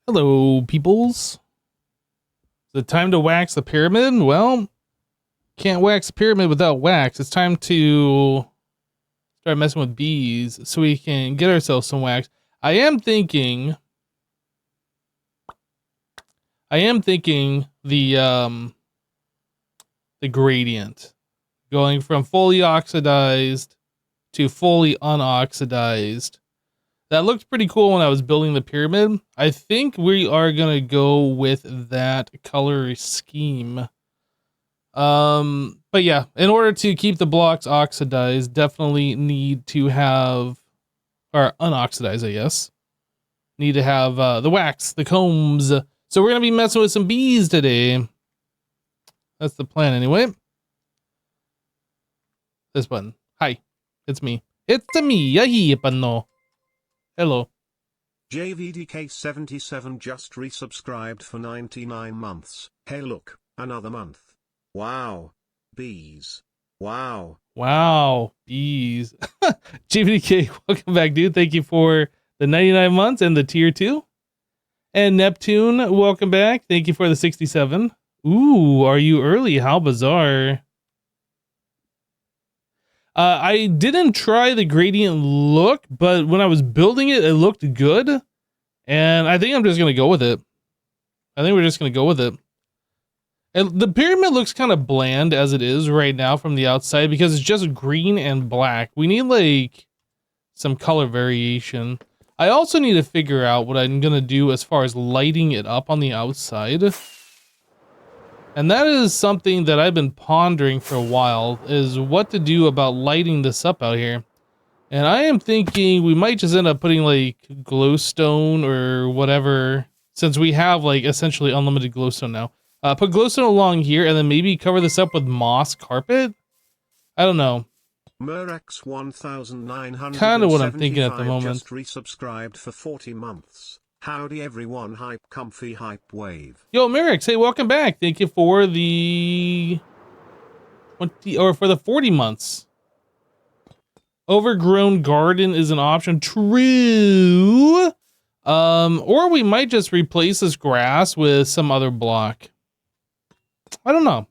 Hello, peoples. Is it time to wax the pyramid? Well, can't wax the pyramid without wax. It's time to start messing with bees so we can get ourselves some wax. I am thinking the gradient, going from fully oxidized to fully unoxidized. That looked pretty cool when I was building the pyramid. I think we are gonna go with that color scheme. But yeah, in order to keep the blocks oxidized, definitely need to have, or unoxidized, I guess. Need to have the wax, the combs. So we're gonna be messing with some bees today. That's the plan anyway. This button. Hi, it's me. It's me, Yahipano. Hello. JVDK77 just resubscribed for 99 months. Hey look, another month. Wow. Bees. Wow. Wow, bees. JVDK, welcome back, dude. Thank you for the 99 months and the tier 2. And Neptune, welcome back. Thank you for the 67. Ooh, are you early? How bizarre. I didn't try the gradient look, but when I was building it, it looked good. And I think I'm just going to go with it. I think we're just going to go with it. And the pyramid looks kind of bland as it is right now from the outside because it's just green and black. We need like some color variation. I also need to figure out what I'm going to do as far as lighting it up on the outside. And that is something that I've been pondering for a while, is what to do about lighting this up out here. And I am thinking we might just end up putting like glowstone or whatever, since we have like essentially unlimited glowstone now. Put glowstone along here and then maybe cover this up with moss carpet? I don't know. Murax 1975 Kind of what I'm thinking at the moment. Just resubscribed for 40 months. Howdy everyone, hype comfy hype wave. Yo, Merrick, hey, welcome back. Thank you for the 20 or for the 40 months. Overgrown garden is an option. True. Or we might just replace this grass with some other block. I don't know.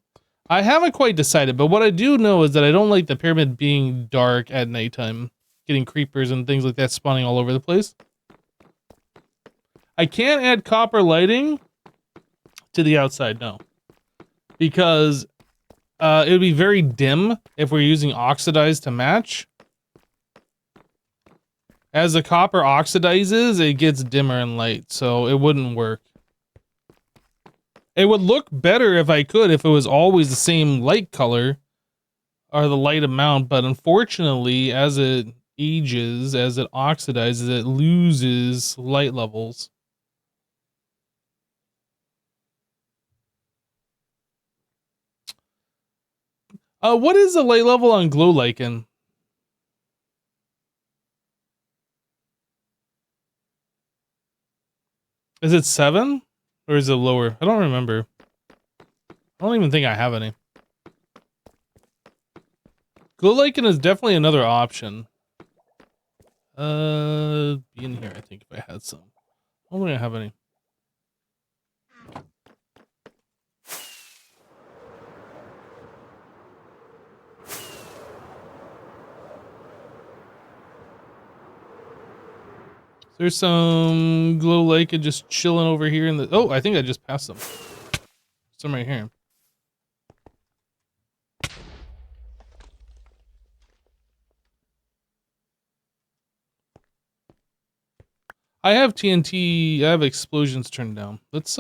I haven't quite decided, but what I do know is that I don't like the pyramid being dark at nighttime, getting creepers and things like that spawning all over the place. I can't add copper lighting to the outside, no. Because it would be very dim if we're using oxidized to match. As the copper oxidizes, it gets dimmer in light, so it wouldn't work. It would look better if I could, if it was always the same light color or the light amount, but unfortunately, as it ages, as it oxidizes, it loses light levels. What is the light level on glow lichen? Is it 7? Or is it lower? I don't remember. I don't even think I have any. Glow lichen is definitely another option. Be in here, I think, if I had some. I don't think I have any. There's some glow lichen just chilling over here in the... Oh, I think I just passed some. Some right here. I have TNT. I have explosions turned down. Let's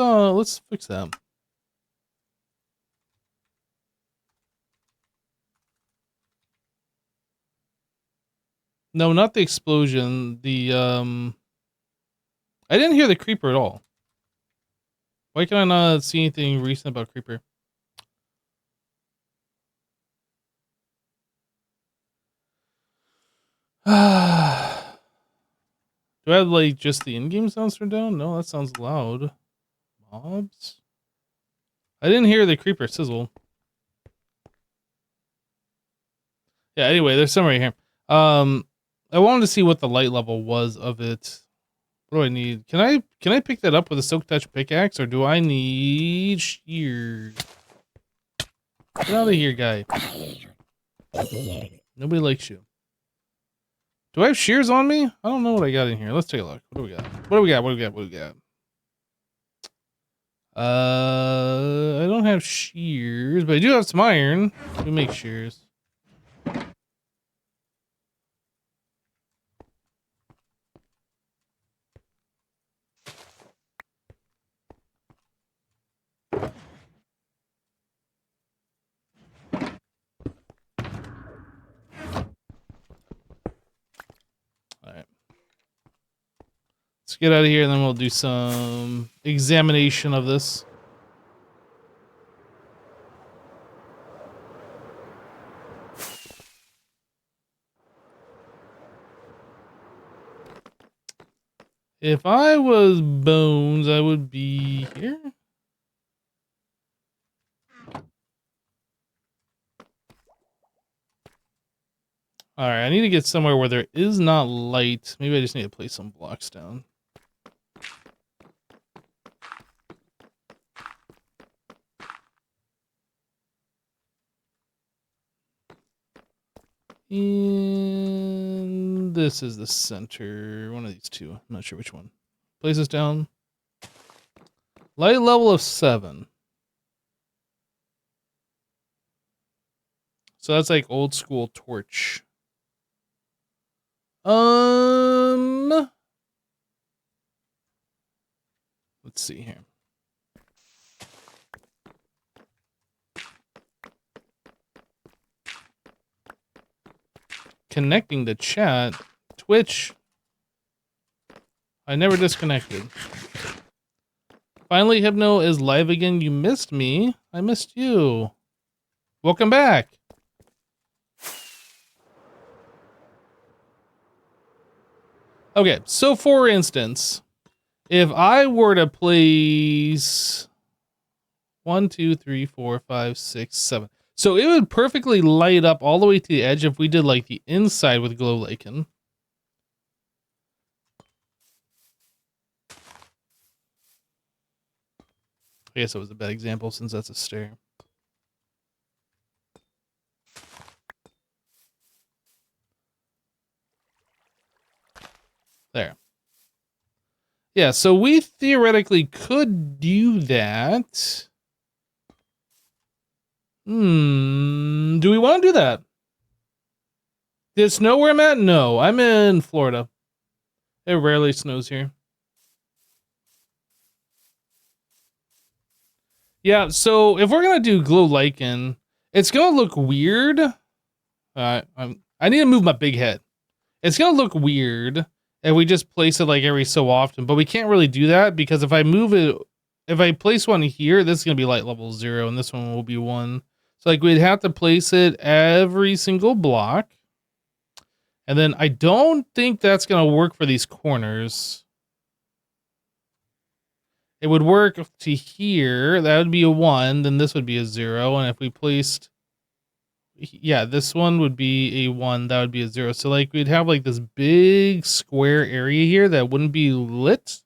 fix that. No, not the explosion. The I didn't hear the creeper at all. Why can I not see anything recent about creeper? Do I have like just the in-game sounds turned down? No, that sounds loud. Mobs? I didn't hear the creeper sizzle. Yeah, anyway, there's some right here. I wanted to see what the light level was of it. What do I need? Can I pick that up with a silk touch pickaxe, or do I need shears? Get out of here, guy. Nobody likes you. Do I have shears on me? I don't know what I got in here. Let's take a look. What do we got? What do we got? What do we got? What do we got? I don't have shears, but I do have some iron. We make shears. Alright. Let's get out of here and then we'll do some examination of this. If I was Bones, I would be here. Alright, I need to get somewhere where there is not light. Maybe I just need to place some blocks down. And this is the center. One of these two. I'm not sure which one. Place this down. Light level of 7. So that's like old school torch. Let's see here. Connecting the chat. Twitch. I never disconnected. Finally, Hypno is live again. You missed me. I missed you. Welcome back. Okay, so for instance, if I were to place 1, 2, 3, 4, 5, 6, 7. So it would perfectly light up all the way to the edge if we did like the inside with glow lichen. I guess it was a bad example since that's a stair. There. Yeah, so we theoretically could do that. Do we want to do that? Did it snow where I'm at? No, I'm in Florida. It rarely snows here. Yeah, so if we're gonna do glow lichen, it's gonna look weird. I need to move my big head. It's gonna look weird if we just place it like every so often, but we can't really do that because if I move it, if I place one here, this is gonna be light level 0, and this one will be 1. So like we'd have to place it every single block. And then I don't think that's going to work for these corners. It would work to here. That would be a 1. Then this would be a 0. And if we placed... Yeah, this one would be a 1. That would be a 0. So like we'd have like this big square area here that wouldn't be lit.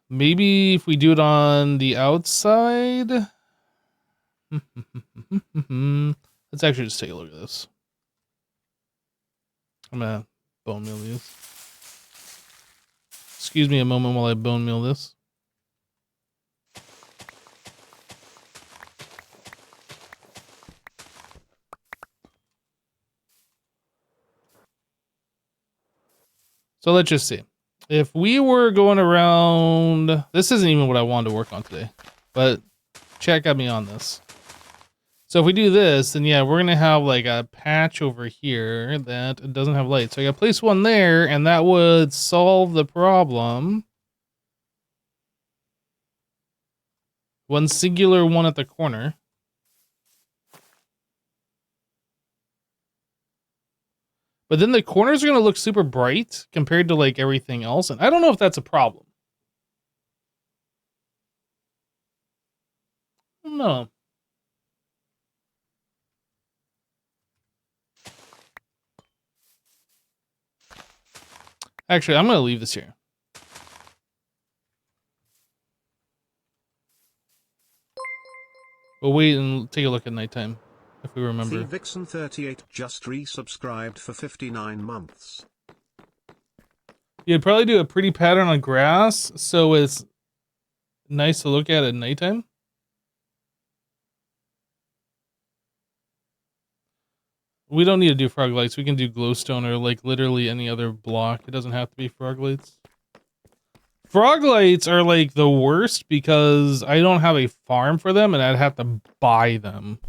Maybe if we do it on the outside... Let's actually just take a look at this. I'm gonna bone meal these. Excuse me a moment while I bone meal this. So let's just see. If we were going around, this isn't even what I wanted to work on today, but chat got me on this. So if we do this, then yeah, we're gonna have like a patch over here that doesn't have light. So I gotta place one there, and that would solve the problem. One singular one at the corner. But then the corners are gonna look super bright compared to like everything else, and I don't know if that's a problem. No. Actually, I'm going to leave this here. We'll wait and take a look at nighttime, if we remember. Vixen38 just resubscribed for 59 months. You'd probably do a pretty pattern on grass, so it's nice to look at nighttime. We don't need to do frog lights. We can do glowstone or like literally any other block. It doesn't have to be frog lights. Frog lights are like the worst because I don't have a farm for them and I'd have to buy them.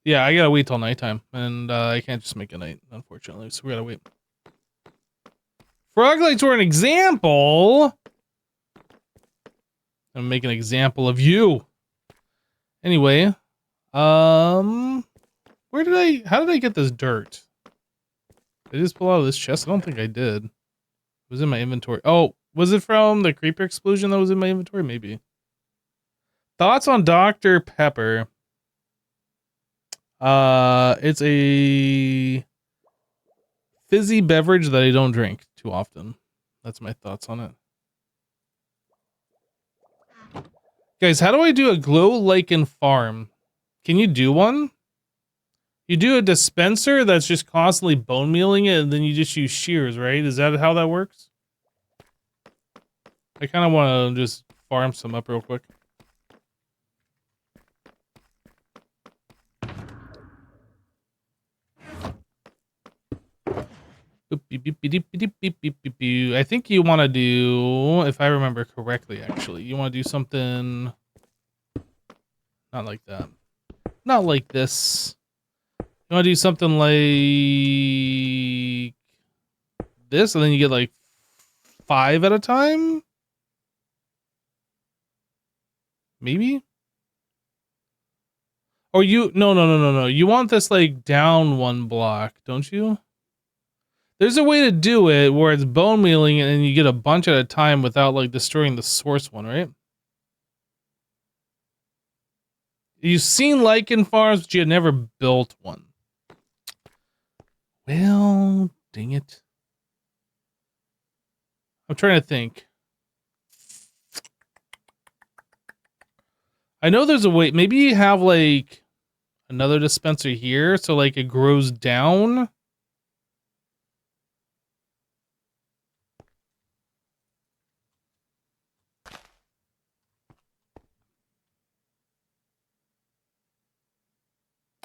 Yeah, I gotta wait till nighttime and I can't just make a night, unfortunately, so we gotta wait. Frog lights were an example. I'm making an example of you. Anyway, how did I get this dirt? Did I just pull out of this chest? I don't think I did. It was in my inventory. Oh, was it from the creeper explosion that was in my inventory? Maybe. Thoughts on Dr. Pepper? It's a fizzy beverage that I don't drink too often. That's my thoughts on it. Guys, how do I do a glow lichen farm? Can you do one? You do a dispenser that's just constantly bone mealing it, and then you just use shears, right? Is that how that works? I kind of want to just farm some up real quick. I think you want to do, if I remember correctly, actually, you want to do something not like that. Not like this. You want to do something like this, and then you get like 5 at a time? Maybe? Or you, no. You want this like down 1 block, don't you? There's a way to do it where it's bone mealing and you get a bunch at a time without like destroying the source one, right? You've seen lichen farms, but you had never built one. Well, dang it. I'm trying to think. I know there's a way. Maybe you have like another dispenser here, so like it grows down.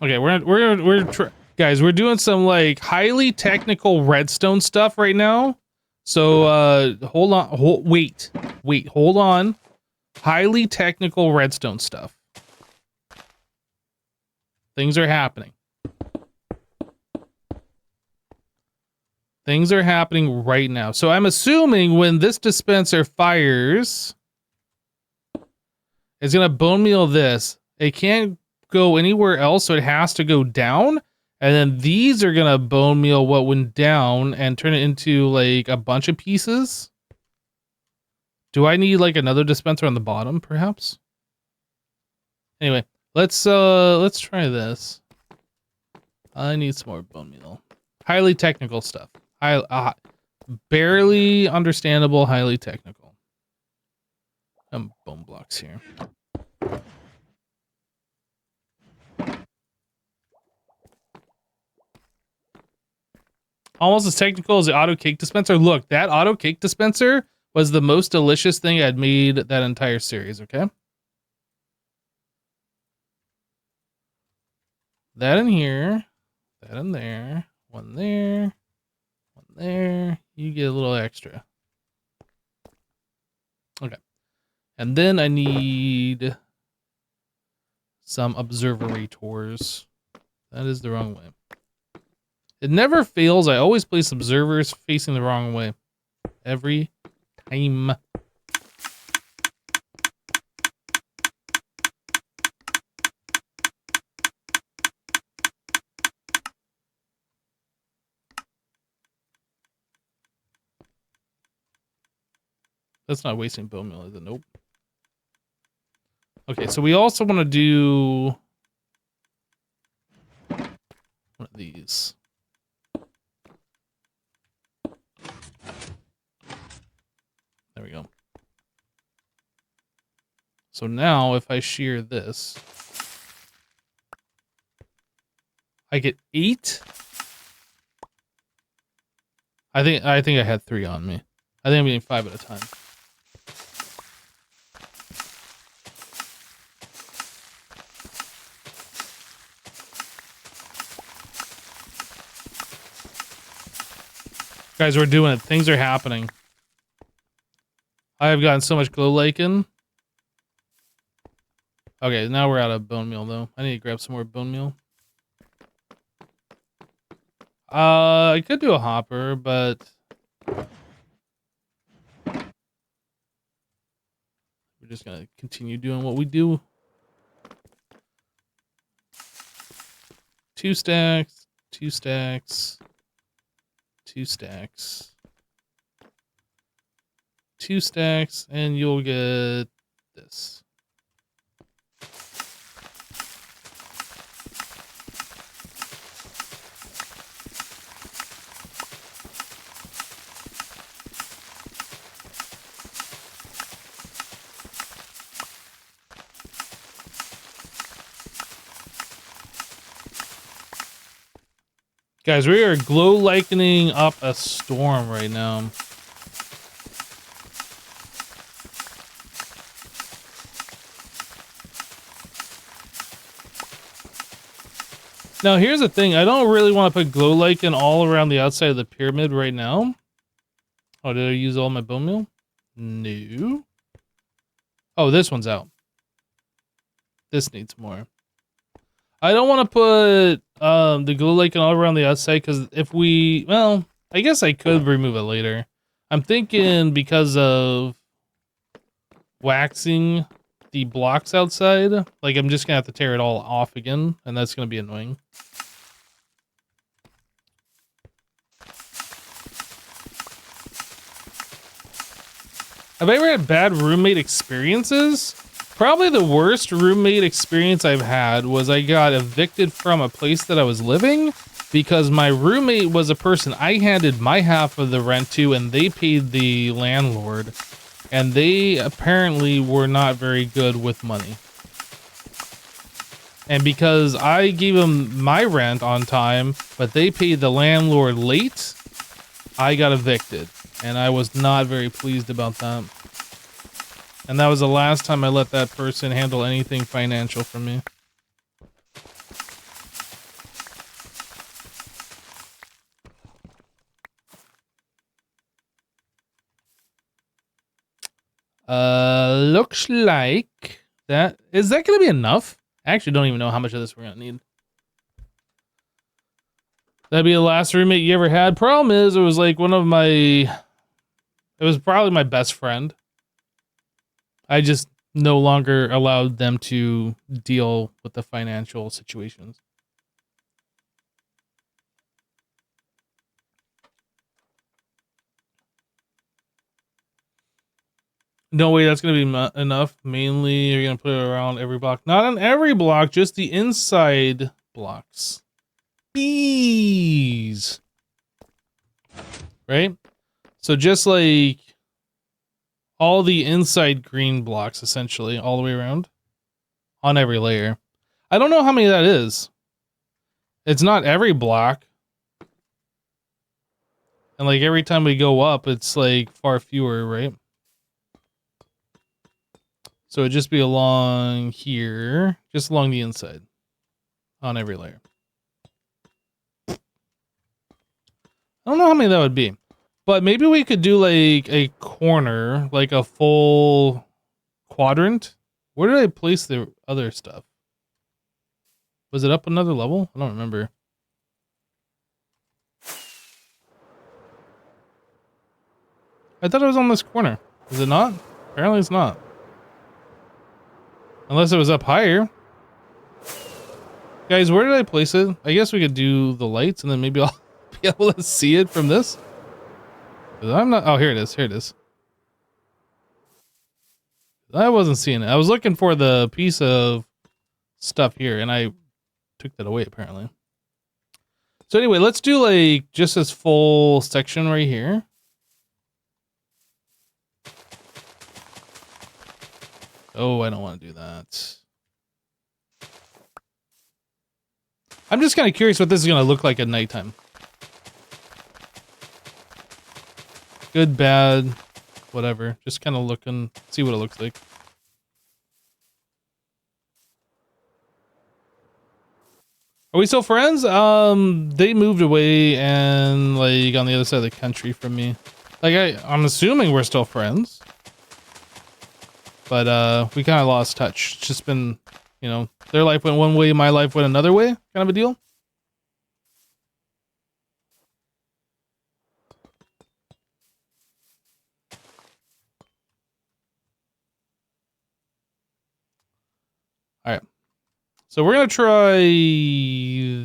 Okay, guys, we're doing some like highly technical redstone stuff right now. So hold on, hold on. Highly technical redstone stuff. Things are happening. Things are happening right now. So I'm assuming when this dispenser fires, it's gonna bone meal this. It can't go anywhere else, so it has to go down. And then these are gonna bone meal what went down and turn it into like a bunch of pieces. Do I need like another dispenser on the bottom, perhaps? Anyway, let's try this. I need some more bone meal. Highly technical stuff. Barely understandable, highly technical. Some bone blocks here. Almost as technical as the auto cake dispenser. Look, that auto cake dispenser was the most delicious thing I'd made that entire series, okay? That in here, that in there, one there, one there. You get a little extra. Okay. And then I need some observatories. That is the wrong way. It never fails. I always place observers facing the wrong way. Every time. That's not wasting bone meal, is it? Nope. Okay, so we also want to do one of these. So now if I shear this, I get 8. I think I had 3 on me. I think I'm getting 5 at a time. Guys, we're doing it. Things are happening. I have gotten so much glow lichen. Okay, now we're out of bone meal though. I need to grab some more bone meal. I could do a hopper, but we're just gonna continue doing what we do. 2 stacks, 2 stacks, 2 stacks, 2 stacks, and you'll get this. Guys, we are glow likening up a storm right now. Now, here's the thing. I don't really want to put glow lichen all around the outside of the pyramid right now. Oh, did I use all my bone meal? No. Oh, this one's out. This needs more. I don't want to put the glow lichen all around the outside because if we... Well, I guess I could remove it later. I'm thinking because of waxing the blocks outside, like I'm just going to have to tear it all off again, and that's going to be annoying. Have I ever had bad roommate experiences? Probably the worst roommate experience I've had was I got evicted from a place that I was living because my roommate was a person I handed my half of the rent to and they paid the landlord. And they apparently were not very good with money. And because I gave them my rent on time, but they paid the landlord late, I got evicted. And I was not very pleased about that. And that was the last time I let that person handle anything financial for me. Looks like that... Is that going to be enough? I actually don't even know how much of this we're going to need. That'd be the last roommate you ever had. Problem is, it was like one of my... It was probably my best friend. I just no longer allowed them to deal with the financial situations. No way, that's going to be enough. Mainly, you're going to put it around every block. Not on every block, just the inside blocks. Bees! Right? So just like all the inside green blocks, essentially, all the way around. On every layer. I don't know how many that is. It's not every block. And like every time we go up, it's like far fewer, right? So it'd just be along here, just along the inside, on every layer. I don't know how many that would be, but maybe we could do like a corner, like a full quadrant. Where did I place the other stuff? Was it up another level? I don't remember. I thought it was on this corner. Is it not? Apparently it's not. Unless it was up higher. Guys, where did I place it? I guess we could do the lights and then maybe I'll be able to see it from this. I'm not... Oh, here it is. Here it is. I wasn't seeing it. I was looking for the piece of stuff here and I took that away apparently. So anyway, let's do like just this full section right here. Oh, I don't want to do that. I'm just kind of curious what this is going to look like at nighttime. Good, bad, whatever. Just kind of looking, see what it looks like. Are we still friends? They moved away and like on the other side of the country from me. Like I'm assuming we're still friends. But we kind of lost touch. It's just been, you know, their life went one way, my life went another way, kind of a deal. All right. So we're going to try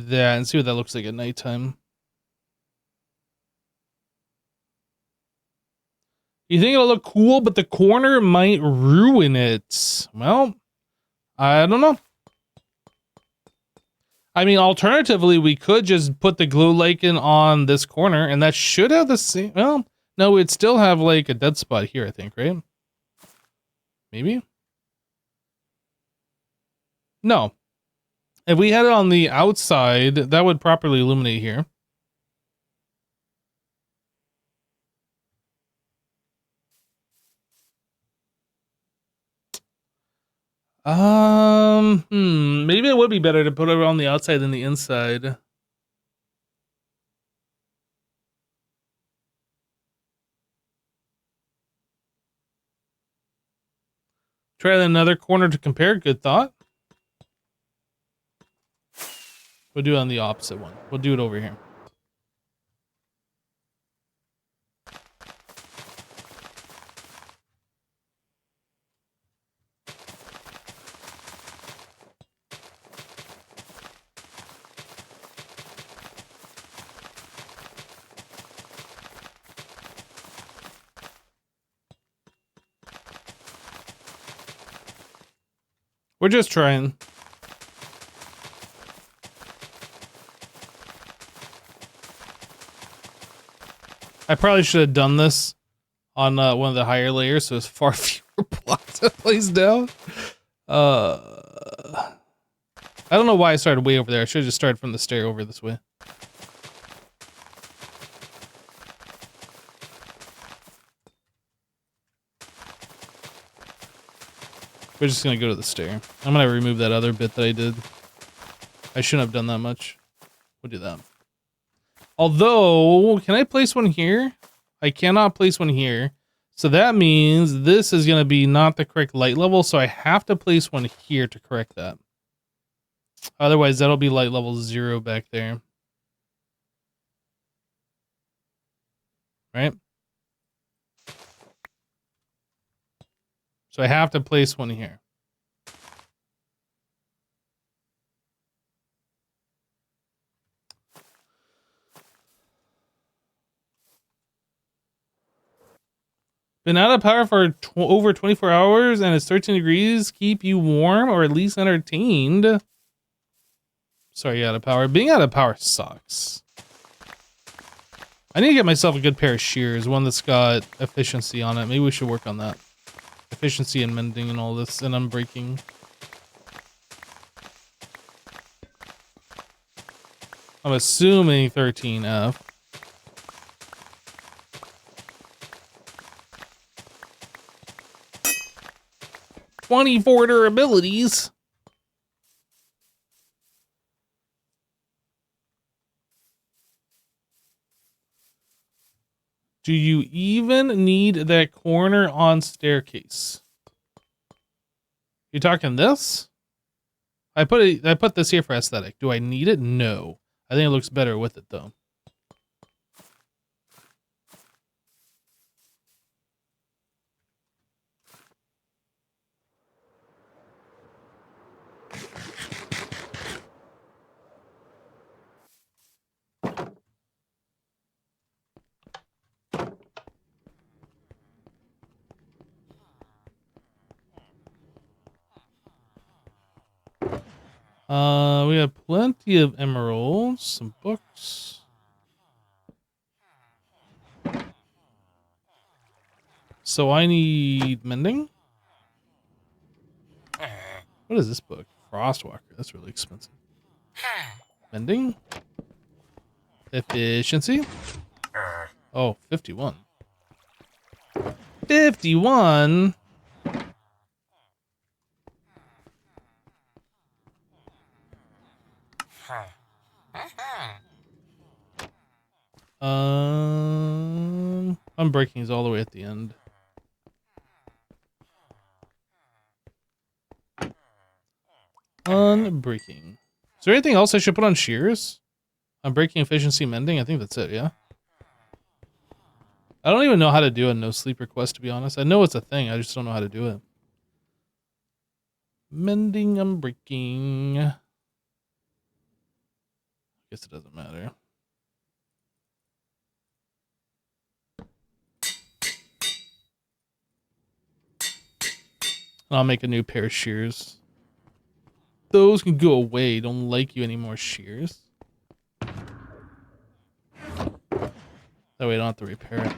that and see what that looks like at nighttime. You think it'll look cool, but the corner might ruin it. Well, I don't know. I mean, alternatively, we could just put the glue lichen on this corner, and that should have the same... Well, no, it'd still have, like, a dead spot here, I think, right? Maybe? No. If we had it on the outside, that would properly illuminate here. Maybe it would be better to put it on the outside than the inside. Try another corner to compare. Good thought. We'll do it on the opposite one. We'll do it over here. We're just trying. I probably should have done this on one of the higher layers, so it's far fewer blocks to place down. I don't know why I started way over there. I should have just started from the stair over this way. We're just gonna go to the stair. I'm gonna remove that other bit that I did. I shouldn't have done that much. We'll do that. Although, can I place one here? I cannot place one here. So that means this is going to be not the correct light level, so I have to place one here to correct that. Otherwise, that'll be light level 0 back there. Right? So I have to place one here. Been out of power for over 24 hours and it's 13 degrees. Keep you warm or at least entertained. Sorry, out of power. Being out of power sucks. I need to get myself a good pair of shears, one that's got efficiency on it. Maybe we should work on that. Efficiency and mending and all this, and unbreaking. I'm assuming 13F. "24 durabilities." Do you even need that corner on staircase? You talking this? I put this here for aesthetic. Do I need it? No. I think it looks better with it though. We have plenty of emeralds, some books. So I need mending. What is this book? Frostwalker. That's really expensive. Mending. Efficiency. Oh, 51. 51. Unbreaking is all the way at the end. Unbreaking. Is there anything else I should put on shears? Unbreaking, efficiency, mending. I think that's it. Yeah. I don't even know how to do a no sleep request, to be honest. I know it's a thing. I just don't know how to do it. Mending, unbreaking. Guess it doesn't matter. I'll make a new pair of shears. Those can go away. Don't like you anymore, shears. That way I don't have to repair it.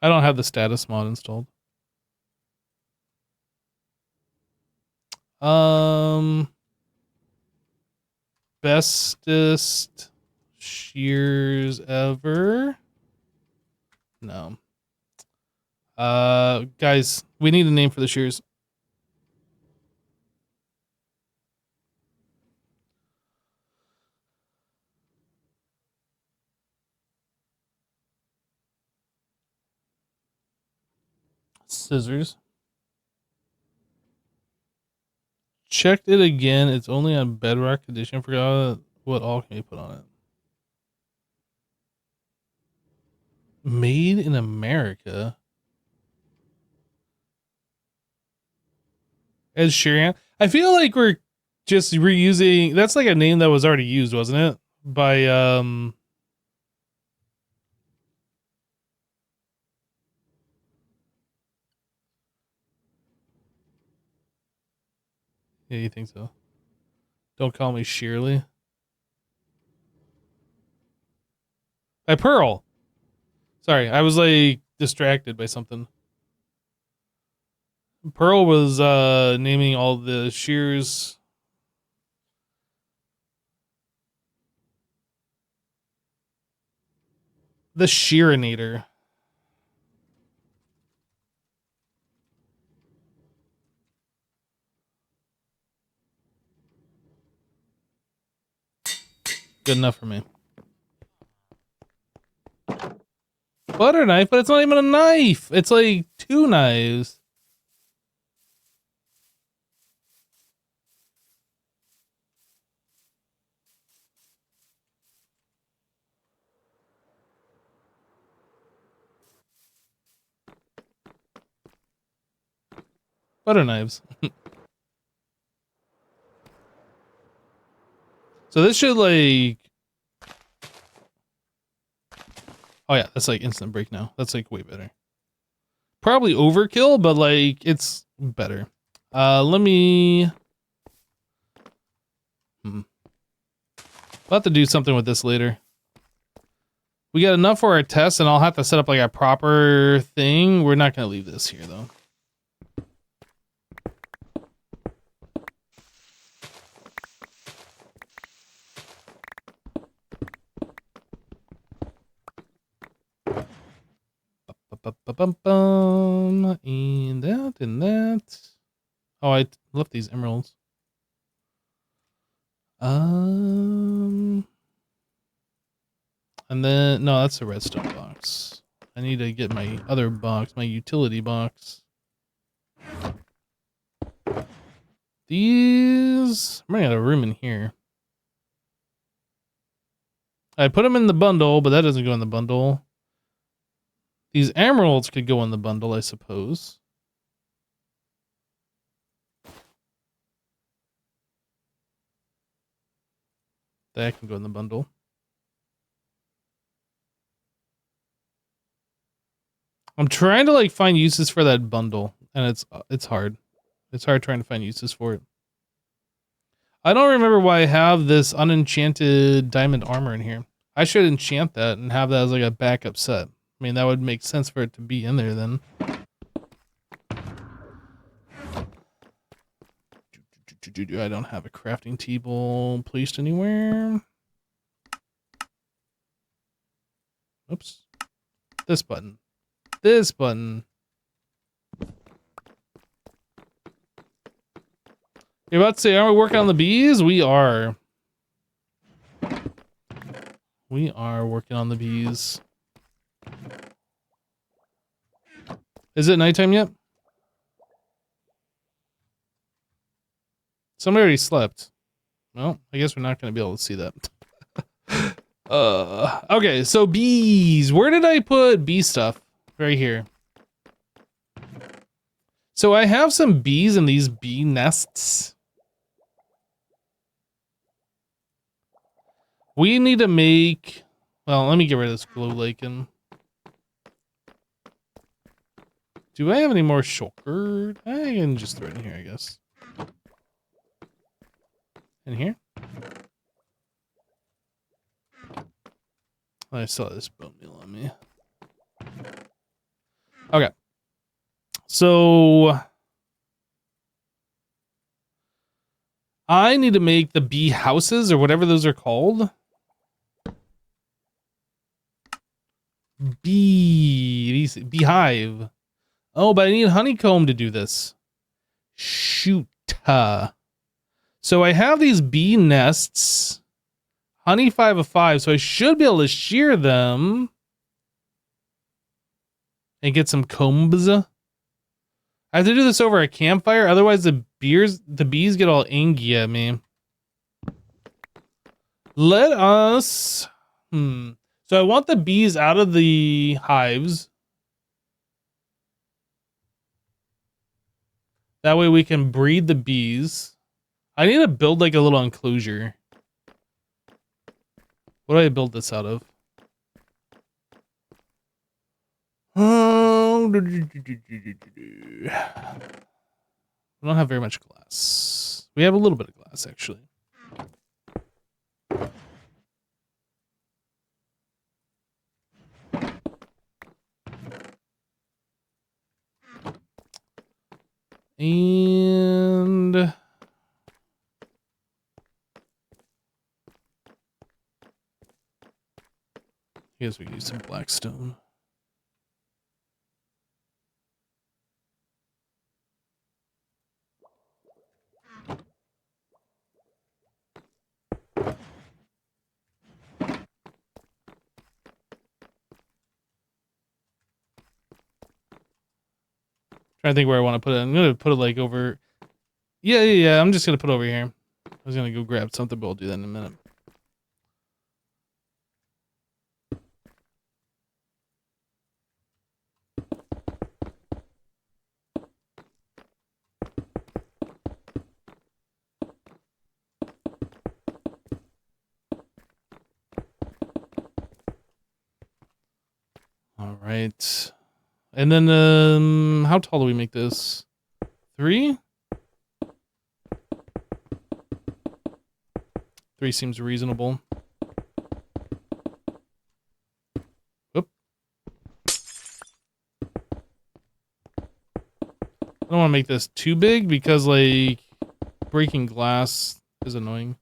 I don't have the status mod installed. Bestest shears ever? No. Guys, we need a name for the shears. Scissors. Checked it again. It's only on Bedrock Edition. Forgot what all can we put on it. Made in America. Ed Sheeran. I feel like we're just reusing. That's like a name that was already used, wasn't it? By Yeah, you think so? Don't call me Shirley. By Pearl. Sorry, I was like distracted by something. Pearl was naming all the shears. The Sheerinator. Good enough for me. Butter knife, but it's not even a knife. It's like two knives. Butter knives. So this should like... Oh yeah, that's like instant break now. That's like way better. Probably overkill, but like it's better. Let me... I'll have to do something with this later. We got enough for our test, and I'll have to set up like a proper thing. We're not going to leave this here though. And that and that. Oh, I left these emeralds. And then no, that's a redstone box. I need to get my other box, my utility box. These, I'm running out of room in here. I put them in the bundle, but that doesn't go in the bundle. These emeralds could go in the bundle, I suppose. That can go in the bundle. I'm trying to like find uses for that bundle, and it's hard. It's hard trying to find uses for it. I don't remember why I have this unenchanted diamond armor in here. I should enchant that and have that as like a backup set. I mean, that would make sense for it to be in there then. I don't have a crafting table placed anywhere. Oops. This button. This button. You're about to say, are we working on the bees? We are. We are working on the bees. Is it nighttime yet? Somebody already slept. Well, I guess we're not going to be able to see that. Okay, so bees. Where did I put bee stuff? Right here. So I have some bees in these bee nests. We need to make... Well, let me get rid of this glow lichen. Do I have any more shulker? I can just throw it in here, I guess. In here? I still have this bone meal on me. Okay. So... I need to make the bee houses, or whatever those are called. Beehive. Oh, but I need honeycomb to do this. Shoot. So I have these bee nests. Honey 5 of 5, so I should be able to shear them. And get some combs. I have to do this over a campfire, otherwise the bees get all angry at me. Let us... So I want the bees out of the hives. That way we can breed the bees. I need to build like a little enclosure. What do I build this out of? I don't have very much glass. We have a little bit of glass, actually. And I guess we can use some blackstone. Trying to think where I want to put it. I'm gonna put it like over. Yeah. I'm just gonna put it over here. I was gonna go grab something, but I'll do that in a minute. All right. And then, how tall do we make this? 3? 3 seems reasonable. Oop. I don't want to make this too big because, like, breaking glass is annoying.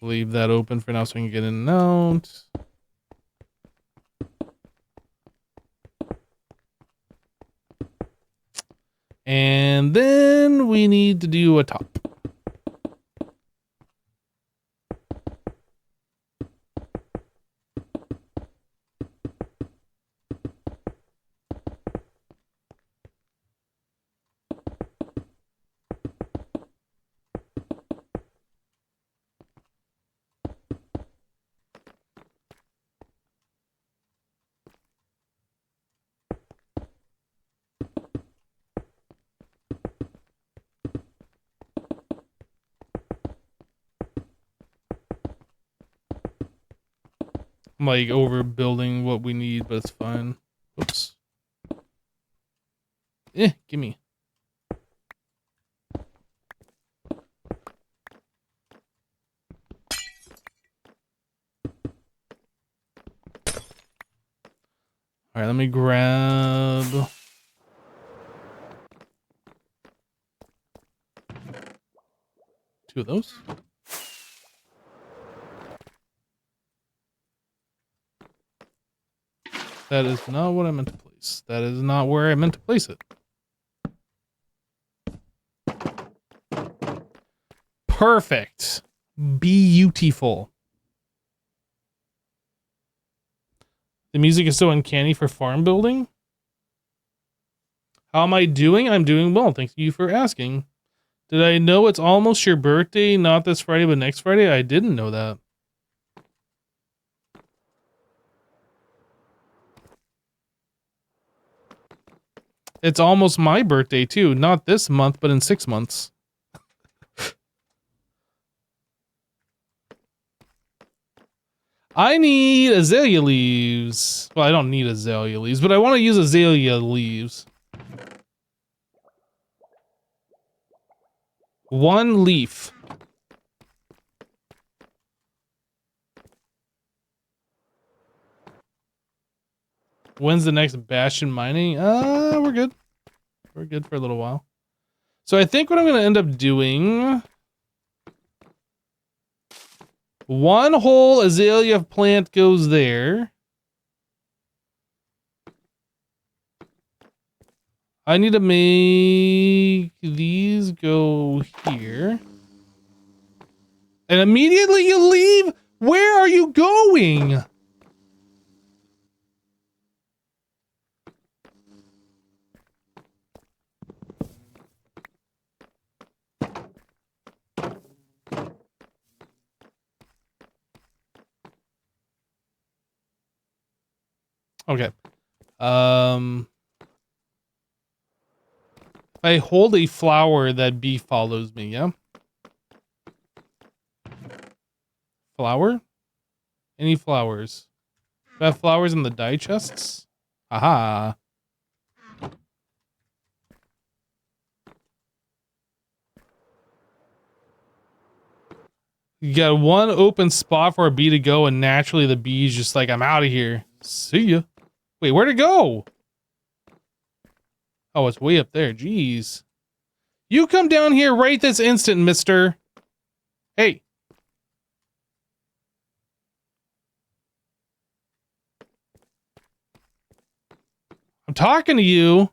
Leave that open for now so we can get in and out. And then we need to do a top. I'm like overbuilding what we need, but it's fine. Oops. Gimme. All right, let me grab 2 of those. That is not what I meant to place. That is not where I meant to place it. Perfect. Beautiful. The music is so uncanny for farm building. How am I doing? I'm doing well. Thank you for asking. Did I know it's almost your birthday? Not this Friday, but next Friday? I didn't know that. It's almost my birthday, too. Not this month, but in 6 months. I need azalea leaves. Well, I don't need azalea leaves, but I want to use azalea leaves. 1 leaf. When's the next Bastion mining? We're good. We're good for a little while. So I think what I'm going to end up doing... 1 whole azalea plant goes there. I need to make these go here. And immediately you leave? Where are you going? Okay. I hold a flower, that bee follows me, yeah? Flower? Any flowers? Do I have flowers in the dye chests? Aha. You got 1 open spot for a bee to go, and naturally the bee's just like, I'm out of here. See ya. Wait, where'd it go? Oh, it's way up there. Jeez. You come down here right this instant, mister. Hey. I'm talking to you.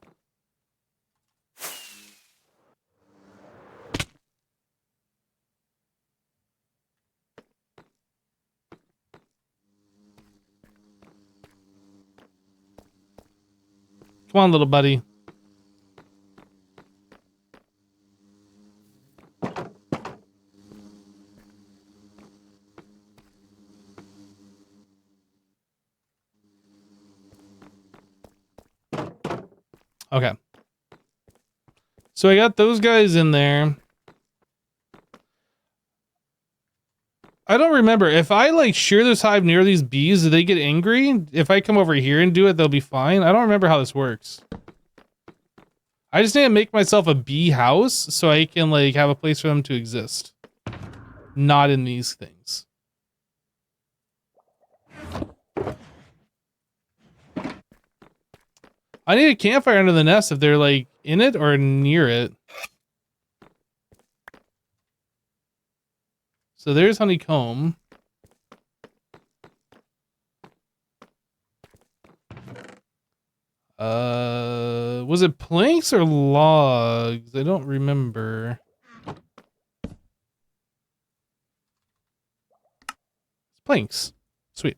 Come on, little buddy. Okay. So I got those guys in there. I don't remember. If I like shear this hive near these bees, do they get angry? If I come over here and do it, they'll be fine. I don't remember how this works. I just need to make myself a bee house so I can like have a place for them to exist. Not in these things. I need a campfire under the nest if they're like in it or near it. So there's honeycomb. Was it planks or logs? I don't remember. It's planks. Sweet.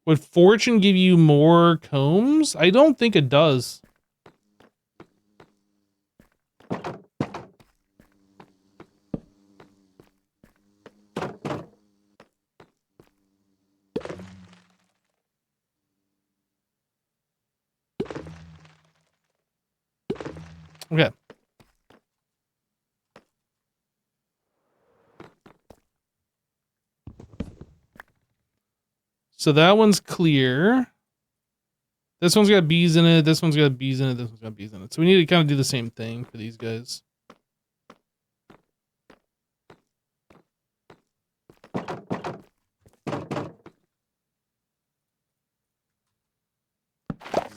Would fortune give you more combs? I don't think it does. Okay. So that one's clear. This one's got bees in it. This one's got bees in it. This one's got bees in it. So we need to kind of do the same thing for these guys.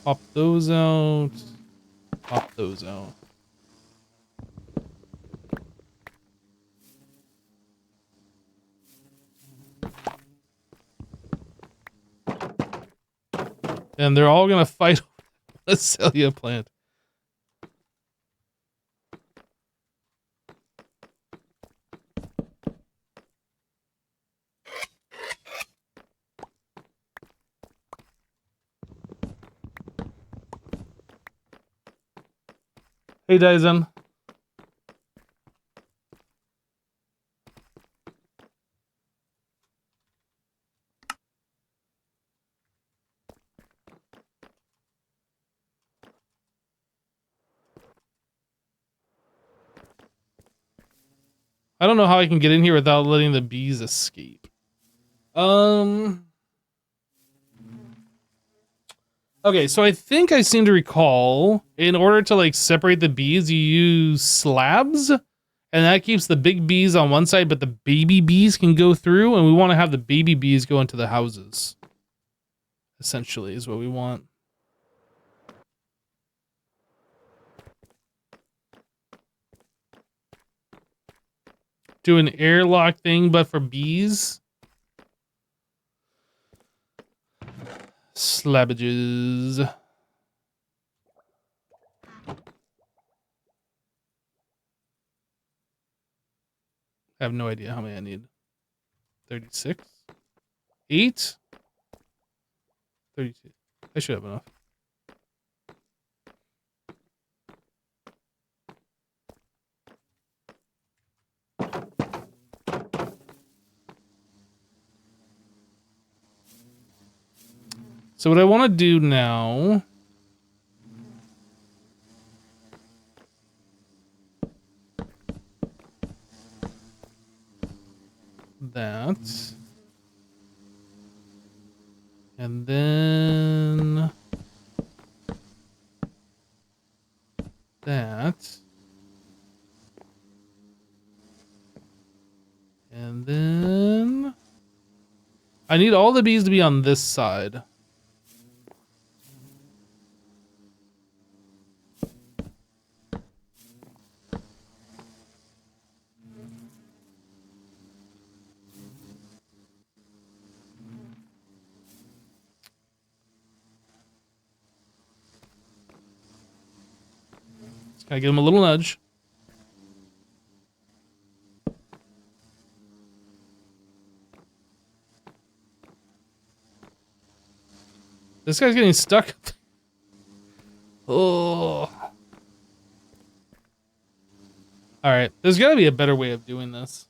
Pop those out. Pop those out. And they're all gonna fight over the Celia plant. Hey, Dyson. I don't know how I can get in here without letting the bees escape. Okay, so I think I seem to recall, in order to like separate the bees, you use slabs, and that keeps the big bees on one side, but the baby bees can go through, and we want to have the baby bees go into the houses. Essentially, is what we want. Do an airlock thing, but for bees. Slabbages. I have no idea how many I need. 36? 8? 32. I should have enough. So what I want to do now... that. And then... that. And then... I need all the bees to be on this side. Just gotta give them a little nudge. This guy's getting stuck. Oh. Alright, there's gotta be a better way of doing this.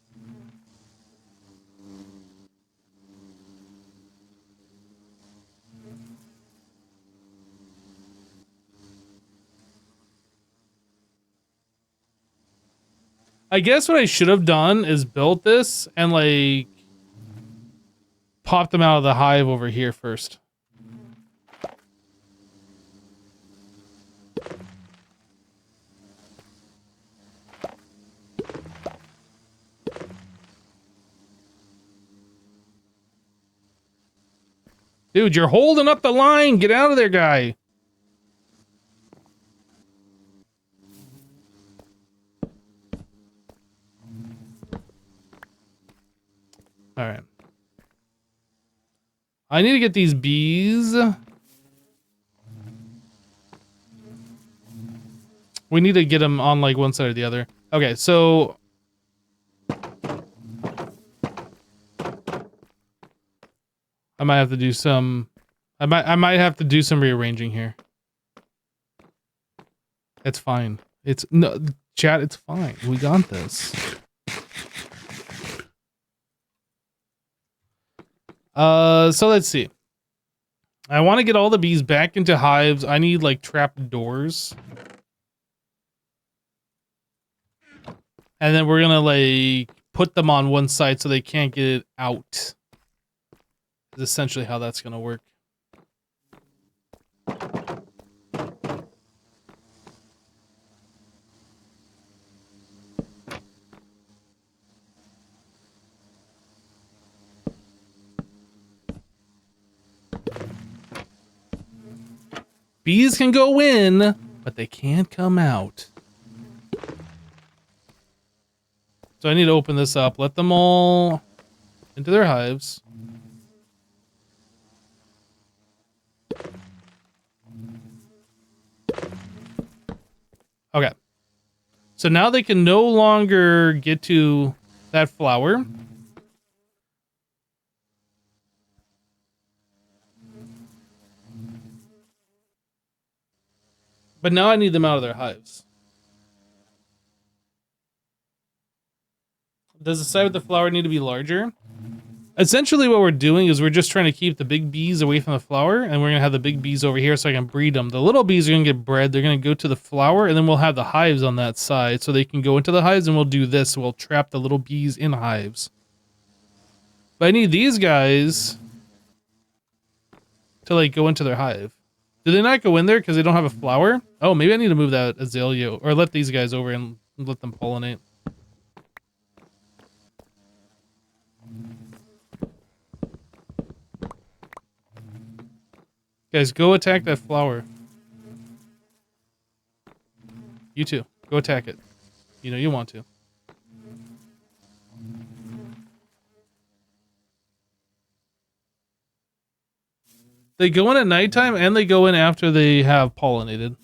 I guess what I should have done is built this and like popped them out of the hive over here first. Dude, you're holding up the line. Get out of there, guy. All right. I need to get these bees. We need to get them on like one side or the other. Okay, so I might have to do some I might have to do some rearranging here. It's fine. It's no chat, it's fine. We got this. So let's see. I want to get all the bees back into hives. I need like trap doors. And then we're gonna like put them on one side so they can't get it out. Is essentially how that's going to work. Bees can go in, but they can't come out. So I need to open this up, let them all into their hives. Okay. So now they can no longer get to that flower. But now I need them out of their hives. Does the side with the flower need to be larger? Essentially what we're doing is we're just trying to keep the big bees away from the flower, and we're going to have the big bees over here so I can breed them. The little bees are going to get bred. They're going to go to the flower, and then we'll have the hives on that side so they can go into the hives, and we'll do this. We'll trap the little bees in hives. But I need these guys to, like, go into their hive. Do they not go in there because they don't have a flower? Oh, maybe I need to move that azalea, or let these guys over and let them pollinate. Guys, go attack that flower. You too. Go attack it. You know you want to. They go in at nighttime and they go in after they have pollinated.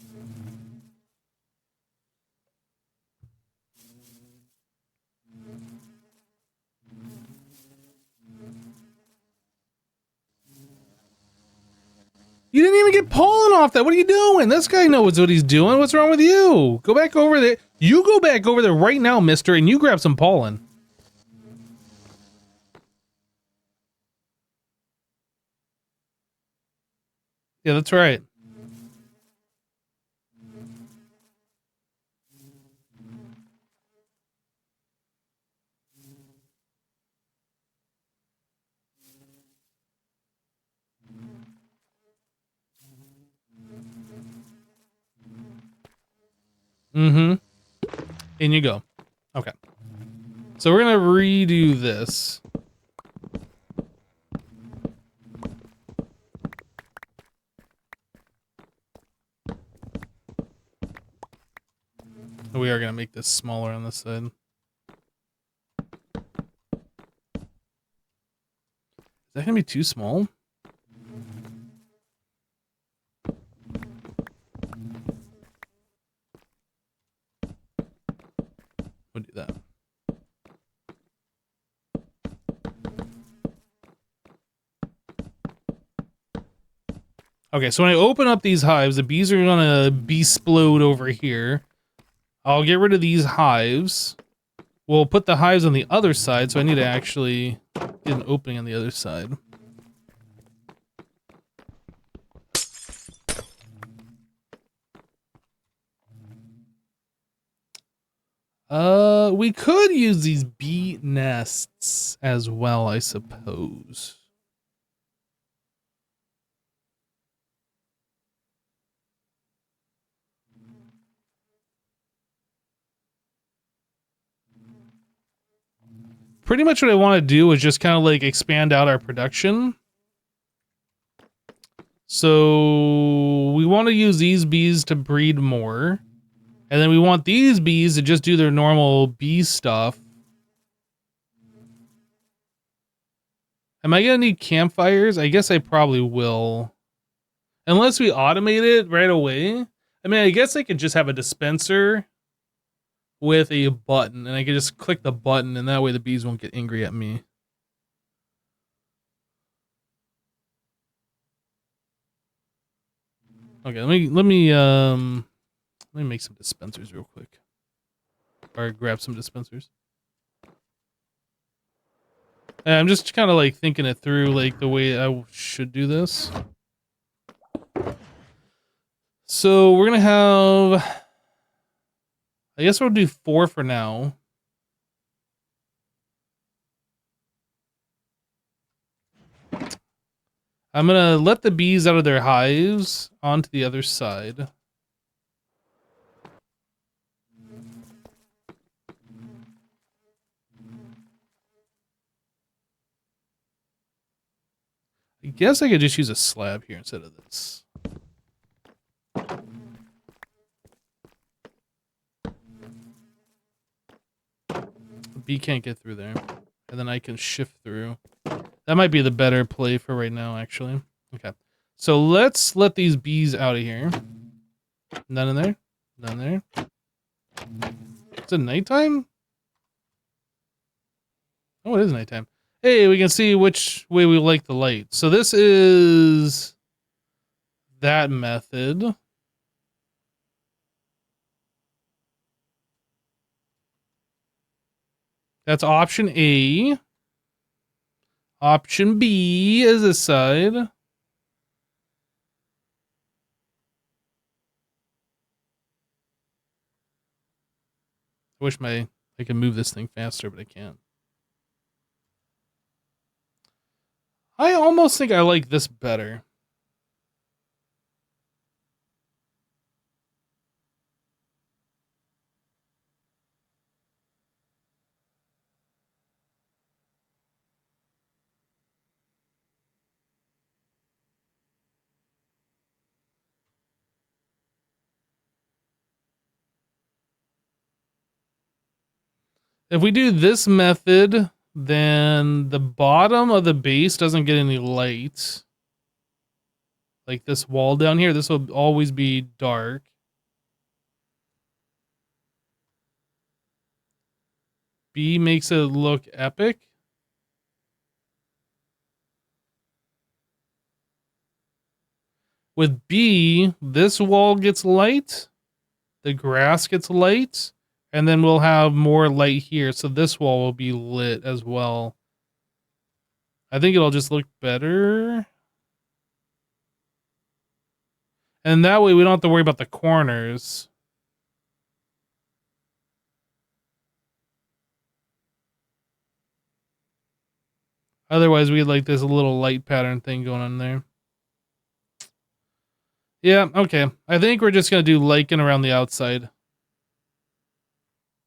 You didn't even get pollen off that. What are you doing? This guy knows what he's doing. What's wrong with you? Go back over there. You go back over there right now, mister, and you grab some pollen. Yeah, that's right. Mm-hmm. In you go. Okay. So we're gonna redo this. We are gonna make this smaller on this side. Is that gonna be too small? We'll do that. Okay, so when I open up these hives, the bees are gonna bee-splode over here. I'll get rid of these hives. We'll put the hives on the other side, so I need to actually get an opening on the other side. We could use these bee nests as well, I suppose. Pretty much what I want to do is just kind of like expand out our production. So we want to use these bees to breed more. And then we want these bees to just do their normal bee stuff. Am I going to need campfires? I guess I probably will. Unless we automate it right away. I mean, I guess I could just have a dispenser with a button, and I can just click the button, and that way the bees won't get angry at me. Okay, let me make some dispensers real quick, or grab some dispensers. And I'm just kind of like thinking it through, like the way I should do this. So we're gonna have, I guess we'll do 4 for now. I'm gonna let the bees out of their hives onto the other side. I guess I could just use a slab here instead of this. The bee can't get through there. And then I can shift through. That might be the better play for right now, actually. Okay. So let's let these bees out of here. None in there. None there. Is it nighttime? Oh, it is nighttime. Hey, we can see which way we like the light. So this is that method. That's option A. Option B is this side. I wish I could move this thing faster, but I can't. I almost think I like this better. If we do this method, then the bottom of the base doesn't get any light. Like this wall down here, this will always be dark. B makes it look epic. With B, this wall gets light, the grass gets light, and then we'll have more light here, so this wall will be lit as well. I think it'll just look better. And that way we don't have to worry about the corners. Otherwise, we had like this little light pattern thing going on there. Yeah, okay. I think we're just going to do liking around the outside.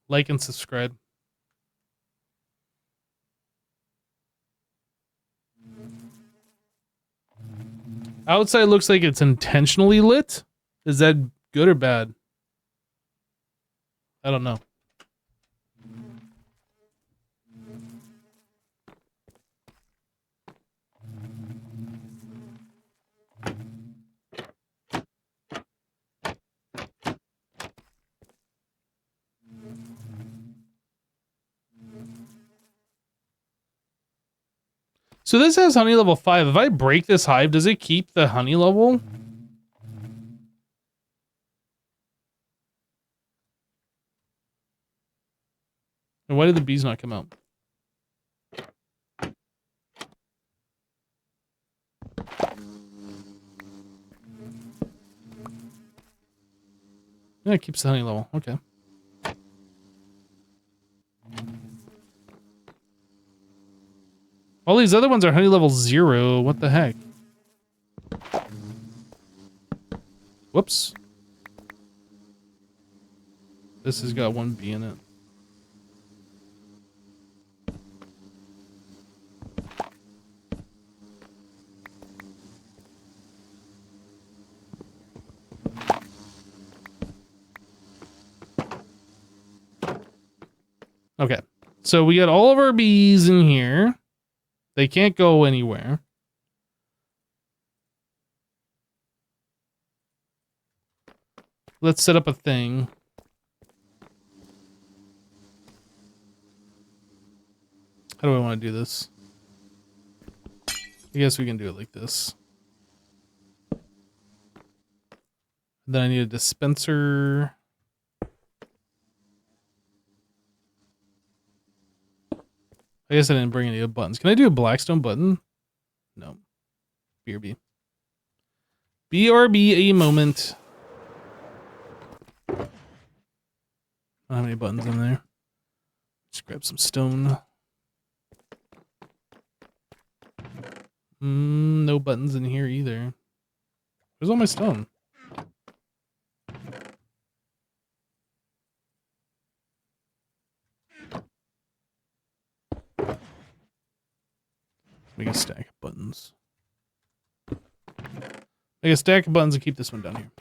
Like and subscribe. Outside looks like it's intentionally lit. Is that good or bad? I don't know. So this has honey level 5. If I break this hive, does it keep the honey level? And why did the bees not come out? Yeah, it keeps the honey level. Okay. All these other ones are honey level 0. What the heck? Whoops. This has got 1 bee in it. Okay. So we got all of our bees in here. They can't go anywhere. Let's set up a thing. How do I want to do this? I guess we can do it like this. Then I need a dispenser. I guess I didn't bring any buttons. Can I do a Blackstone button? No. BRB. BRB a moment. I don't have any buttons in there. Just grab some stone. No buttons in here either. Where's all my stone? Make a stack of buttons. Make a stack of buttons and keep this one down here.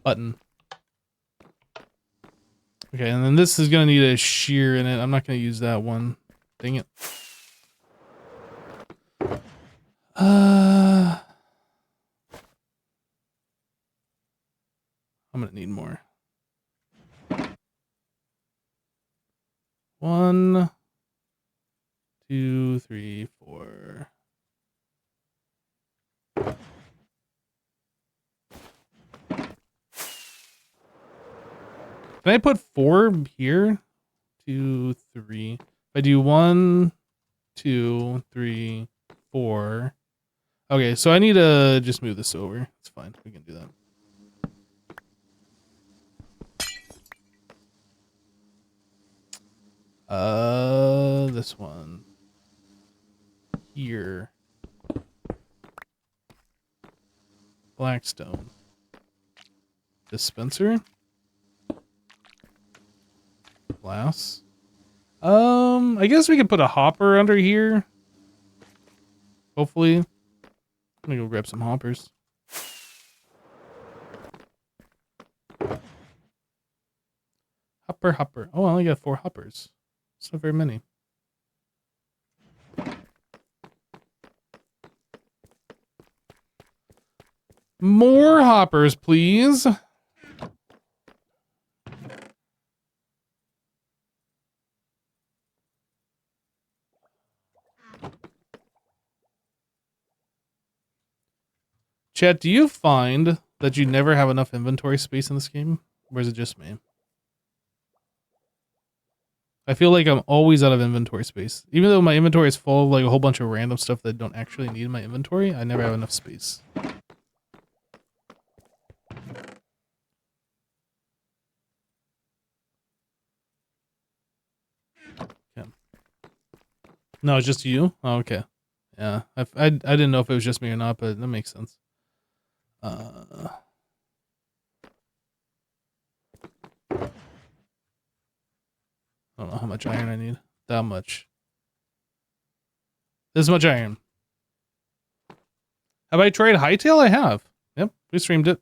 Button. Okay, and then this is gonna need a shear in it. I'm not gonna use that one. Dang it. I'm gonna need more. 1, 2, 3, 4. Can I put 4 here? 2, 3. If I do 1, 2, 3, 4. Okay, so I need to just move this over. It's fine. We can do that. This one. Here. Blackstone. Dispenser. Glass. I guess we could put a hopper under here. Hopefully. I'm gonna go grab some hoppers. Hopper. Oh, I only got 4 hoppers. It's not very many. More hoppers, please. Chat, do you find that you never have enough inventory space in this game? Or is it just me? I feel like I'm always out of inventory space. Even though my inventory is full of like a whole bunch of random stuff that I don't actually need in my inventory, I never have enough space. Okay. No, it's just you? Oh, okay. Yeah, I didn't know if it was just me or not, but that makes sense. I don't know how much iron I need. That much. This much iron. Have I tried Hightail? I have. Yep, we streamed it.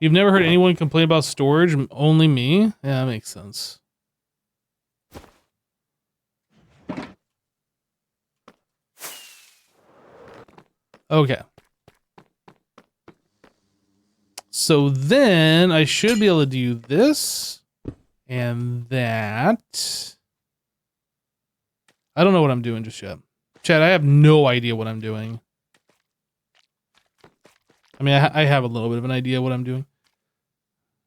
You've never heard anyone complain about storage? Only me? Yeah, that makes sense. Okay. So then I should be able to do this and that. I don't know what I'm doing just yet. Chad, I have no idea what I'm doing. I mean, I have a little bit of an idea what I'm doing.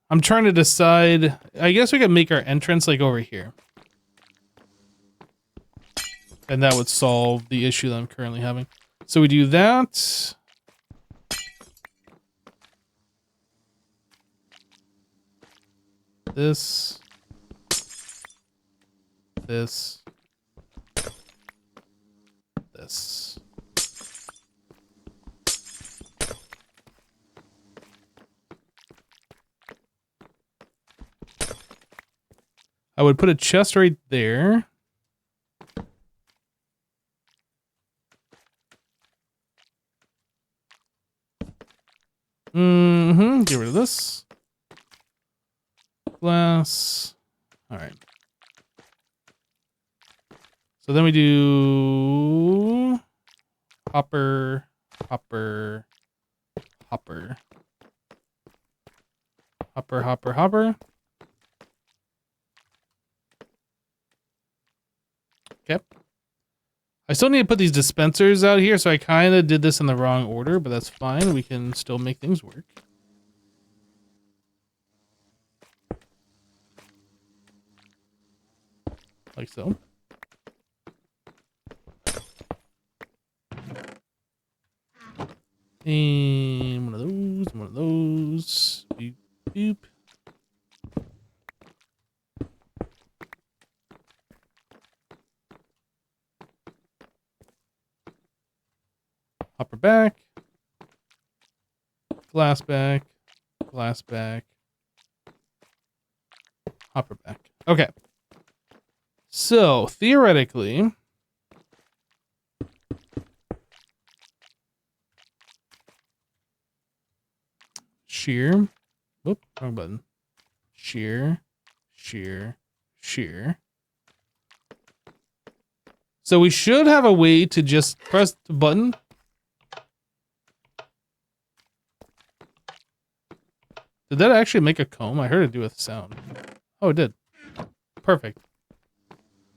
I'm trying to decide. I guess we could make our entrance like over here. And that would solve the issue that I'm currently having. So we do that. This. This. This. I would put a chest right there. Get rid of this. Glass. All right. So then we do hopper, hopper, hopper, hopper, hopper, hopper. Okay. I still need to put these dispensers out here, so I kind of did this in the wrong order, but that's fine. We can still make things work. like so. And one of those, one of those. Boop, boop. Hopper back. Glass back. Glass back. Hopper back. Okay. So, theoretically, shear. Whoop, wrong button. Shear, shear, shear. So we should have a way to just press the button. Did that actually make a comb? I heard it do a sound. Oh, it did. Perfect.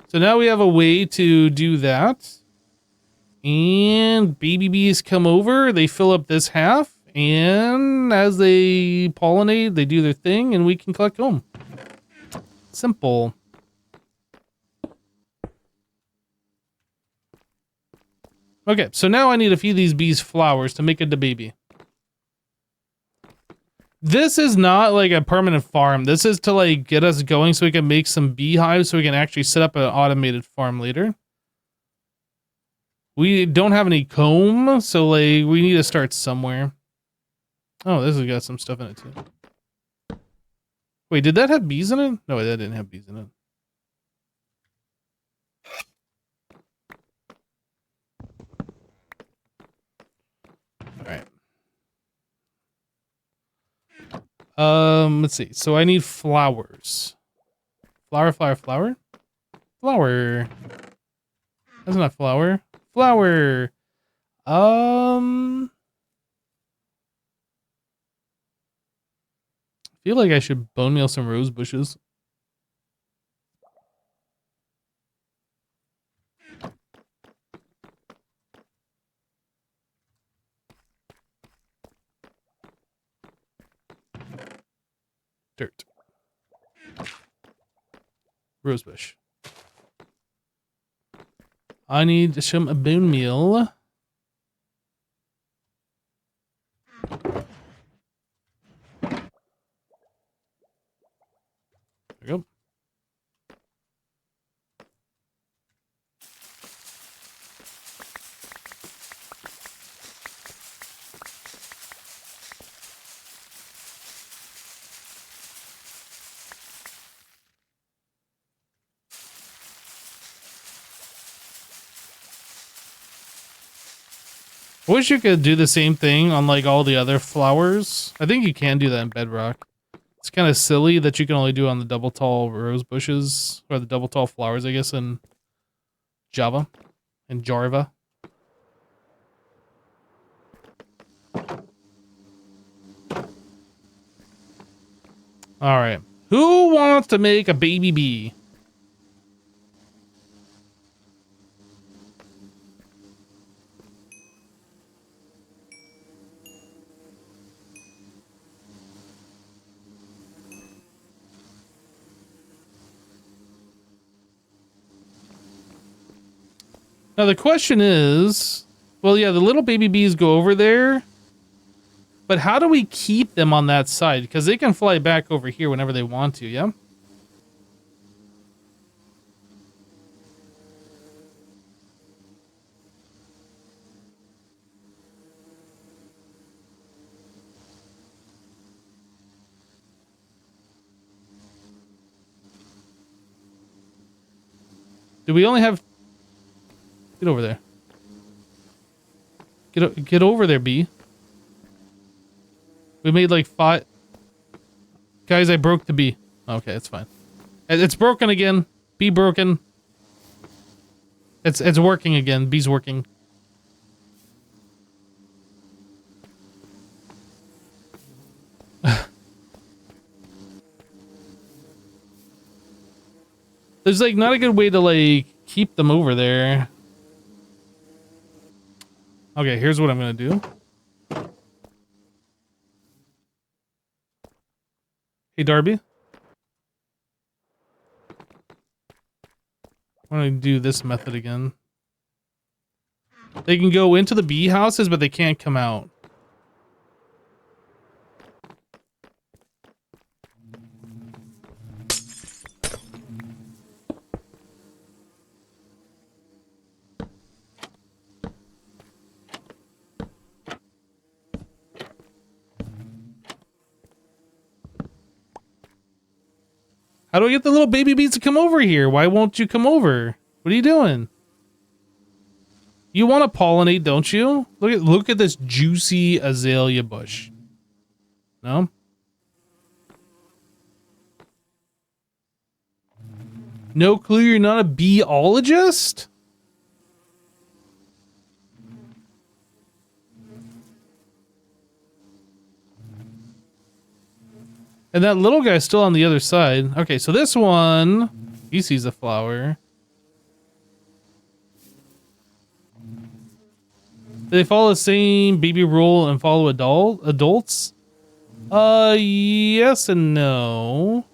So now we have a way to do that. And baby bees come over, they fill up this half, and as they pollinate, they do their thing, and we can collect comb. Simple. Okay, so now I need to feed these bees flowers to make it the baby. This is not like a permanent farm. This is to like get us going so we can make some beehives so we can actually set up an automated farm later. We don't have any comb, so like we need to start somewhere. Oh, this has got some stuff in it too. Wait, did that have bees in it? No, that didn't have bees in it. All right. Let's see. So I need flowers. Flower, flower, flower? Flower. That's not flower. Flower. I feel like I should bone meal some rose bushes. Dirt. Rosebush. I need some bone meal. There we go. I wish you could do the same thing on like all the other flowers. I think you can do that in Bedrock. It's kind of silly that you can only do on the double tall rose bushes, or the double tall flowers, I guess, in Java and Jarva. All right. Who wants to make a baby bee? Now the question is, well, yeah, the little baby bees go over there, but how do we keep them on that side? Because they can fly back over here whenever they want to, yeah? Do we only have... Get over there. Get over there, bee. We made like 5... Guys, I broke the bee. Okay, it's fine. It's broken again. Bee broken. It's working again. Bee's working. There's like not a good way to like keep them over there. Okay, here's what I'm gonna do. Hey, Darby. I'm going to do this method again. They can go into the bee houses, but they can't come out. How do I get the little baby bees to come over here? Why won't you come over? What are you doing? You want to pollinate, don't you? Look at this juicy azalea bush. No? No clue you're not a beeologist? And that little guy's still on the other side. Okay, so this one, he sees a flower. Do they follow the same baby rule and follow adults? Yes and no.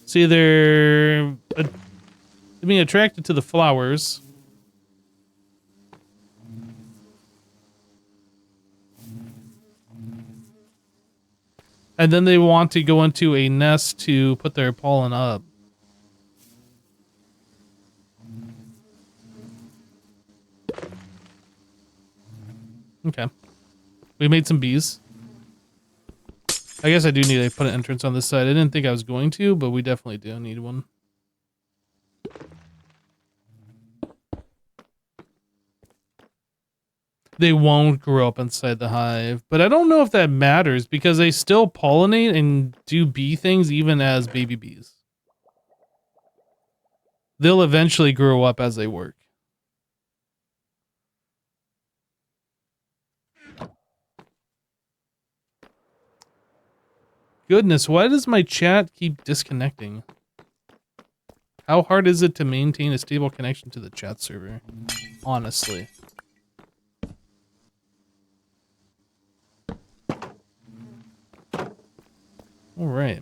See, they're being attracted to the flowers. And then they want to go into a nest to put their pollen up. Okay. We made some bees. I guess I do need to put an entrance on this side. I didn't think I was going to, but we definitely do need one. They won't grow up inside the hive, but I don't know if that matters because they still pollinate and do bee things even as baby bees. They'll eventually grow up as they work. Goodness, why does my chat keep disconnecting? How hard is it to maintain a stable connection to the chat server? Honestly. All right.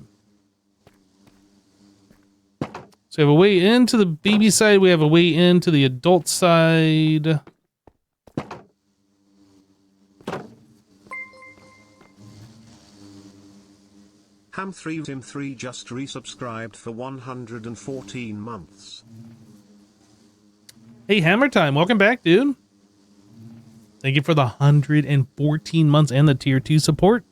So we have a way into the baby side. We have a way into the adult side. Ham3Tim3 just resubscribed for 114 months. Hey, Hammer Time. Welcome back, dude. Thank you for the 114 months and the tier 2 support.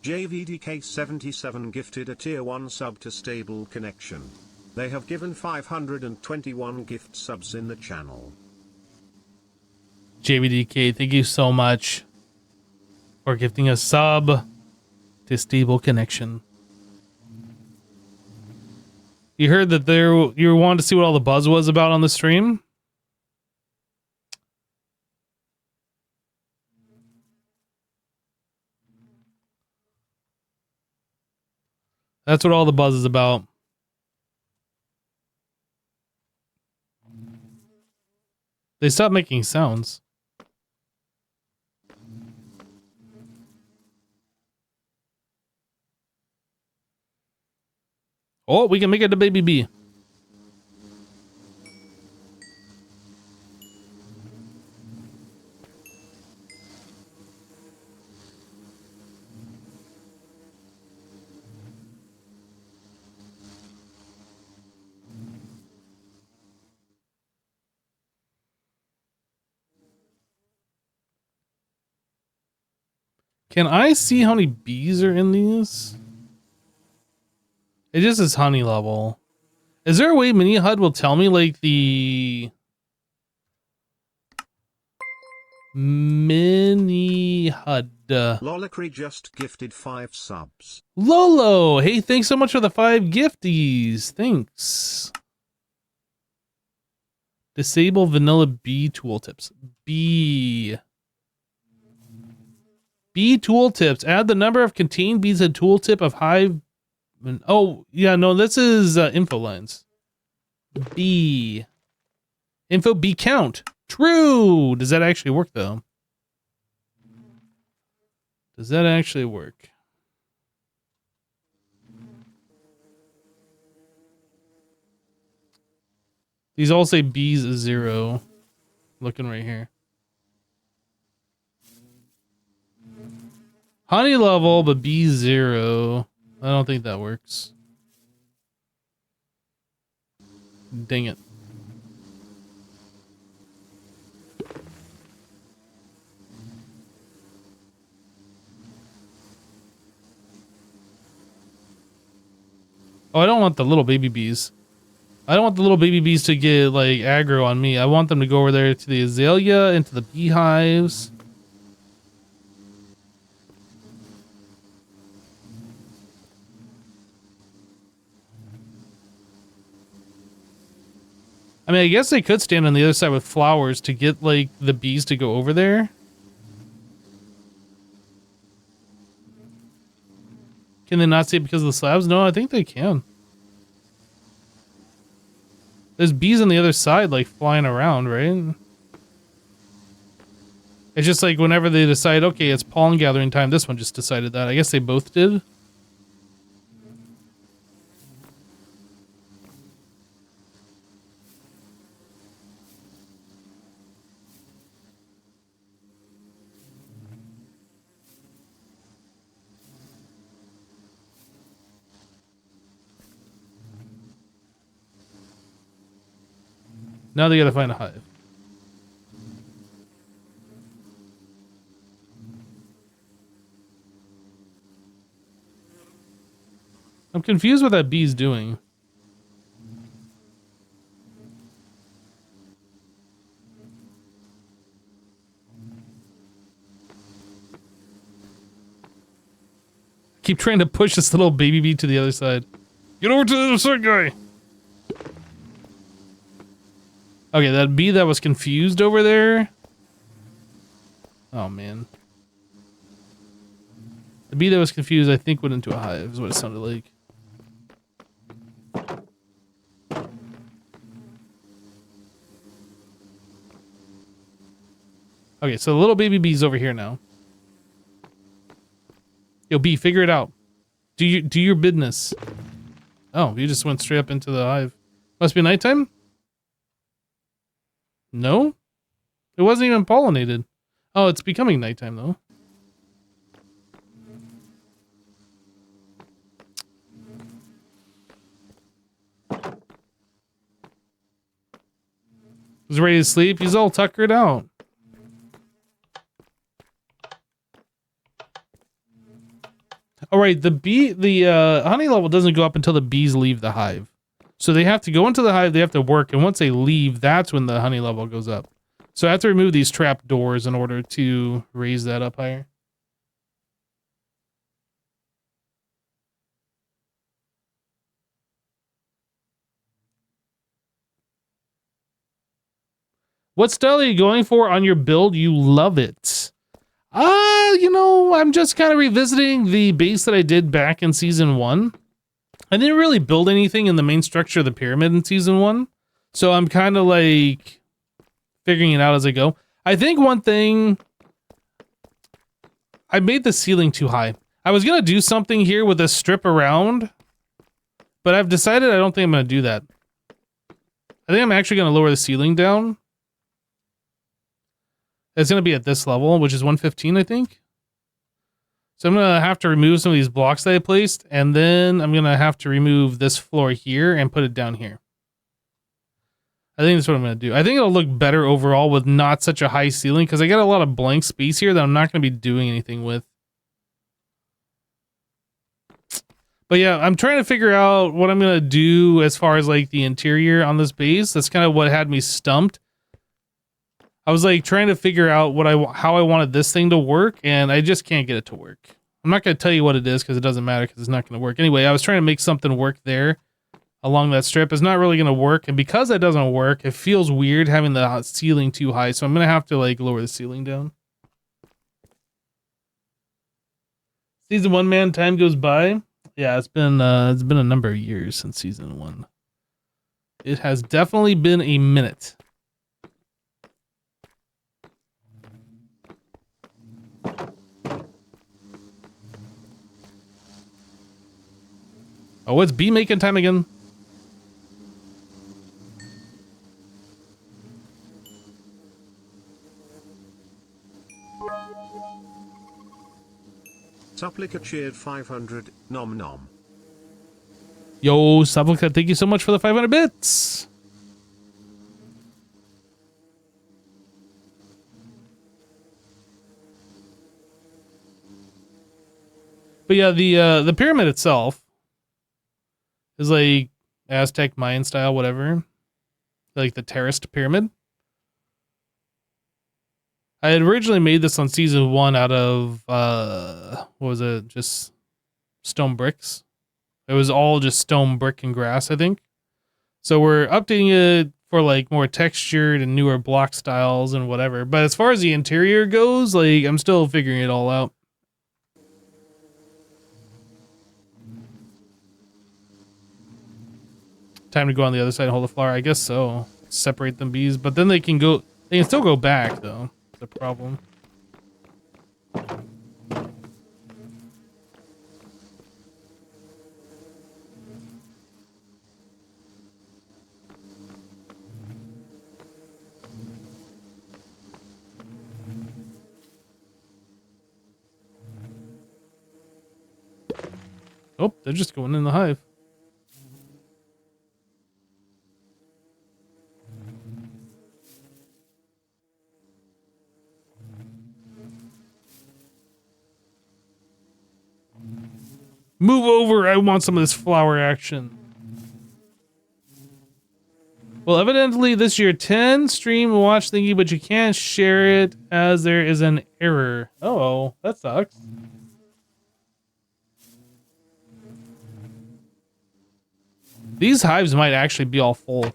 JVDK77 gifted a tier 1 sub to Stable Connection. They have given 521 gift subs in the channel. JVDK, thank you so much for gifting a sub to Stable Connection. You heard that you wanted to see what all the buzz was about on the stream? That's what all the buzz is about. They stopped making sounds. Oh, we can make it a baby bee. Can I see how many bees are in these? It just is honey level. Is there a way Mini HUD will tell me like the Mini HUD? Lolacry just gifted 5 subs. Lolo, hey, thanks so much for the 5 gifties. Thanks. Disable vanilla bee tooltips. Bee tooltips. Add the number of contained bees and tooltip of hive. Oh, yeah, no, this is info lines. Bee. Info bee count. True. Does that actually work, though? Does that actually work? These all say bees 0. Looking right here. Honey level, but bees 0. I don't think that works. Dang it. Oh, I don't want the little baby bees. I don't want the little baby bees to get, like, aggro on me. I want them to go over there to the azalea, into the beehives. I mean, I guess they could stand on the other side with flowers to get, like, the bees to go over there. Can they not see it because of the slabs? No, I think they can. There's bees on the other side, like, flying around, right? It's just like whenever they decide, okay, it's pollen gathering time, this one just decided that. I guess they both did. Now they gotta find a hive. I'm confused what that bee's doing. Keep trying to push this little baby bee to the other side. Get over to the other side, guy! Okay, that bee that was confused over there. Oh, man. The bee that was confused, I think, went into a hive, is what it sounded like. Okay, so the little baby bee's over here now. Yo, bee, figure it out. Do your business. Oh, you just went straight up into the hive. Must be nighttime? No? It wasn't even pollinated. Oh, it's becoming nighttime, though. He's ready to sleep. He's all tuckered out. All right, the honey level doesn't go up until the bees leave the hive. So they have to go into the hive, they have to work, and once they leave, that's when the honey level goes up. So I have to remove these trap doors in order to raise that up higher. What style are you going for on your build? You love it. You know, I'm just kind of revisiting the base that I did back in season 1. I didn't really build anything in the main structure of the pyramid in season 1. So I'm kind of like figuring it out as I go. I think one thing, I made the ceiling too high. I was going to do something here with a strip around, but I've decided I don't think I'm going to do that. I think I'm actually going to lower the ceiling down. It's going to be at this level, which is 115, I think. So I'm going to have to remove some of these blocks that I placed, and then I'm going to have to remove this floor here and put it down here. I think that's what I'm going to do. I think it'll look better overall with not such a high ceiling, because I got a lot of blank space here that I'm not going to be doing anything with. But yeah, I'm trying to figure out what I'm going to do as far as like the interior on this base. That's kind of what had me stumped. I was like trying to figure out how I wanted this thing to work, and I just can't get it to work. I'm not going to tell you what it is because it doesn't matter, because it's not going to work. Anyway, I was trying to make something work there along that strip. It's not really going to work, and because it doesn't work, it feels weird having the ceiling too high, so I'm going to have to like lower the ceiling down. Season 1, man, time goes by. Yeah, it's been a number of years since season 1. It has definitely been a minute. Oh, it's bee making time again. Suplica cheered 500, nom nom. Yo, Sublica, thank you so much for the 500 bits. But yeah, the pyramid itself is like Aztec Mayan style, whatever. Like the terraced pyramid. I had originally made this on season 1 out of what was it? Just stone bricks. It was all just stone, brick, and grass, I think. So we're updating it for like more textured and newer block styles and whatever. But as far as the interior goes, like I'm still figuring it all out. Time to go on the other side and hold the flower. I guess so. Separate them bees, but then they can still go back though. The problem. Oh, they're just going in the hive. Move over, I want some of this flower action. Well, evidently this is your 10 stream watch thingy, but you can't share it as there is an error. Oh, that sucks. These hives might actually be all full.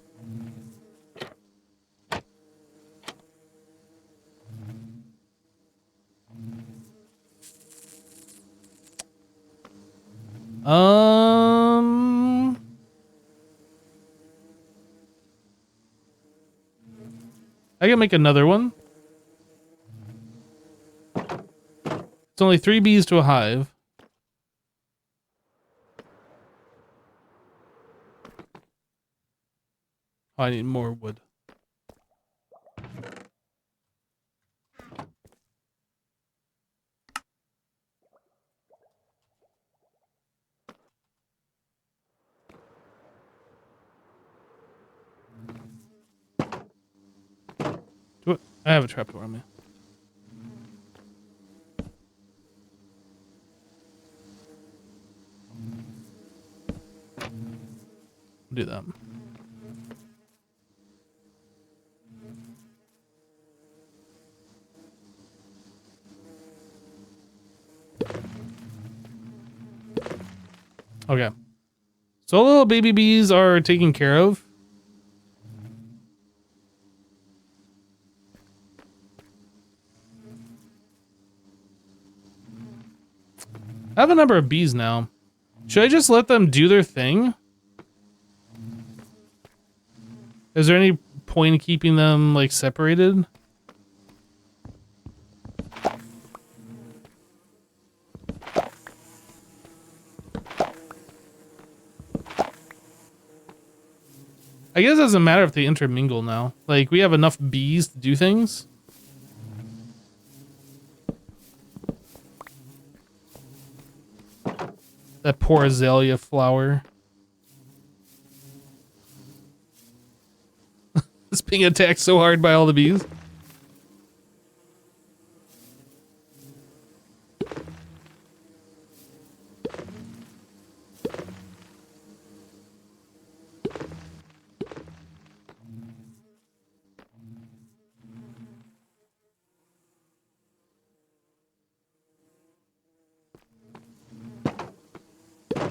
I can make another one. It's only 3 bees to a hive. Oh, I need more wood. I have a trapdoor on me. Do that. Okay. So little baby bees are taken care of. I have a number of bees now. Should I just let them do their thing? Is there any point in keeping them like separated? I guess it doesn't matter if they intermingle now. Like, we have enough bees to do things. That poor azalea flower. It's being attacked so hard by all the bees.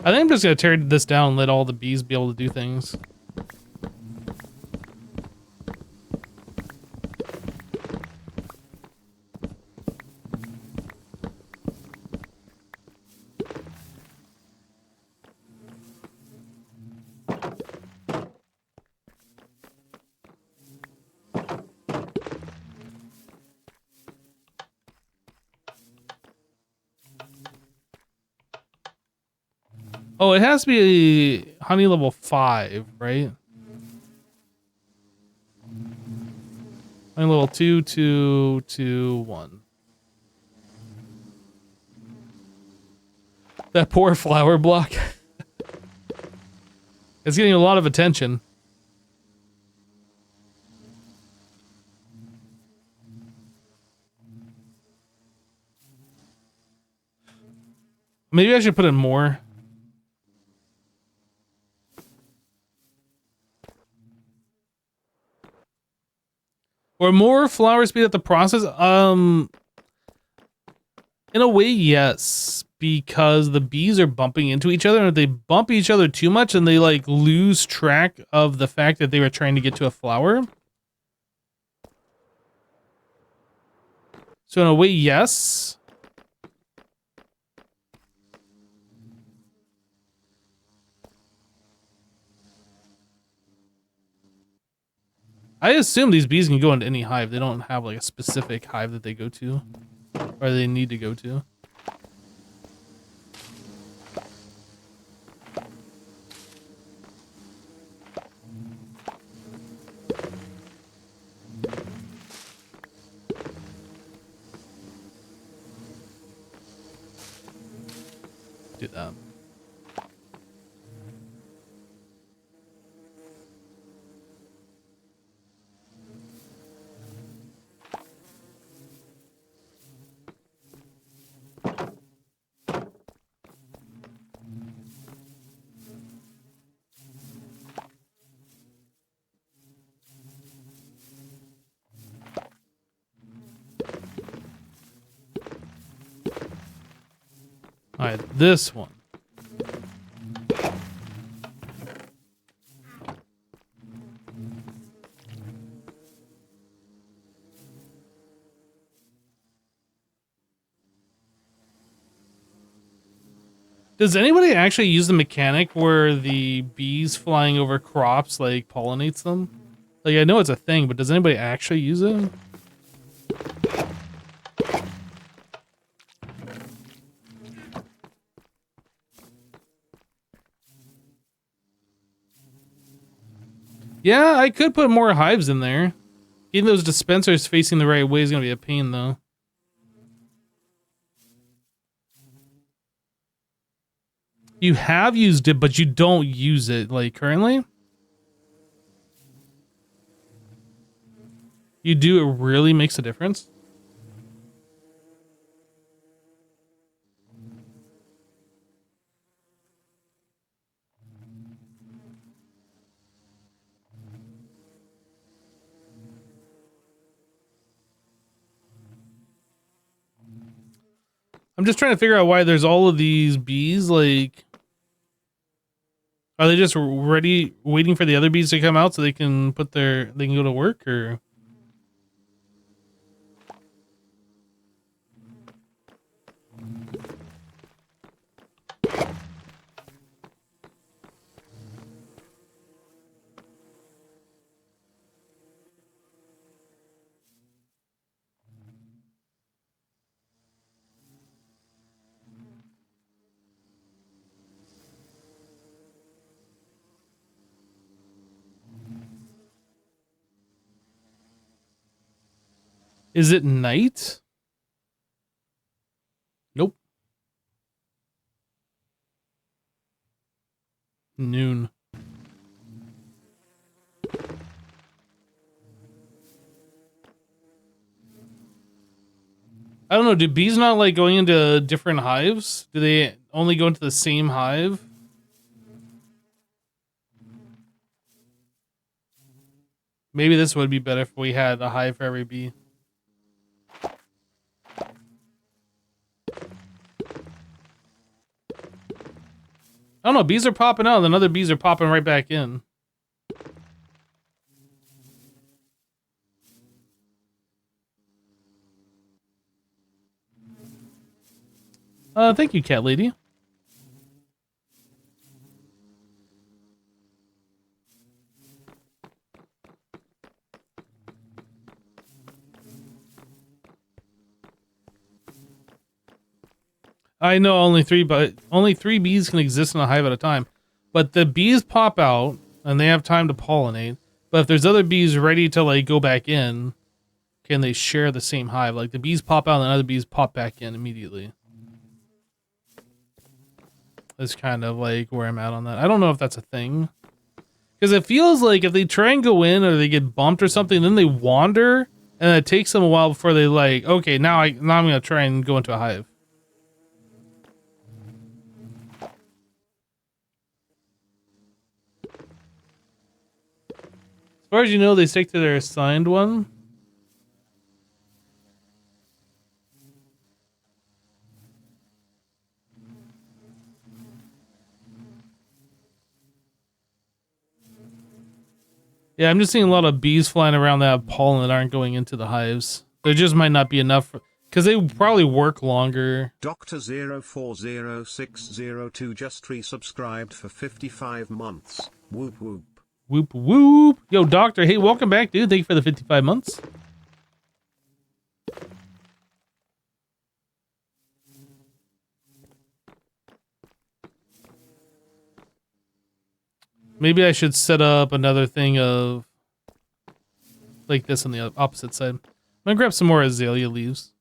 I think I'm just gonna tear this down and let all the bees be able to do things. Oh, it has to be honey level 5, right? Honey level 2, 2, 2, 1. That poor flower block. It's getting a lot of attention. Maybe I should put in more. Or more flower speed at the process? In a way, yes. Because the bees are bumping into each other, and if they bump each other too much, and they like lose track of the fact that they were trying to get to a flower. So in a way, yes. I assume these bees can go into any hive. They don't have like a specific hive that they go to, or they need to go to. Do that. All right, this one. Does anybody actually use the mechanic where the bees flying over crops like pollinates them? Like, I know it's a thing, but does anybody actually use it? Yeah, I could put more hives in there. Getting those dispensers facing the right way is going to be a pain, though. You have used it, but you don't use it, like, currently? You do, it really makes a difference? I'm just trying to figure out why there's all of these bees, like... Are they just ready, waiting for the other bees to come out so they can put they can go to work, or? Is it night? Nope. Noon. I don't know, do bees not like going into different hives? Do they only go into the same hive? Maybe this would be better if we had a hive for every bee. I don't know, bees are popping out, and then other bees are popping right back in. Thank you, cat lady. I know only three bees can exist in a hive at a time. But the bees pop out, and they have time to pollinate. But if there's other bees ready to, like, go back in, can they share the same hive? Like, the bees pop out, and other bees pop back in immediately. That's kind of like where I'm at on that. I don't know if that's a thing. Because it feels like if they try and go in or they get bumped or something, then they wander, and it takes them a while before they like, okay, now I'm gonna try and go into a hive. As far as you know, they stick to their assigned one. Yeah, I'm just seeing a lot of bees flying around that have pollen that aren't going into the hives. There just might not be enough, because they probably work longer. Dr. 040602 just resubscribed for 55 months. Whoop whoop. Whoop whoop. Yo, Doctor, hey, welcome back, dude. Thank you for the 55 months. Maybe I should set up another thing of like this on the opposite side. I'm gonna grab some more azalea leaves.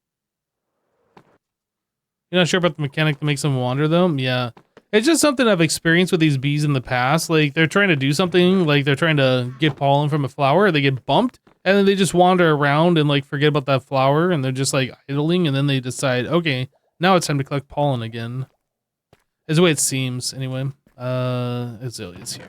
You're not sure about the mechanic that makes them wander though? Yeah. It's just something I've experienced with these bees in the past. Like they're trying to do something, like they're trying to get pollen from a flower, they get bumped, and then they just wander around and like forget about that flower, and they're just like idling, and then they decide, okay, now it's time to collect pollen again. Is the way it seems, anyway. Azaleas here.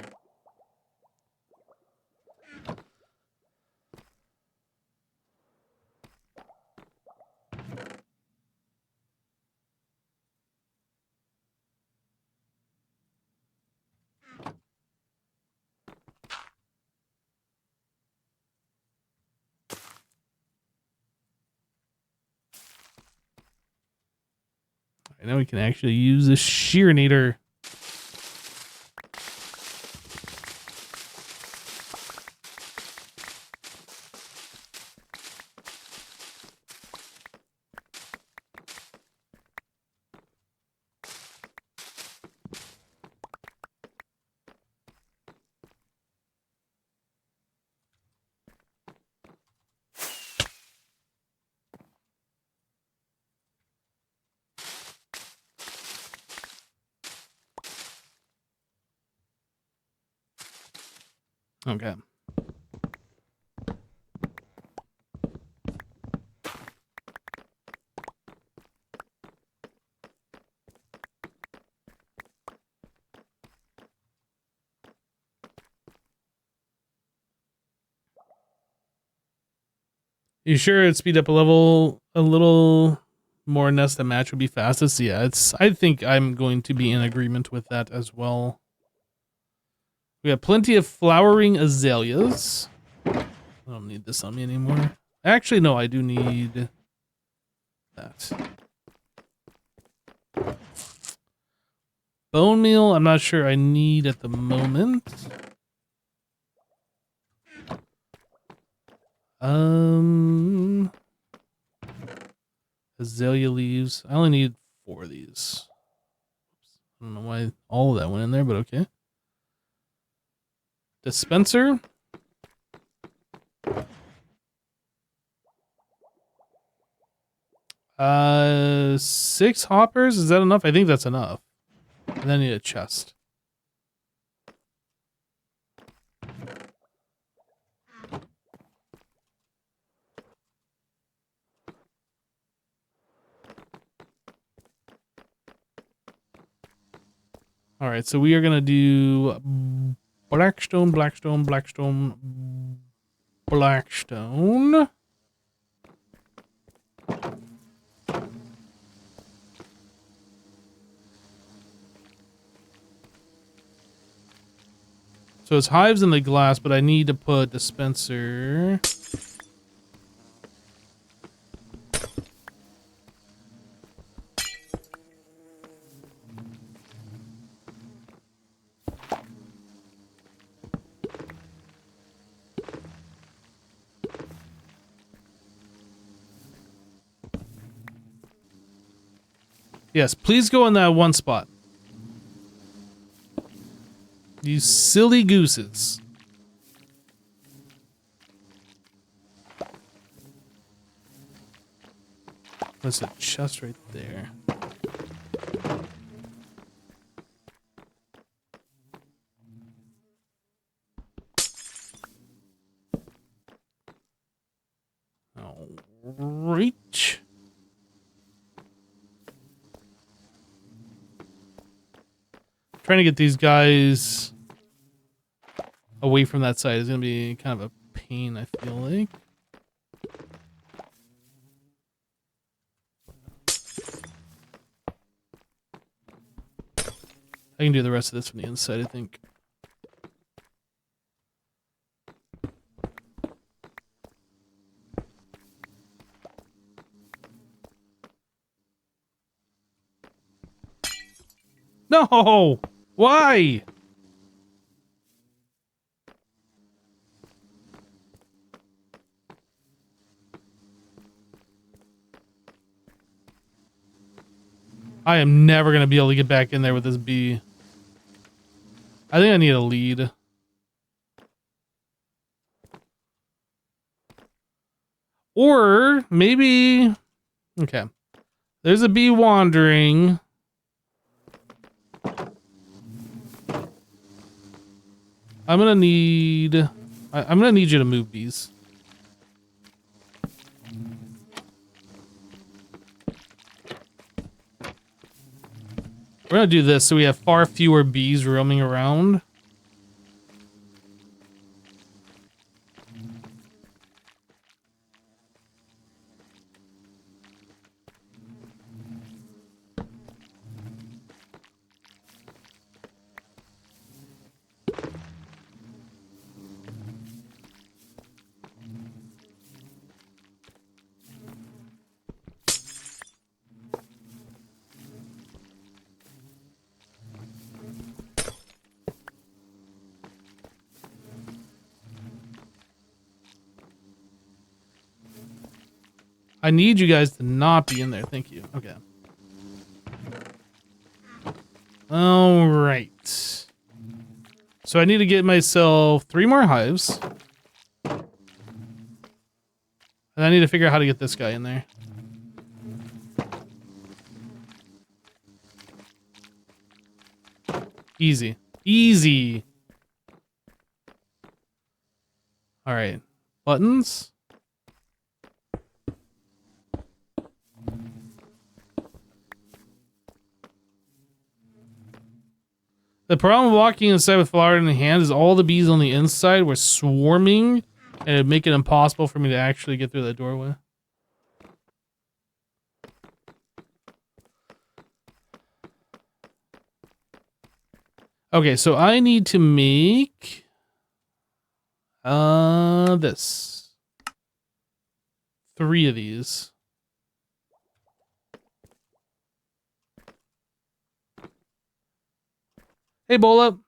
Alright, now we can actually use the shearinator. Okay. You sure it'd speed up a little more nest and match would be fastest? Yeah, I think I'm going to be in agreement with that as well. We have plenty of flowering azaleas. I don't need this on me anymore. Actually, no, I do need that. Bone meal, I'm not sure I need at the moment. Azalea leaves. I only need 4 of these. I don't know why all of that went in there, but okay. Dispenser. Six hoppers. Is that enough? I think that's enough. And then I need a chest. All right, so we are gonna do blackstone, blackstone, blackstone, blackstone. So it's hives in the glass, but I need to put dispenser. Yes, please go in that one spot. You silly gooses. There's a chest right there. Reach. Trying to get these guys away from that side is going to be kind of a pain, I feel like. I can do the rest of this from the inside, I think. No! Why? I am never going to be able to get back in there with this bee. I think I need a lead. Or maybe... Okay. There's a bee wandering. I'm gonna need... I'm gonna need you to move bees. We're gonna do this so we have far fewer bees roaming around. I need you guys to not be in there. Thank you. Okay. All right. So I need to get myself 3 more hives. And I need to figure out how to get this guy in there. Easy. Easy. All right. Buttons. The problem with walking inside with flower in the hand is all the bees on the inside were swarming, and it'd make it impossible for me to actually get through that doorway. Okay, so I need to make this. 3 of these. Hey, Bola.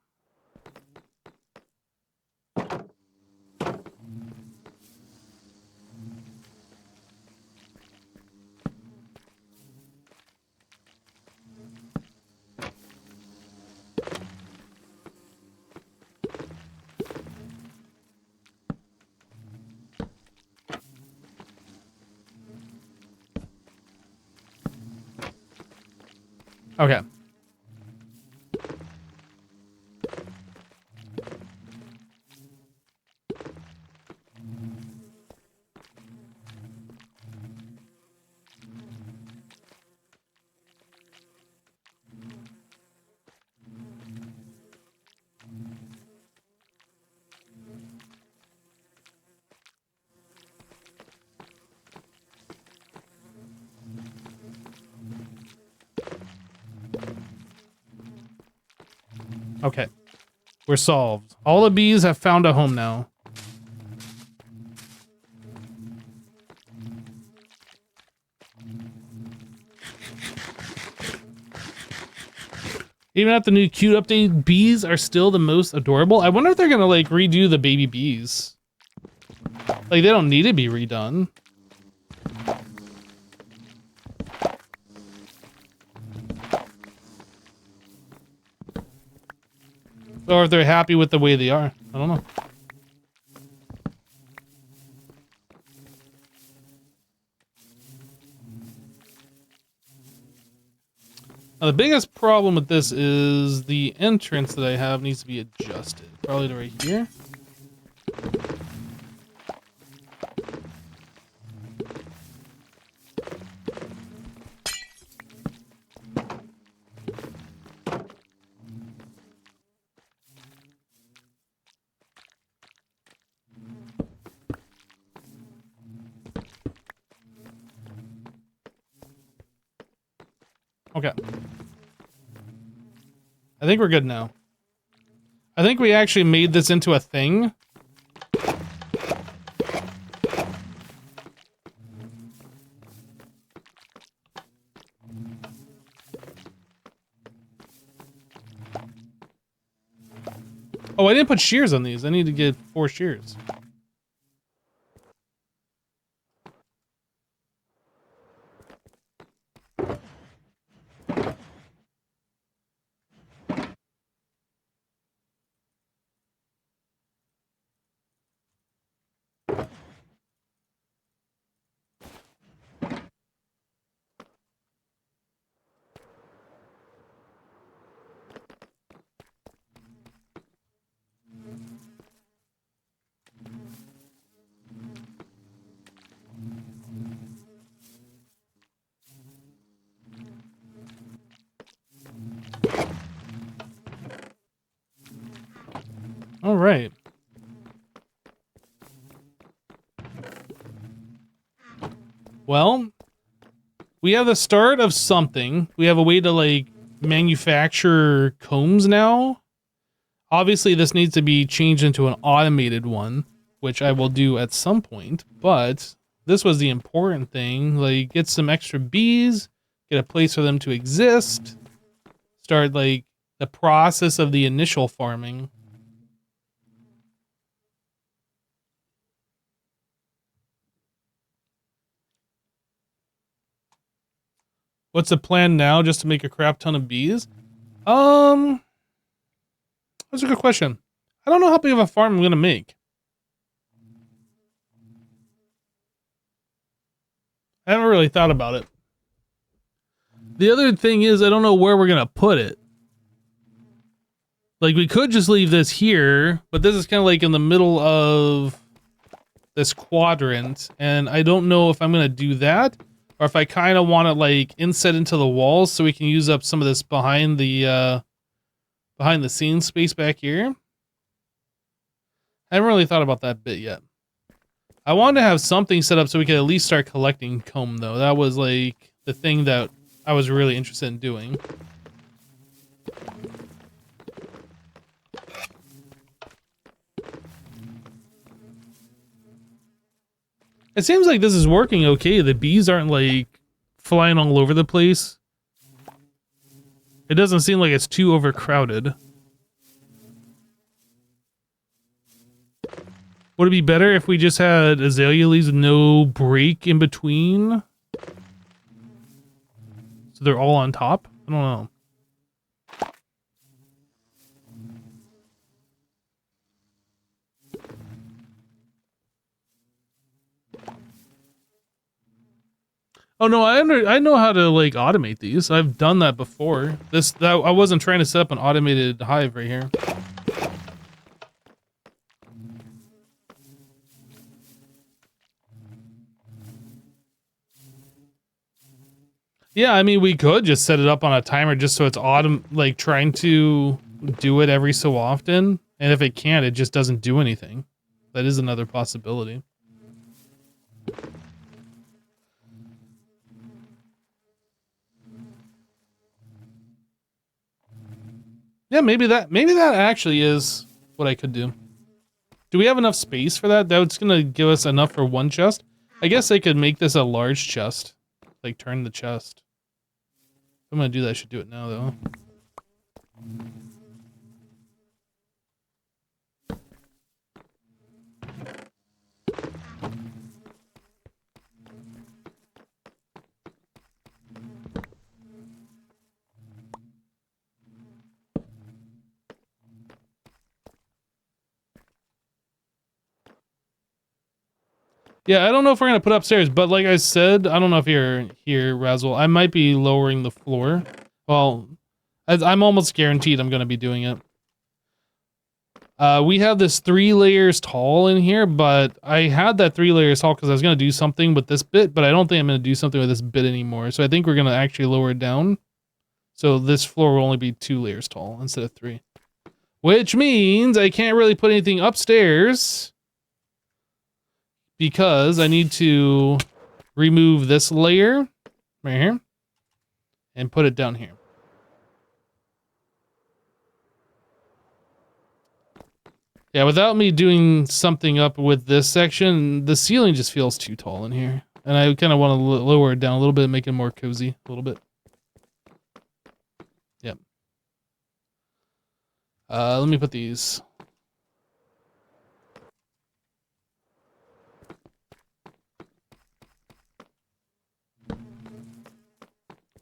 Okay. Okay. We're solved. All the bees have found a home now. Even at the new cute update, bees are still the most adorable. I wonder if they're gonna like redo the baby bees. Like they don't need to be redone. Or if they're happy with the way they are. I don't know. Now, the biggest problem with this is the entrance that I have needs to be adjusted. Probably to right here. Okay. I think we're good now. I think we actually made this into a thing. Oh, I didn't put shears on these. I need to get 4 shears. All right. Well, we have the start of something. We have a way to like manufacture combs now. Obviously, this needs to be changed into an automated one, which I will do at some point, but this was the important thing. Like, get some extra bees, get a place for them to exist, start like the process of the initial farming. What's the plan now? Just to make a crap ton of bees? That's a good question. I don't know how big of a farm I'm gonna make. I haven't really thought about it. The other thing is, I don't know where we're gonna put it. Like, we could just leave this here, but this is kind of like in the middle of this quadrant, and I don't know if I'm gonna do that, or if I kind of want to like inset into the walls so we can use up some of this behind the scenes space back here. I haven't really thought about that bit yet. I wanted to have something set up so we could at least start collecting comb, though. That was like the thing that I was really interested in doing. It seems like this is working okay. The bees aren't like flying all over the place. It doesn't seem like it's too overcrowded. Would it be better if we just had azalea leaves with no break in between? So they're all on top? I don't know. Oh no, I know how to like automate these. I've done that before. I wasn't trying to set up an automated hive right here. Yeah, I mean we could just set it up on a timer just so it's like trying to do it every so often, and if it can't, it just doesn't do anything. That is another possibility. Yeah, maybe that actually is what I could do. Do we have enough space for that? That's gonna give us enough for one chest. I guess I could make this a large chest. Like turn the chest. If I'm gonna do that, I should do it now though. Yeah, I don't know if we're gonna put upstairs, but like I said, I don't know if you're here, Razzle. I might be lowering the floor. Well, I'm almost guaranteed I'm gonna be doing it. We have this 3 layers tall in here, but I had that 3 layers tall because I was gonna do something with this bit, but I don't think I'm gonna do something with this bit anymore. So I think we're gonna actually lower it down. So this floor will only be 2 layers tall instead of 3. Which means I can't really put anything upstairs, because I need to remove this layer right here and put it down here. Yeah, without me doing something up with this section, the ceiling just feels too tall in here. And I kind of want to lower it down a little bit, make it more cozy a little bit. Yep. Let me put these.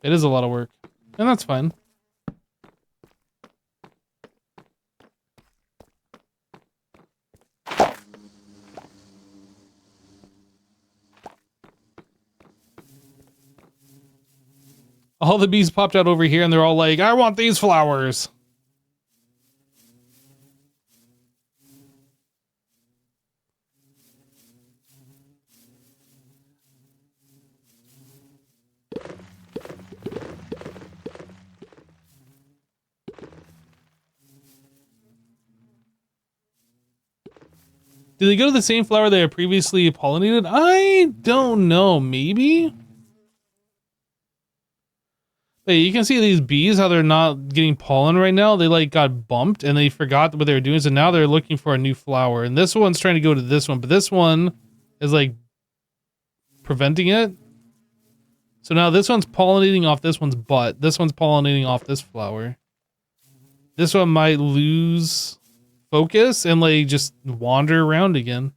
It is a lot of work, and that's fine. All the bees popped out over here and they're all like, I want these flowers. Did they go to the same flower they had previously pollinated? I don't know, maybe? Hey, you can see these bees, how they're not getting pollen right now. They like got bumped and they forgot what they were doing. So now they're looking for a new flower. And this one's trying to go to this one, but this one is like preventing it. So now this one's pollinating off this one's butt. This one's pollinating off this flower. This one might lose focus and like just wander around again.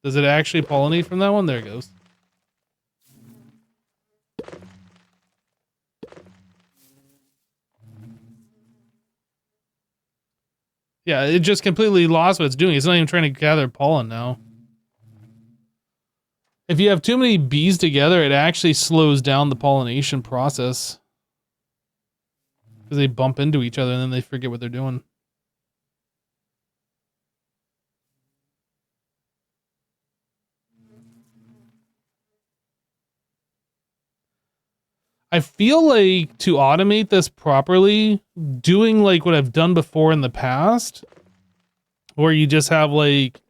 Does it actually pollinate from that one? There it goes. Yeah, it just completely lost what it's doing. It's not even trying to gather pollen now. If you have too many bees together, it actually slows down the pollination process. Because they bump into each other and then they forget what they're doing. I feel like to automate this properly, doing like what I've done before in the past, where you just have like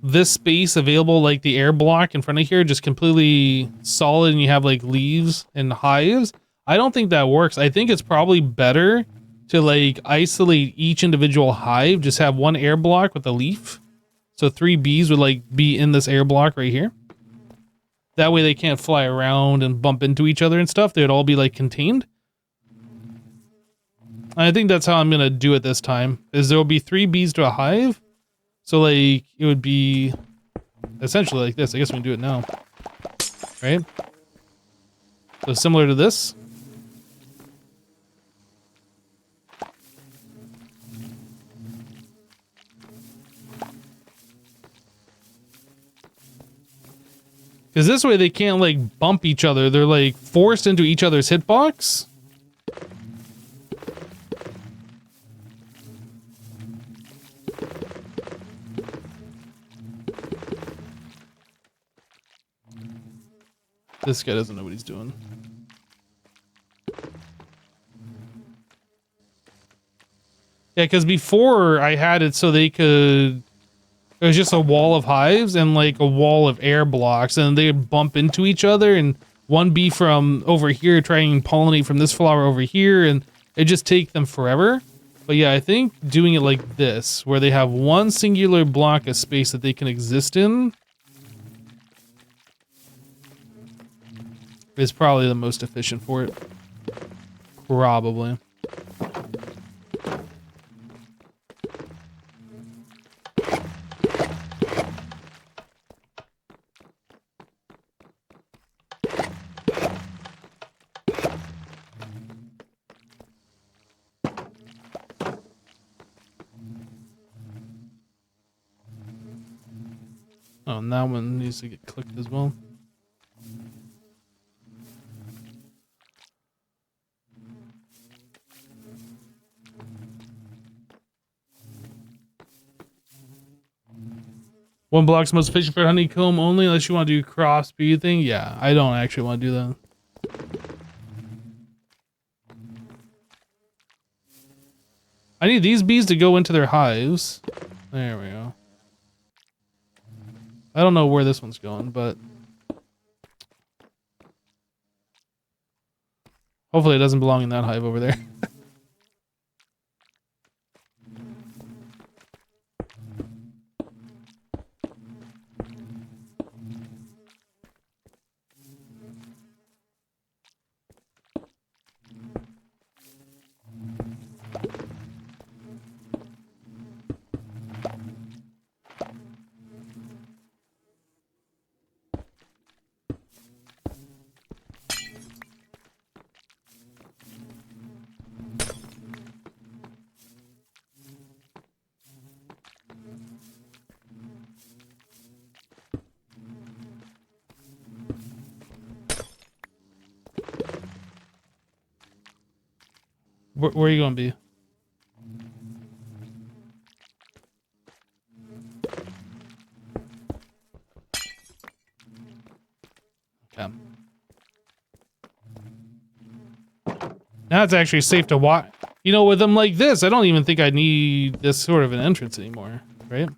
this space available, like the air block in front of here, just completely solid, and you have like leaves and hives. I don't think that works. I think it's probably better to like isolate each individual hive, just have one air block with a leaf. So 3 bees would like be in this air block right here. That way they can't fly around and bump into each other and stuff. They'd all be like contained. I think that's how I'm going to do it this time. Is there will be 3 bees to a hive. So like it would be essentially like this. I guess we can do it now. Right? So similar to this. Because this way they can't like bump each other. They're like forced into each other's hitbox. This guy doesn't know what he's doing. Yeah, because before I had it so they could... It was just a wall of hives and like a wall of air blocks, and they would bump into each other, and one bee from over here trying and pollinate from this flower over here, and it just take them forever. But yeah, I think doing it like this, where they have one singular block of space that they can exist in, is probably the most efficient for it. Probably. Oh, and that one needs to get clicked as well. One block's most efficient for honeycomb only, unless you want to do cross speed thing. Yeah, I don't actually want to do that. I need these bees to go into their hives. There we go. I don't know where this one's going, but Hopefully it doesn't belong in that hive over there. Where are you going to be? Okay. Now it's actually safe to walk. You know, with them like this, I don't even think I need this sort of an entrance anymore, right?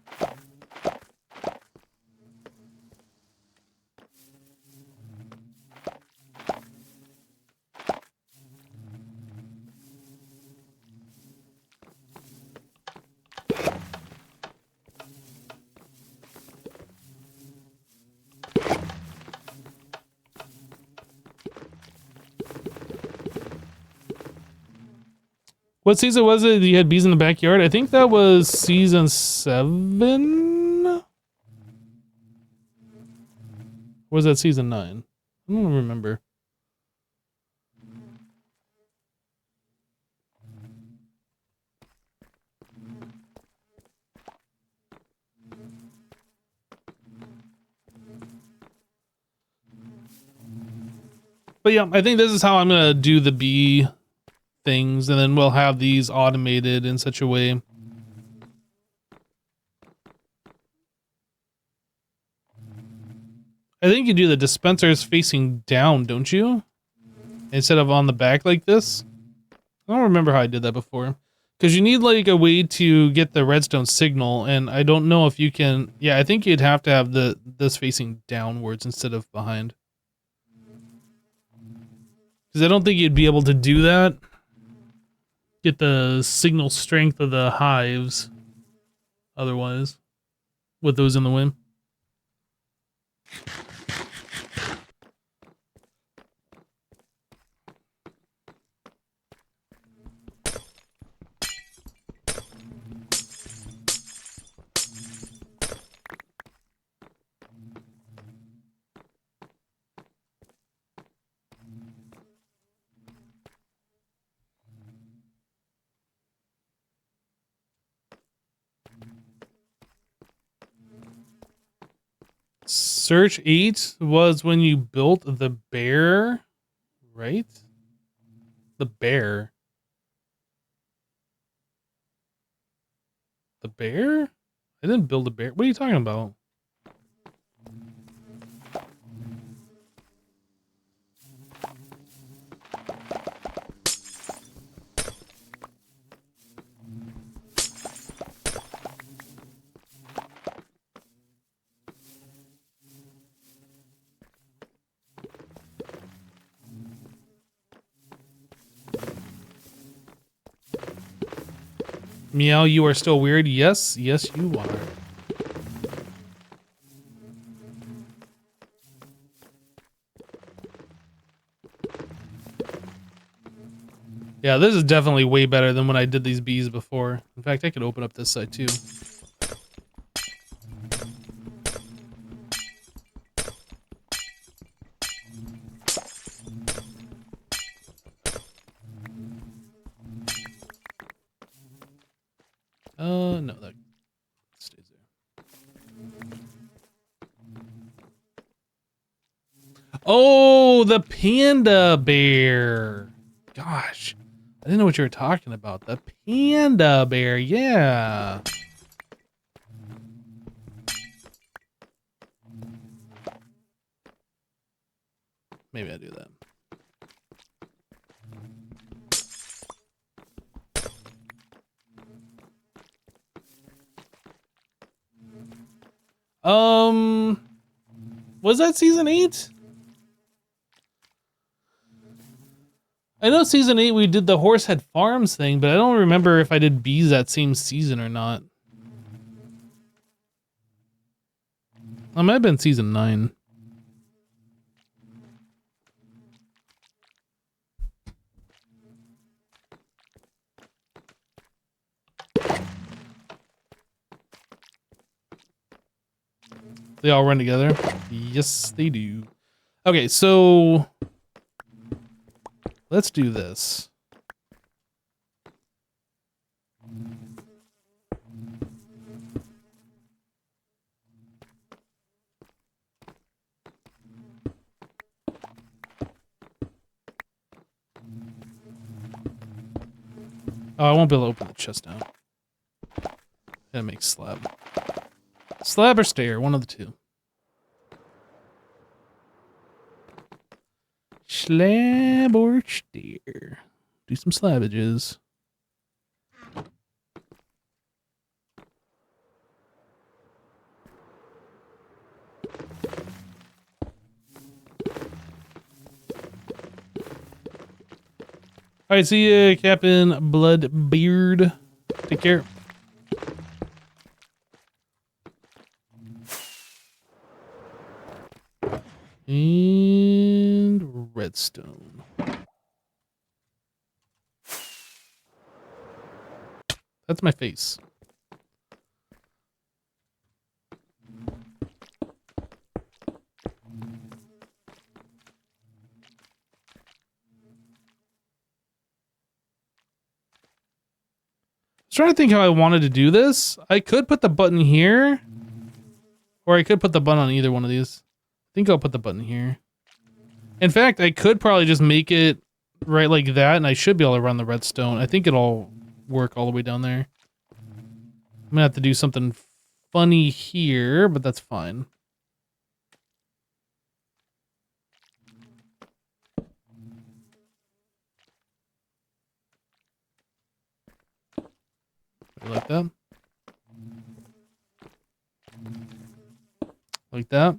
What season was it you had bees in the backyard? I think that was season 7? Or was that season 9? I don't remember. But yeah, I think this is how I'm going to do the bee things, and then we'll have these automated in such a way. I think you do the dispensers facing down, don't you? Instead of on the back like this. I don't remember how I did that before. Because you need like a way to get the redstone signal, and I don't know if you can... Yeah, I think you'd have to have this facing downwards instead of behind. Because I don't think you'd be able to do that. Get the signal strength of the hives otherwise with those in the wind. Search 8 was when you built the bear, right? The bear. The bear? I didn't build a bear. What are you talking about? Meow, you are still weird. Yes, yes, you are. Yeah, this is definitely way better than when I did these bees before. In fact, I could open up this side too. No, that stays there. Oh, the panda bear. Gosh, I didn't know what you were talking about. The panda bear, yeah. Maybe I do that. Was that season 8? I know season 8 we did the Horsehead Farms thing, but I don't remember if I did bees that same season or not. It might have been season 9. They all run together? Yes, they do. Okay, so let's do this. Oh, I won't be able to open the chest now. Gotta make slab. Slab or stair, one of the two. Slab or stair. Do some slabbages. Alright, see ya, Captain Bloodbeard. Take care. And redstone. That's my face. I was trying to think how I wanted to do this. I could put the button here, or I could put the button on either one of these. I think I'll put the button here. In fact, I could probably just make it right like that, and I should be able to run the redstone. I think it'll work all the way down there. I'm gonna have to do something funny here, but that's fine. Like that. Like that.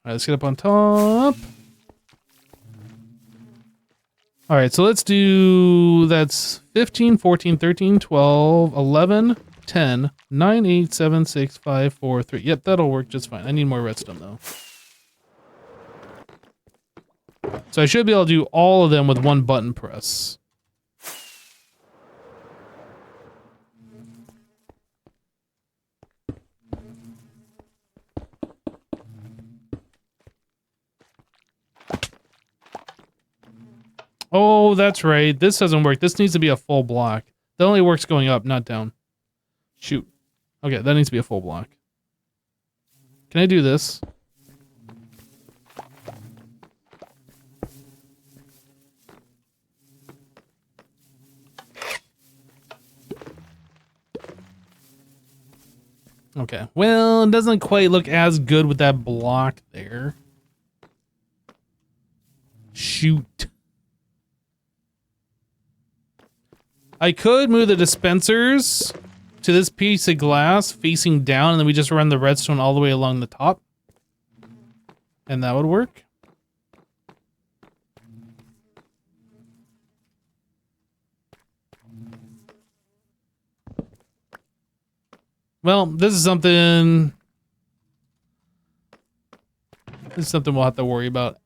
Alright, let's get up on top. Alright, so let's do, that's 15, 14, 13, 12, 11, 10, 9, 8, 7, 6, 5, 4, 3. Yep, that'll work just fine. I need more redstone though. So I should be able to do all of them with one button press. Oh, that's right. This doesn't work. This needs to be a full block. That only works going up, not down. Shoot. Okay, that needs to be a full block. Can I do this? Okay. Well, it doesn't quite look as good with that block there. Shoot. I could move the dispensers to this piece of glass facing down, and then we just run the redstone all the way along the top. And that would work. Well, this is something we'll have to worry about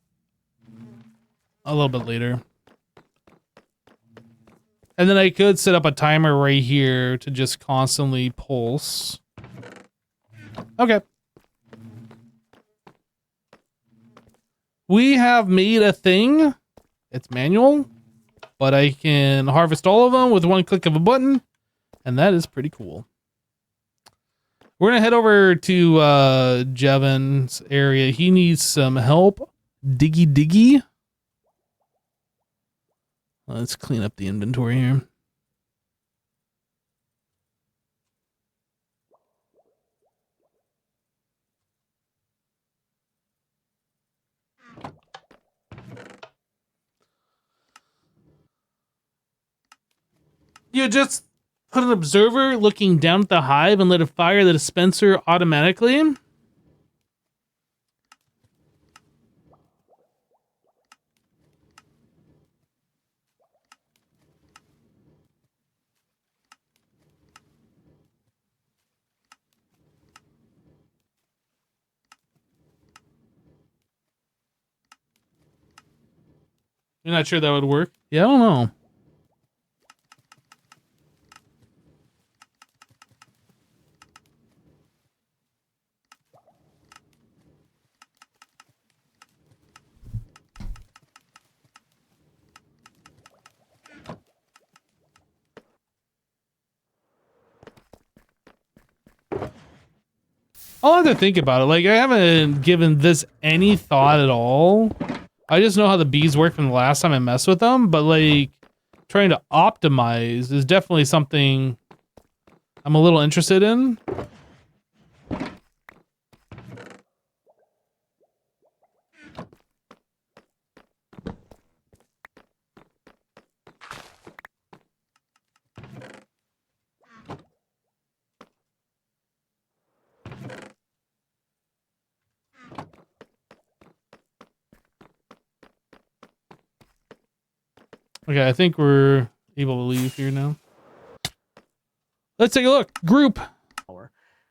a little bit later. And then I could set up a timer right here to just constantly pulse. Okay. We have made a thing. It's manual, but I can harvest all of them with one click of a button, and that is pretty cool. We're gonna head over to Jevin's area. He needs some help. Diggy. Let's clean up the inventory here. You just put an observer looking down at the hive and let it fire the dispenser automatically. You're not sure that would work? Yeah, I don't know. I'll have to think about it. Like, I haven't given this any thought at all. I just know how the bees work from the last time I messed with them, but like trying to optimize is definitely something I'm a little interested in. Okay, I think we're able to leave here now. Let's take a look. Group.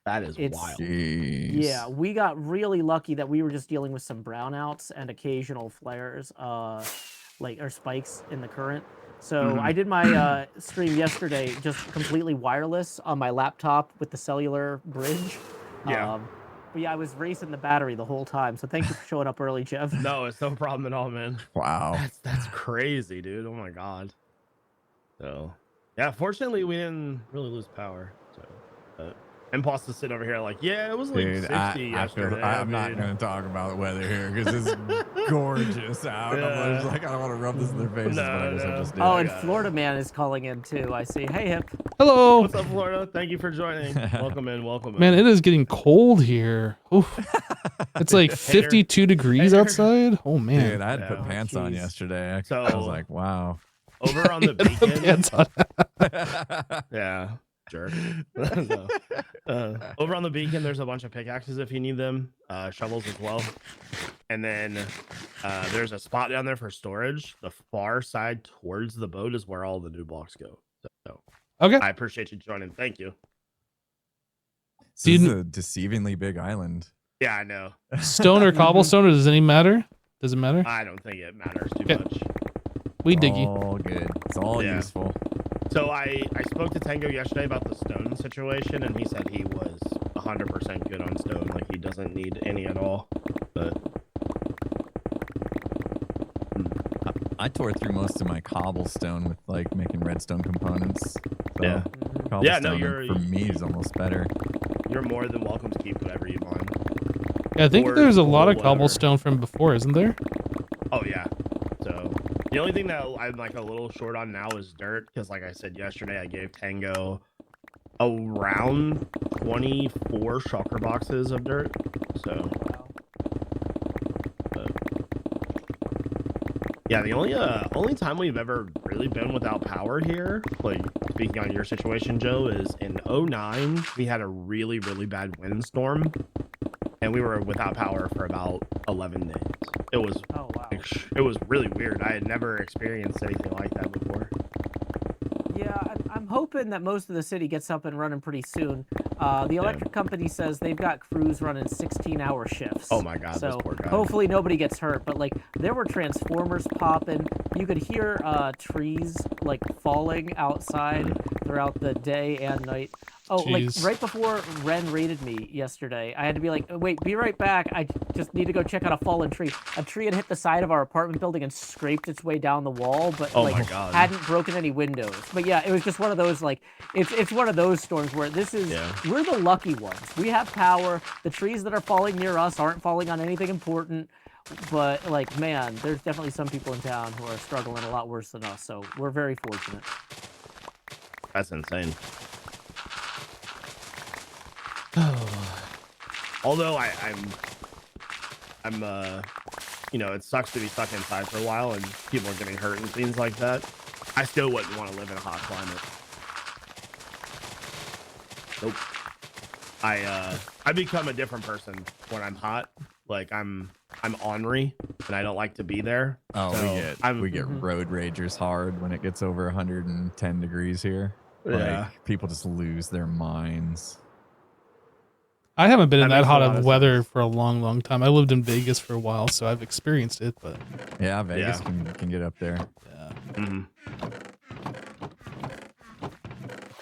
That is wild. Jeez. Yeah, we got really lucky that we were just dealing with some brownouts and occasional flares, or spikes in the current. So I did my stream yesterday just completely wireless on my laptop with the cellular bridge. Yeah. But yeah, I was racing the battery the whole time. So thank you for showing up early, Jeff. No, it's no problem at all, man. Wow. That's crazy, dude. Oh my god. So yeah, fortunately we didn't really lose power. So Impulse is sitting over here like, yeah, it was like Dude, 60 yesterday. I'm not going to talk about the weather here because it's gorgeous out. Yeah. I'm just like, I don't want to rub this in their faces, but I guess I just did. Oh, and Florida Man is calling in too. I see. Hey, Hip. Hello. What's up, Florida? Thank you for joining. Welcome in. Welcome in. Man, it is getting cold here. Oof. It's like 52 degrees outside. Oh man. Dude, I had to put Yeah. pants on Jeez. yesterday. I So- was like, wow. Over on the beacon. Pants on. Yeah, jerk. No. Over on the beacon, there's a bunch of pickaxes if you need them, shovels as well. And then there's a spot down there for storage. The far side towards the boat is where all the new blocks go. So Okay. I appreciate you joining. Thank you. This Do is you- a deceivingly big island. Yeah, I know. Stone or cobblestone, or does it any matter? Does it matter? I don't think it matters too Okay. much. We dig you. All good. It's all Yeah. useful. So I spoke to Tango yesterday about the stone situation, and he said he was 100% good on stone. Like, he doesn't need any at all. But I tore through most of my cobblestone with like making redstone components. So Yeah. cobblestone Yeah, no, you're- for me is almost better. you're more than welcome to keep whatever you want. Yeah, I think Or there's a lot of whatever. cobblestone from before, isn't there? Oh yeah. So the only thing that I'm like a little short on now is dirt, because like I said yesterday, I gave Tango around 24 shulker boxes of dirt. So yeah, the only time we've ever really been without power here, like speaking on your situation, Joe, is in 09. We had a really bad windstorm, and we were without power for about 11 days. It was Oh, wow. it was really weird. I had never experienced anything like that before. Yeah, I'm hoping that most of the city gets up and running pretty soon. The electric company says they've got crews running 16-hour shifts. Oh my god, this So poor guy. hopefully nobody gets hurt. But like, there were transformers popping. You could hear trees like falling outside throughout the day and night. Oh, like Jeez. right before Ren raided me yesterday, I had to be like, wait, be right back. I just need to go check out a fallen tree. A tree had hit the side of our apartment building and scraped its way down the wall, but Oh like my God. hadn't broken any windows. But yeah, it was just one of those like it's one of those storms where this is we're the lucky ones. We have power. The trees that are falling near us aren't falling on anything important. But like, man, there's definitely some people in town who are struggling a lot worse than us. So we're very fortunate. That's insane. Although I'm you know, it sucks to be stuck inside for a while and people are getting hurt and things like that. I still wouldn't want to live in a hot climate. Nope. I become a different person when I'm hot. Like I'm ornery and I don't like to be there. Oh, So we get road ragers hard when it gets over 110 degrees here. Yeah. Like people just lose their minds. I haven't been in That that makes a hot lot of of weather sense. for a long, long time. I lived in Vegas for a while, so I've experienced it. But Yeah, Vegas Yeah. can get up there. yeah. Mhm.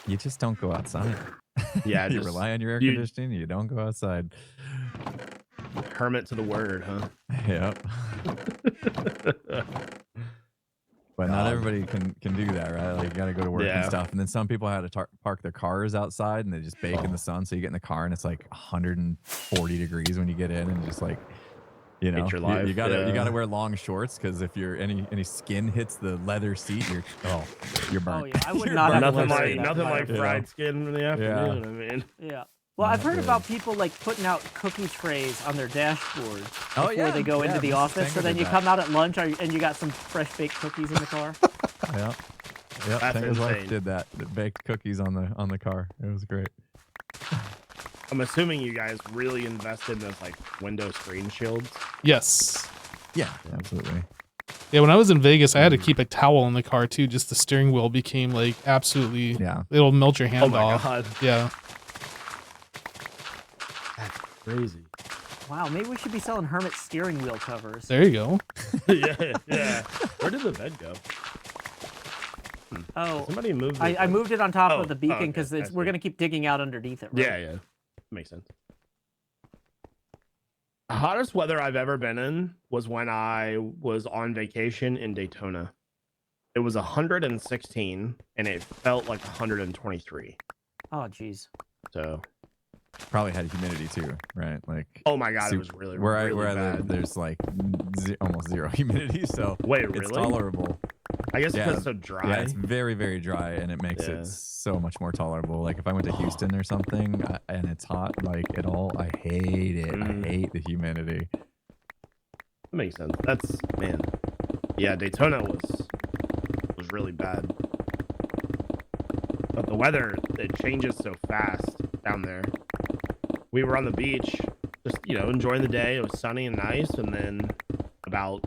You just don't go outside. Yeah, You just- rely on your air you- conditioning. You don't go outside. Hermit to the word, huh? Yep. But not God. everybody can do that, right? Like you got to go to work and Yeah. stuff. And then some people have to park their cars outside and they just bake in the sun. So you get in the car and it's like 140 degrees when you get in, and just like, you know, Hate your life, you gotta yeah. wear long shorts, because if you're any skin hits the leather seat, you're burnt. Oh yeah, I would You're not have burnt. Nothing leather like in that nothing fire. like fried skin in the afternoon. I mean, Yeah. Well, I've Not heard good. about people like putting out cookie trays on their dashboard Oh, before yeah, they go yeah, into the Mrs. office. Tango So then did you that. come out at lunch and you got some fresh baked cookies in the car. Yeah. Yep. That's Tango's wife insane. did that. Baked cookies on the car. It was great. I'm assuming you guys really invested in those like window screen shields. Yes. Yeah, absolutely. Yeah, when I was in Vegas, I had to keep a towel in the car too. Just the steering wheel became like absolutely. Yeah. It'll melt your hand Oh my off. god, Yeah. that's crazy. Wow, maybe we should be selling Hermit steering wheel covers. There you go. yeah. Where did the bed go? Oh, Somebody moved. I moved it on top Oh, of the beacon okay, because I we're see. gonna keep digging out underneath it. Right? Yeah, makes sense. The hottest weather I've ever been in was when I was on vacation in Daytona. It was 116 and it felt like 123. Oh, jeez. So, Probably had humidity too, right? Like, oh my god, see, it was really where really I bad. live, there's like almost zero humidity, so Wait, it's really? tolerable. I guess Yeah, because it's so dry. Yeah, it's very, very dry, and it makes Yeah. it so much more tolerable. Like if I went to Houston or something and it's hot, like at all, I hate it. Mm. I hate the humidity. That makes sense. That's man. Yeah, Daytona was really bad. But the weather, it changes so fast down there. We were on the beach, just enjoying the day. It was sunny and nice, and then about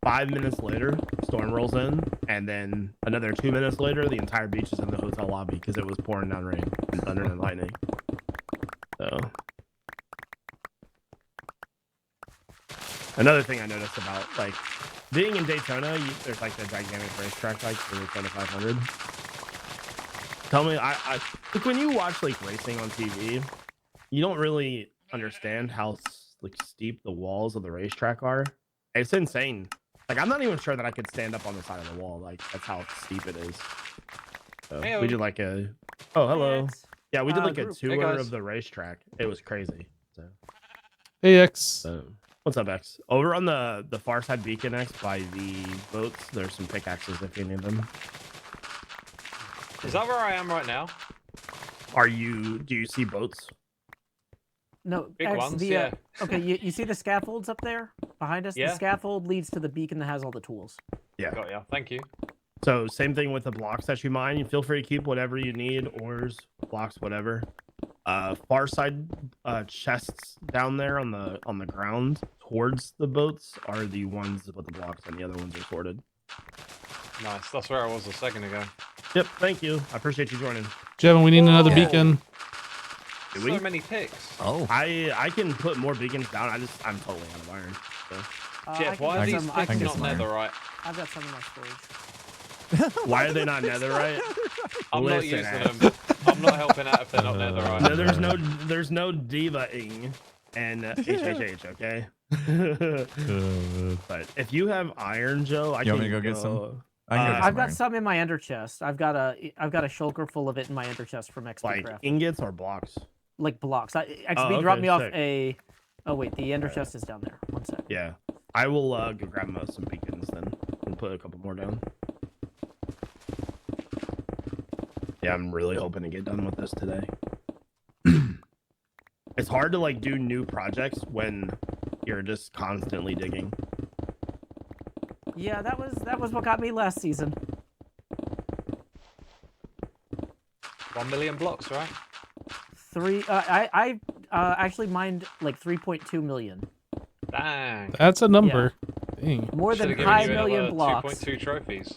5 minutes later, storm rolls in, and then another 2 minutes later, the entire beach is in the hotel lobby because it was pouring down rain and thunder and lightning. So another thing I noticed about like being in Daytona, there's like the gigantic racetrack like for Daytona 500. Tell me, I like when you watch like racing on TV, you don't really understand how like steep the walls of the racetrack are. It's insane. Like I'm not even sure that I could stand up on the side of the wall. Like that's how steep it is. So Heyo. we did like a hello. Thanks. Yeah, we did like a group. tour guys. of the racetrack. It was crazy. So Hey X. what's up, X? Over on the far side beacon X by the boats, there's some pickaxes if you need them. Is that where I am right now? Do you see boats? No, Big X, ones, the, yeah. Okay, you see the scaffolds up there behind us? Yeah. The scaffold leads to the beacon that has all the tools. Yeah. Got ya. Thank you. So same thing with the blocks that you mine. You feel free to keep whatever you need, ores, blocks, whatever. Far side chests down there on the ground towards the boats are the ones with the blocks, and the other ones are sorted. Nice. That's where I was a second ago. Yep, thank you. I appreciate you joining. Jevin, we need another Whoa. beacon. Do So we? many picks. Oh, I can put more beacons down. I'm totally out of iron. So. I Jeff, can why get are these some- I picks can not get some iron. netherite? I've got some in my storage. Why are they not netherite? I'm not Listen, using Ash. them. I'm not helping out if they're not netherite. No, there's no diva-ing and HHH, okay? But if you have iron, Joe, I You can want me to go get some? I can go get I've some got iron. some in my ender chest. I've got a shulker full of it in my ender chest from XP like Craft. ingots or blocks. Like blocks. XP Oh, dropped okay, me off sick. a. Oh wait, the ender chest is down there. One sec. Yeah, I will go grab some beacons then and put a couple more down. Yeah, I'm really hoping to get done with this today. It's hard to like do new projects when you're just constantly digging. Yeah, that was what got me last season. 1 million blocks, right? I actually mined like 3.2 million. Dang. That's a number. Dang. More than Should've given pi you million another blocks. 2.2 trophies.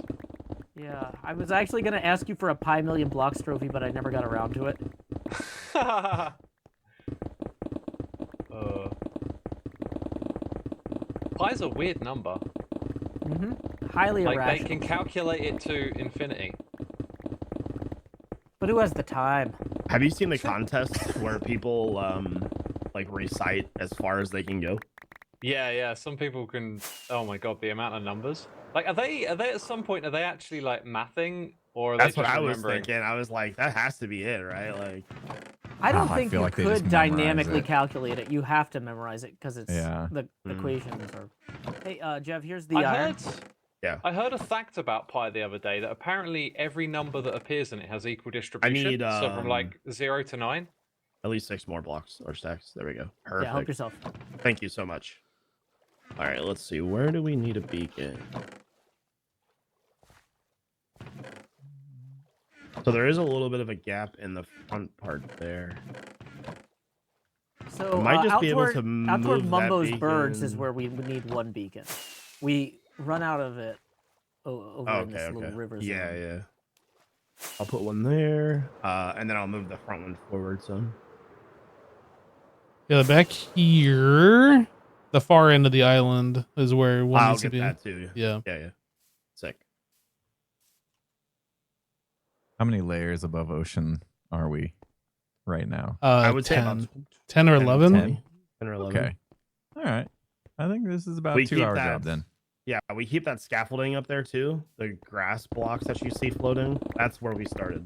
Yeah, I was actually gonna ask you for a pi million blocks trophy, but I never got around to it. Pi's a weird number. Highly Like, irrational. they can calculate it to infinity. But who has the time? Have you seen the contests where people like recite as far as they can go? Yeah, some people can. Oh my god, the amount of numbers. Like, are they at some point? Are they actually like mathing, or are That's they what just I was remembering? thinking. I was like, that has to be it, right? Like, I don't I think feel you like they just could memorize dynamically it. calculate it. You have to memorize it because it's Yeah. the equations are. Hey, Jeff, here's the I iron. heard. I heard a fact about pi the other day that apparently every number that appears in it has equal distribution. need, so from like 0 to 9. at least 6 more blocks or stacks. There we go. Perfect. Yeah, help yourself. Thank you so much. All right, let's see. Where do we need a beacon? So there is a little bit of a gap in the front part there. So I might just out be able toward, to out toward move that Mumbo's Birds is beacon. where we would need one beacon. We run out of it over in this little river zone. Yeah. I'll put one there, and then I'll move the front one forward some. Yeah, back here, the far end of the island is where one I'll needs to get be. that too. Yeah. Sick. How many layers above ocean are we right now? I would say 10, about 10 or 11. 10 or 11. Okay. All right. I think this is about We a keep 2-hour that- job then. Yeah, we keep that scaffolding up there too. The grass blocks that you see floating. That's where we started.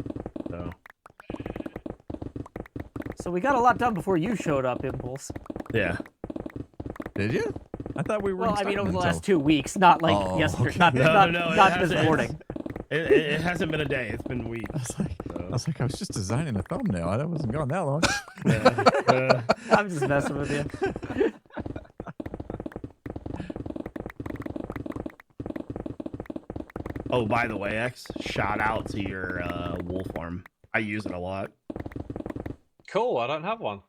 So we got a lot done before you showed up, Impulse. Yeah. Did you? I thought we were. Well, I mean, over the until- last 2 weeks, not like Oh, yesterday, okay. not it this hasn't- morning. It hasn't been a day. It's been weeks. I was like, I was just designing a thumbnail. I wasn't going that long. I'm just messing with you. Oh, by the way, X, shout out to your wool farm. I use it a lot. Cool. I don't have one.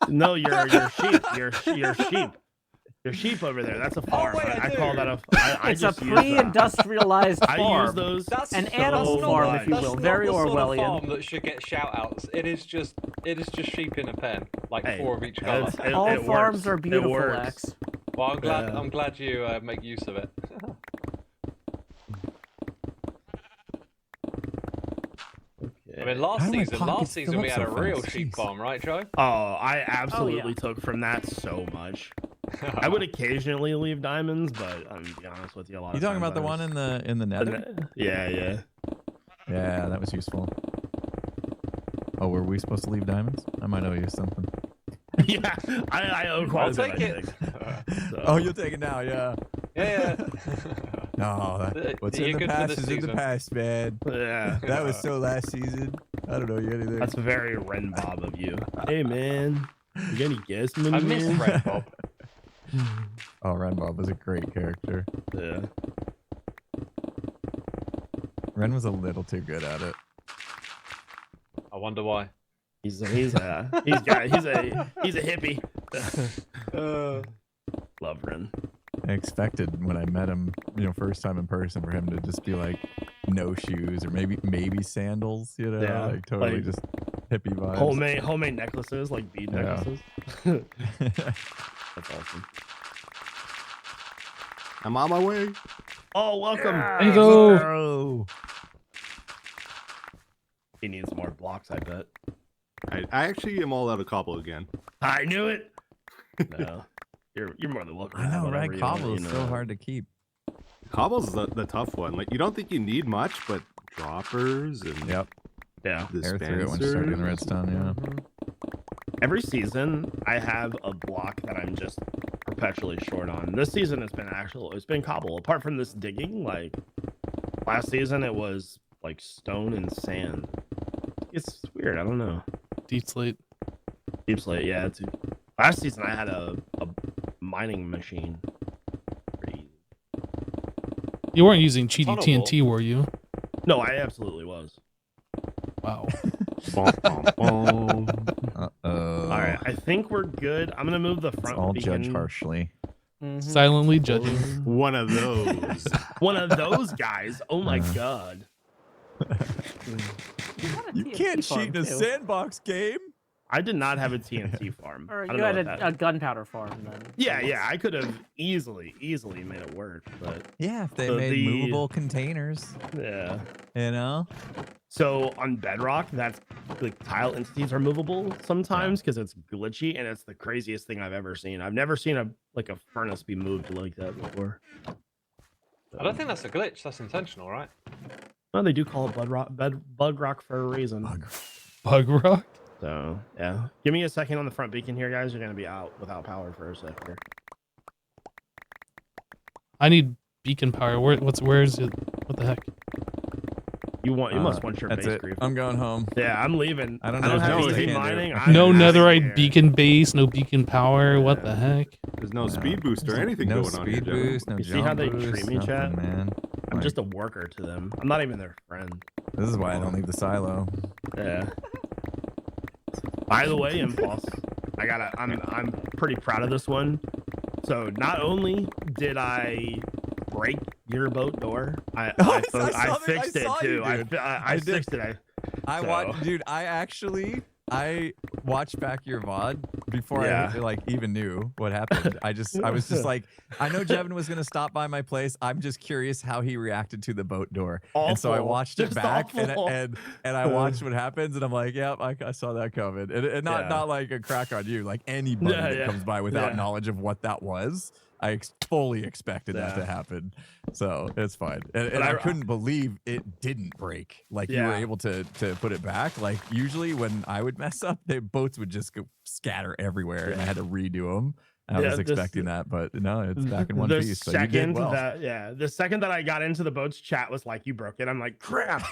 No, your sheep. Your sheep. Your sheep over there. That's a farm. wait, I I call do. that a. I It's a just use that. pre-industrialized I farm. use those. That's An so animal not- farm, if you that's will. not Very the sort of Orwellian. farm that should get shout outs. It is just sheep in a pen, like Hey, 4 of each color. All it farms works. are It beautiful, works. X. Well, I'm Yeah. glad you make use of it. I mean, How do my last pockets season fill we up had so a real fast? sheep Jeez. farm, right, Joe? Oh, I absolutely took from that so much. I would occasionally leave diamonds, but I'm gonna be honest with you, a lot You of talking times about the I one was- in the nether? Yeah. Yeah, that was useful. Oh, were we supposed to leave diamonds? I might owe you something. Yeah, I owe quite I'll a bit, take I it. think. So- Oh, you'll take it now, yeah. Yeah. No, what's You're in the good for past this is in the season. past, man. Yeah, That was so last season. I don't know you anything. that's very Ren Bob of you. Hey man, you got any guess, man? I miss Red Bob. Oh, Ren Bob was a great character. Yeah. Ren was a little too good at it. I wonder why. He's a hippie. Love Ren. I expected when I met him, first time in person, for him to just be like no shoes or maybe sandals, Yeah, like totally like just hippie vibes. Homemade necklaces, like bead Yeah. necklaces. That's awesome. I'm on my way. Oh, welcome. There you go. Oh. He needs more blocks, I bet. I actually am all out of cobble again. I knew it. No, you're more than welcome. I to have know, whatever right? you want, Cobble is you so know. hard to keep. Cobble's the tough one. Like, you don't think you need much, but droppers and Yep. Yeah. Air through it when you start doing dispensers. redstone, yeah. Every season, I have a block that I'm just perpetually short on. This season, it's been cobble. Apart from this digging, like last season, it was like stone and sand. It's weird. I don't know. Deep slate. Deep slate, yeah. Last season, I had a mining machine. Pretty easy. You weren't using cheaty Tunnel TNT, were you? No, I absolutely was. Wow. Bum, bum, bum. I think we're good. I'm gonna move the Let's front all beacon. judge harshly. Silently judging. One of those. One of those guys. Oh my god. You can't cheat in a sandbox game. I did not have a TNT farm. Or I don't you know had what a gunpowder farm then. Yeah, I could have easily made it work, but Yeah, if they So made the- movable containers, yeah. you know. So on Bedrock, that's like tile entities are movable sometimes because it's glitchy, and it's the craziest thing I've ever seen. I've never seen a furnace be moved like that before. I don't think that's a glitch. That's intentional, right? No, they do call it bug rock for a reason. Bug rock? So yeah, give me a second on the front beacon here, guys. You're gonna be out without power for a sec here. I need beacon power. Where is it? What the heck? You must want your That's base it. grief. I'm going home. Yeah, I'm leaving. I don't I know don't if have there's easy no- mining. No I'm outta netherite here. beacon base, no beacon power. What the heck? There's no speed boost or anything No going on here, speed Joe. boost, no You see jump how they boost, treat me, nothing, chat? man. I'm Like, just a worker to them. I'm not even their friend. This is why I don't leave the silo. Yeah. By the way, Impulse, I'm pretty proud of this one. So not only did I break your boat door, I fixed it too. I fixed it. I watched, dude. I watched back your VOD before Yeah. I like even knew what happened. I was just like, I know Jevin was gonna stop by my place. I'm just curious how he reacted to the boat door, and so I Awful. watched it Just back, awful. and I watched what happens, and I'm like, yep, I saw that coming, and not Yeah. not like a crack on you, like anybody Yeah, that yeah. comes by without Yeah. knowledge of what that was. I fully expected that to Yeah. happen, so it's fine. And But I couldn't believe it didn't break. Like you were Yeah. able to put it back. Like usually when I would mess up, the boats would just go scatter everywhere, and I had to redo them. I Yeah, was this- expecting that, but no, it's back in one the piece. So you did well. the second that I got into the boat's chat was like, you broke it. I'm like, crap.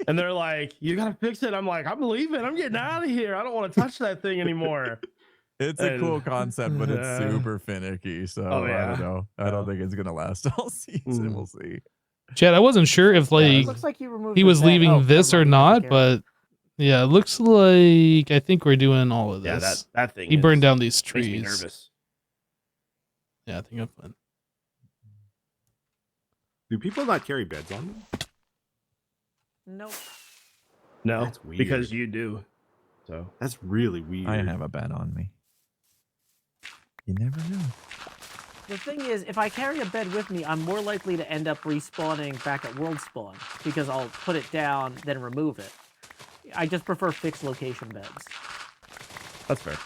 And they're like, you gotta fix it. I'm like, I'm leaving. I'm getting out of here. I don't want to touch that thing anymore. It's a cool and- concept, but it's Yeah. super finicky. So Oh, I yeah. don't know. I don't think it's gonna last all season. Mm. We'll see. Chad, I wasn't sure if It like looks like you removed he the was bed. leaving Oh, this never or mind, not, I don't care. but yeah, it looks like I think we're doing all of Yeah, this. that thing. He burned is- down these makes me trees. nervous. Yeah, I think I'm fine. Do people not carry beds on them? Nope. No, That's weird. because you do. So That's really weird. I have a bet on me. You never know. The thing is, if I carry a bed with me, I'm more likely to end up respawning back at world spawn because I'll put it down, then remove it. I just prefer fixed location beds. that's fair.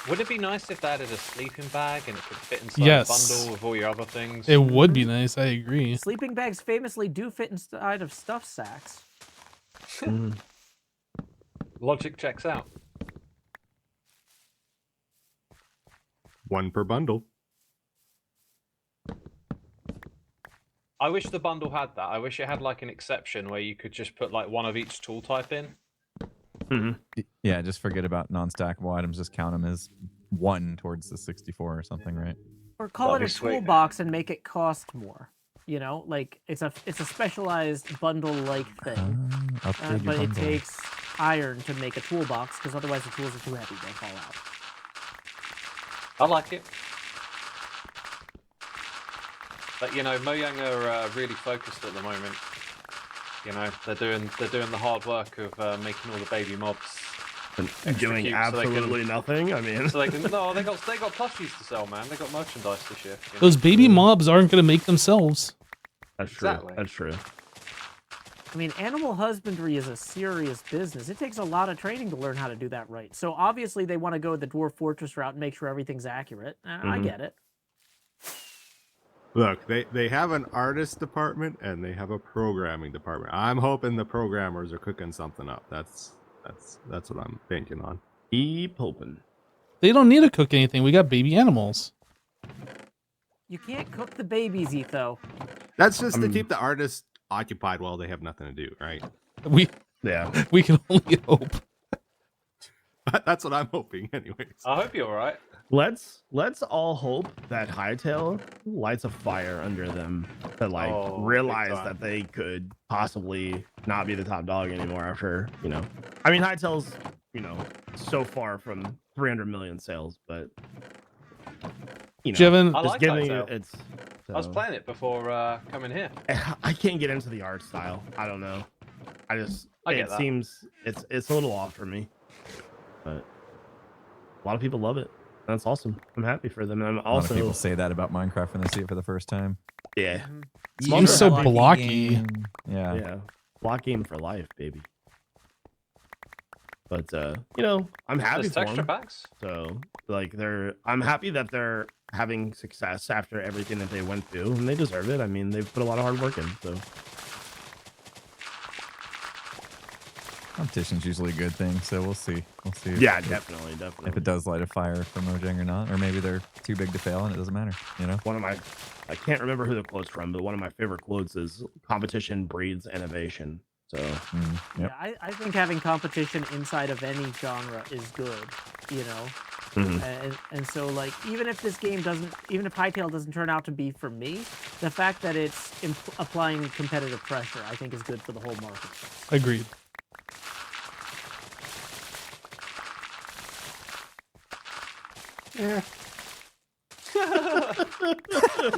Would it be nice if they added a sleeping bag and it could fit inside Yes. a bundle with all your other things? It would be nice. I agree. Sleeping bags famously do fit inside of stuff sacks. Logic checks out. One per bundle. I wish the bundle had that. I wish it had like an exception where you could just put like one of each tool type in. Yeah, just forget about non-stackable items. Just count them as one towards the 64 or something, right? Or call That'd it be a sweet. toolbox and make it cost more. You know, like it's a specialized bundle-like thing. Upgrade your But it bundle. takes iron to make a toolbox because otherwise the tools are too heavy. They fall out. I like it. But you know, Mojang are really focused at the moment. You know, they're doing the hard work of making all the baby mobs. Doing cute, so they can- absolutely nothing. I mean, So they can no, they got plushies to sell, man. They got merchandise this year. you know? Those baby mobs aren't gonna make themselves. that's true. Exactly. That's true. I mean, animal husbandry is a serious business. It takes a lot of training to learn how to do that right. So obviously they want to go the Dwarf Fortress route and make sure everything's accurate. I get it. Look, they have an artist department and they have a programming department. I'm hoping the programmers are cooking something up. That's what I'm banking on. Keep hoping. They don't need to cook anything. We got baby animals. You can't cook the babies, Etho. That's just to keep the artists occupied while they have nothing to do, right? We Yeah. can only hope. That's what I'm hoping, anyways. I hope you're all right. Let's all hope that Hightail lights a fire under them to like Oh, big realize time. that they could possibly not be the top dog anymore after, you know. I mean, Hightail's so far from 300 million sales, but Jevin, I just like giving Hytale. it's. I was So- playing it before coming here. I can't get into the art style. I don't know. I get that. seems it's a little off for me, but a lot of people love it. That's awesome. I'm happy for them. And I'm A lot of people also say that about Minecraft when they see it for the first time. yeah, Seems so blocky. Game. Yeah. yeah, block game for life, baby. But I'm happy There's for texture them. packs. So like I'm happy that they're having success after everything that they went through, and they deserve it. I mean, they've put a lot of hard work in. So Competition's usually a good thing, so we'll see. We'll see. yeah, definitely. If it does light a fire for Mojang or not, or maybe they're too big to fail and it doesn't matter. I can't remember who the quote's from, but one of my favorite quotes is "Competition breeds innovation." So Yep. Yeah, I think having competition inside of any genre is good, and so like even if Hytale doesn't turn out to be for me, the fact that it's applying competitive pressure, I think is good for the whole market. Agreed. Yeah.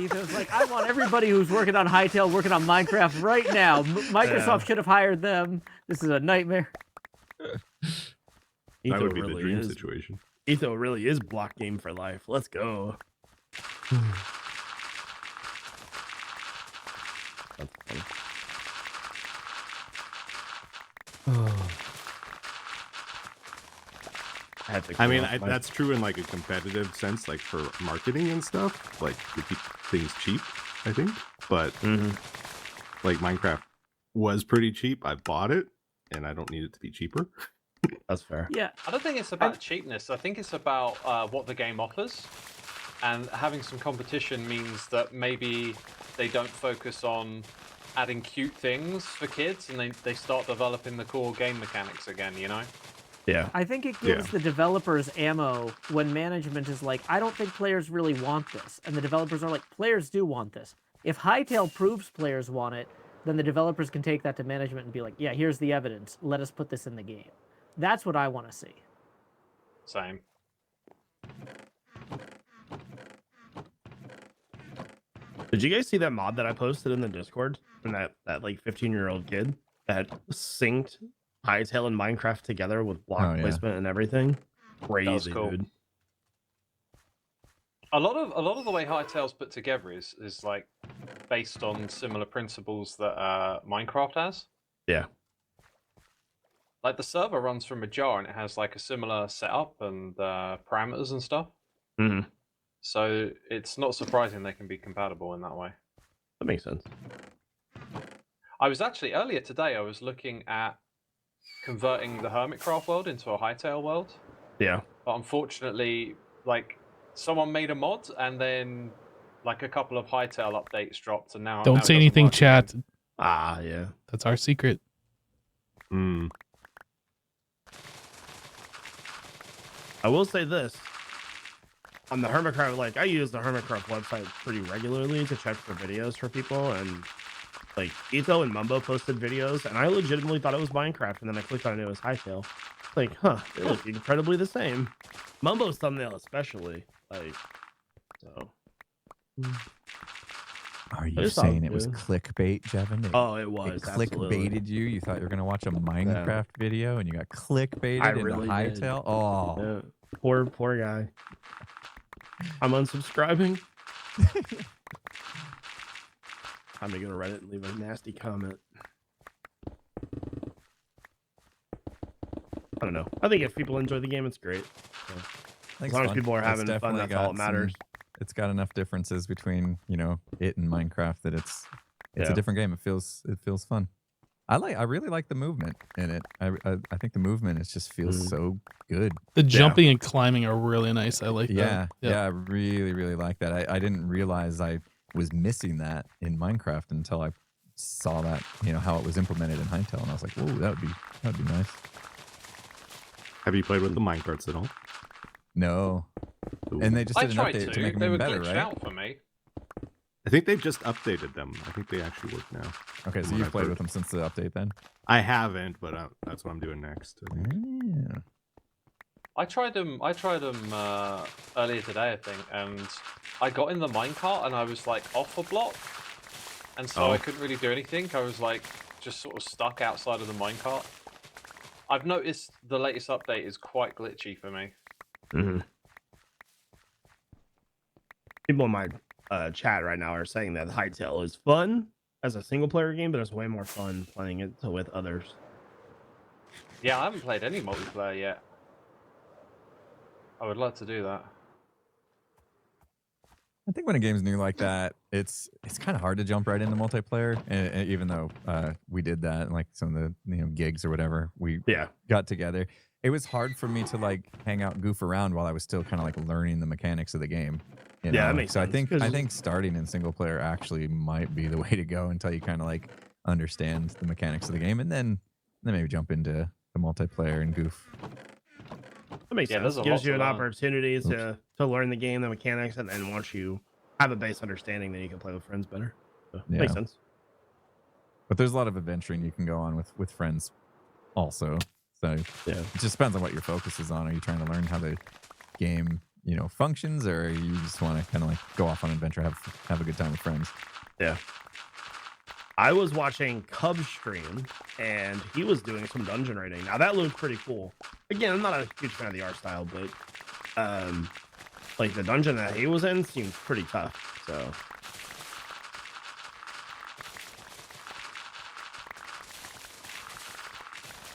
Ethan's like, I want everybody who's working on Hytale working on Minecraft right now. Microsoft should have hired them. This is a nightmare. That would be really the dream is. situation. Etho really is block game for life. Let's go. That's funny. I mean, that's true in like a competitive sense, like for marketing and stuff, like to keep things cheap, I think. But like Minecraft was pretty cheap. I bought it, and I don't need it to be cheaper. That's fair. Yeah. I don't think it's about cheapness. I think it's about what the game offers. And having some competition means that maybe they don't focus on adding cute things for kids, and they start developing the core game mechanics again, Yeah. I think it gives the developers ammo when management is like, I don't think players really want this. And the developers are like, players do want this. If Hytale proves players want it, then the developers can take that to management and be like, yeah, here's the evidence. Let us put this in the game. That's what I want to see. Same. Did you guys see that mod that I posted in the Discord from that like 15-year-old kid that synced Hytale and Minecraft together with block placement and everything? Crazy, cool. dude. A lot of the way Hytale's put together is like based on similar principles that Minecraft has. Yeah. Like the server runs from a jar and it has like a similar setup and parameters and stuff. Mm-hmm. So it's not surprising they can be compatible in that way. That makes sense. I was actually earlier today. I was looking at converting the HermitCraft world into a Hytale world. Yeah. But unfortunately, like someone made a mod and then like a couple of Hytale updates dropped, and now Don't say anything, chat. Again. Ah, yeah. That's our secret. I will say this. On the HermitCraft, like I use the HermitCraft website pretty regularly to check for videos for people, and like Etho and Mumbo posted videos, and I legitimately thought it was Minecraft, and then I clicked on it, it was Hytale. Like, huh, they look incredibly the same. Mumbo's thumbnail especially, like, so. Are you saying it was clickbait, Jevin? It was. It clickbaited you. You thought you were gonna watch a Minecraft video, and you got clickbaited into Hytale. Oh, yeah. Poor guy. I'm unsubscribing. Time to go to Reddit and leave a nasty comment. I don't know. I think if people enjoy the game, it's great. So, as long as people are having fun, that's all that matters. It's got enough differences between it and Minecraft that it's a different game. It feels fun. I really like the movement in it. I think the movement just feels so good. The jumping and climbing are really nice. I like that. Yeah, I really, really like that. I didn't realize I was missing that in Minecraft until I saw that, how it was implemented in Hytale, and I was like, whoa, that would be nice. Have you played with the minecarts at all? No. And they just did an update to make them even better, right? Out for me. I think they've just updated them. I think they actually work now. Okay, so you've played with them since the update then? I haven't, but that's what I'm doing next. Yeah. I tried them earlier today, I think, and I got in the minecart and I was like off a block, and so I couldn't really do anything. I was like just sort of stuck outside of the minecart. I've noticed the latest update is quite glitchy for me. People in my chat right now are saying that Hytale is fun as a single player game, but it's way more fun playing it with others. Yeah, I haven't played any multiplayer yet. I would like to do that. I think when a game's new like that, it's kind of hard to jump right into multiplayer. And even though we did that, and like some of the gigs or whatever, we got together. It was hard for me to like hang out, and goof around while I was still kind of like learning the mechanics of the game. You know? Yeah, that makes so sense. I think starting in single player actually might be the way to go until you kind of like understand the mechanics of the game, and then maybe jump into the multiplayer and goof. That makes sense. It gives you an opportunity to learn the game, the mechanics, and then once you have a base understanding, then you can play with friends better. So, makes sense. But there's a lot of adventuring you can go on with friends also. So it just depends on what your focus is on. Are you trying to learn how the game, functions, or you just want to kind of like go off on an adventure, have a good time with friends? Yeah. I was watching Cub's stream, and he was doing some dungeon raiding. Now that looked pretty cool. Again, I'm not a huge fan of the art style, but like the dungeon that he was in seemed pretty tough. So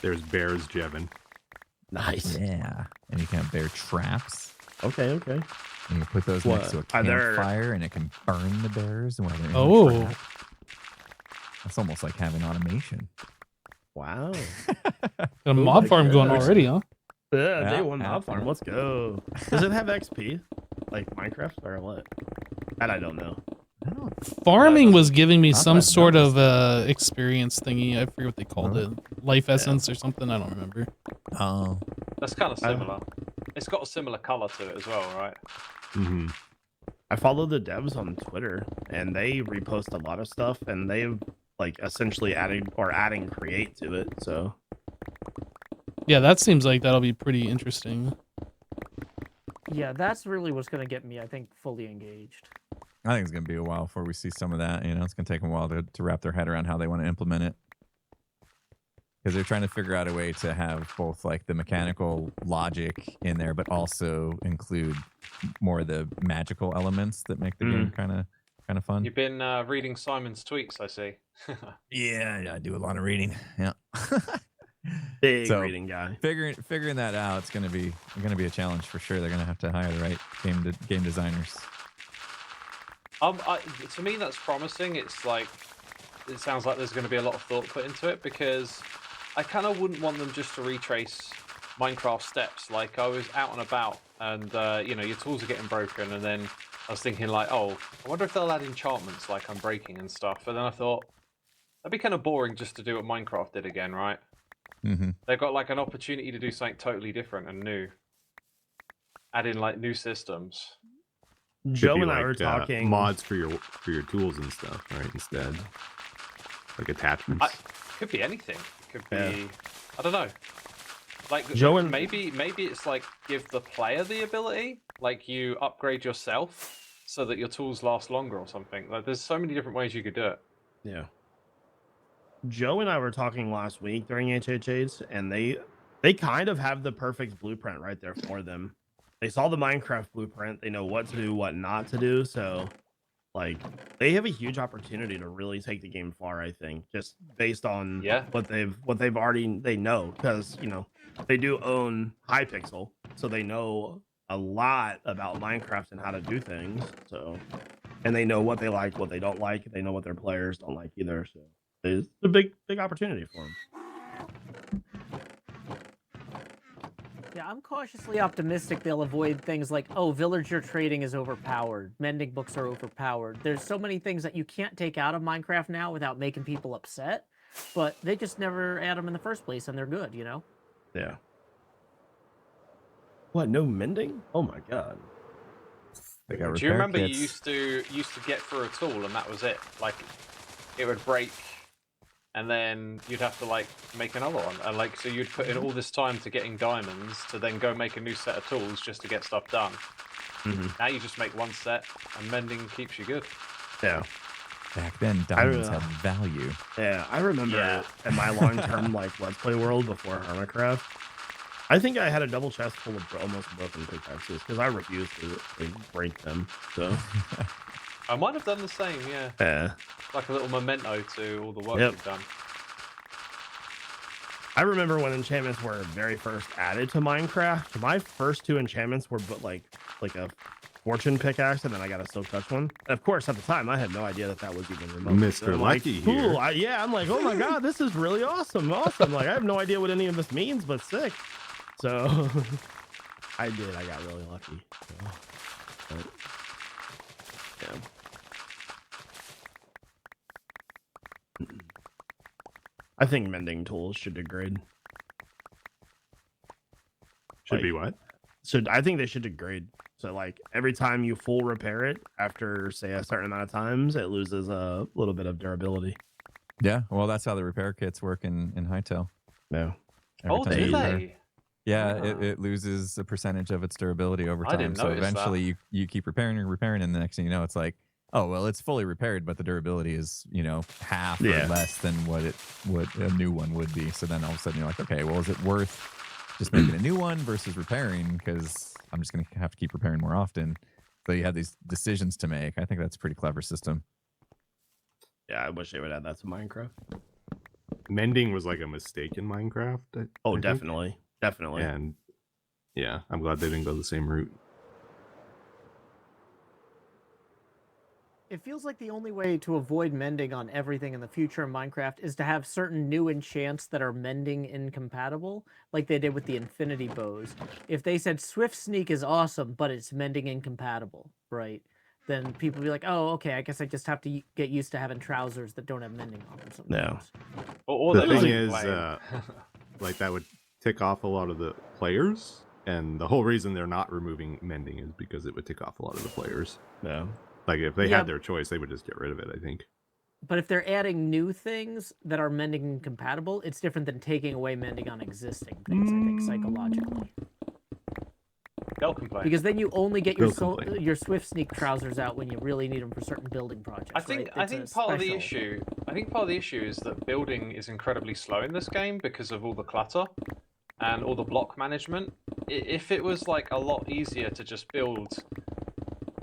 there's bears, Jevin. Nice. Yeah, and you can have bear traps. Okay. And you put those next to a campfire, and it can burn the bears while they're in the trap. That's almost like having automation. Wow. Got a mob farm going already, huh? Yeah, day one mob farm. Let's go. Does it have XP like Minecraft or what? That I don't know. Farming was giving me some sort of experience thingy. I forget what they called it. Life essence or something. I don't remember. Oh. That's kind of similar. It's got a similar color to it as well, right? Mm-hmm. I follow the devs on Twitter, and they repost a lot of stuff, and they've like essentially adding create to it. So yeah, that seems like that'll be pretty interesting. Yeah, that's really what's going to get me, I think, fully engaged. I think it's going to be a while before we see some of that. It's going to take them a while to wrap their head around how they want to implement it. Because they're trying to figure out a way to have both like the mechanical logic in there, but also include more of the magical elements that make the game kind of fun. You've been reading Simon's tweets, I see. Yeah, I do a lot of reading. Yeah. Big reading guy. Figuring that out, it's gonna be a challenge for sure. They're gonna have to hire the right game designers. To me, that's promising. It's like it sounds like there's going to be a lot of thought put into it, because I kind of wouldn't want them just to retrace Minecraft steps. Like I was out and about, and your tools are getting broken, and then I was thinking like, oh, I wonder if they'll add enchantments like I'm breaking and stuff. And then I thought that'd be kind of boring just to do what Minecraft did again, right? Mm-hmm. They've got like an opportunity to do something totally different and new, add in like new systems. Joe and I were talking mods for your tools and stuff, right? Instead, like attachments. Could be anything. Could be I don't know. Like Joe and maybe it's like give the player the ability, like you upgrade yourself so that your tools last longer or something. Like there's so many different ways you could do it. Yeah. Joe and I were talking last week during HHAs, and they kind of have the perfect blueprint right there for them. They saw the Minecraft blueprint. They know what to do, what not to do. So, like, they have a huge opportunity to really take the game far. I think, just based on what they've already know, because they do own Hypixel, so they know a lot about Minecraft and how to do things. So, and they know what they like, what they don't like. They know what their players don't like either. So, it's a big opportunity for them. Yeah, I'm cautiously optimistic they'll avoid things like, oh, villager trading is overpowered, mending books are overpowered. There's so many things that you can't take out of Minecraft now without making people upset, but they just never add them in the first place, and they're good, Yeah. What? No mending? Oh my god. Do you remember you used to get through a tool and that was it? Like it would break, and then you'd have to like make another one, and like so you'd put in all this time to getting diamonds to then go make a new set of tools just to get stuff done. Now you just make one set, and mending keeps you good. Yeah. Back then, diamonds had value. Yeah, I remember in my long-term like Let's Play world before HermitCraft, I think I had a double chest full of almost broken pickaxes because I refused to break them. So I might have done the same, yeah. Yeah. Like a little memento to all the work you've done. I remember when enchantments were very first added to Minecraft. My first 2 enchantments were like a fortune pickaxe, and then I got a silk touch one. And of course, at the time, I had no idea that was even remote. Mr. Lucky here. Cool. I'm like, oh my god, this is really awesome. Like, I have no idea what any of this means, but sick. So I got really lucky. So, yeah. I think mending tools should degrade. Should be what? I think they should degrade. So like every time you full repair it after say a certain amount of times, it loses a little bit of durability. Yeah, well, that's how the repair kits work in Hytale. No. Oh, do they? Yeah, it loses a percentage of its durability over I time. didn't So notice eventually you keep repairing and repairing, and the next thing you know, it's like, oh well, it's fully repaired, but the durability is, you know, half or less than what a new one would be. So then all of a sudden you're like, okay, well, is it worth just making a new one versus repairing? Because I'm just going to have to keep repairing more often. So you have these decisions to make. I think that's a pretty clever system. Yeah, I wish they would add that to Minecraft. Mending was like a mistake in Minecraft. I think. Definitely. Definitely. And yeah, I'm glad they didn't go the same route. It feels like the only way to avoid mending on everything in the future in Minecraft is to have certain new enchants that are mending incompatible, like they did with the Infinity Bows. If they said Swift Sneak is awesome, but it's mending incompatible, right? Then people would be like, oh, okay, I guess I just have to get used to having trousers that don't have mending on them sometimes. Or The thing is, like that would tick off a lot of the players, and the whole reason they're not removing mending is because it would tick off a lot of the players. Yeah. Like if they had their choice, they would just get rid of it, I think. But if they're adding new things that are mending incompatible, it's different than taking away mending on existing things, I think, psychologically. They'll complain. Because then you only get your Swift Sneak trousers out when you really need them for certain building projects. I think part of the issue is that building is incredibly slow in this game because of all the clutter and all the block management. If it was like a lot easier to just build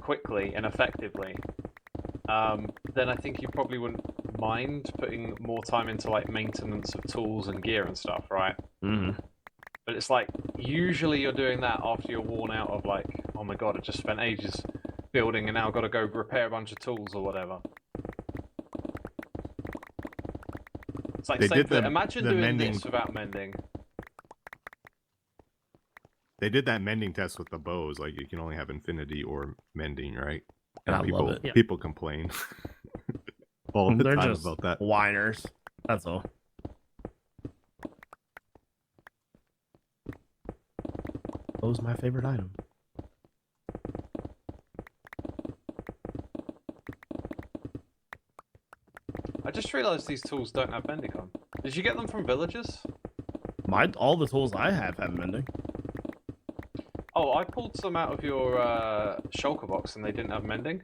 quickly and effectively, then I think you probably wouldn't mind putting more time into like maintenance of tools and gear and stuff, right? But it's like usually you're doing that after you're worn out of like, oh my god, I just spent ages building and now I've got to go repair a bunch of tools or whatever. It's like imagine doing this without mending. They did that mending test with the bows, like you can only have infinity or mending, right? And And I love it. people complain all the They're time just about that. whiners. That's all. That was my favorite item. I just realized these tools don't have mending on. Did you get them from villagers? All the tools I have mending. Oh, I pulled some out of your shulker box and they didn't have mending.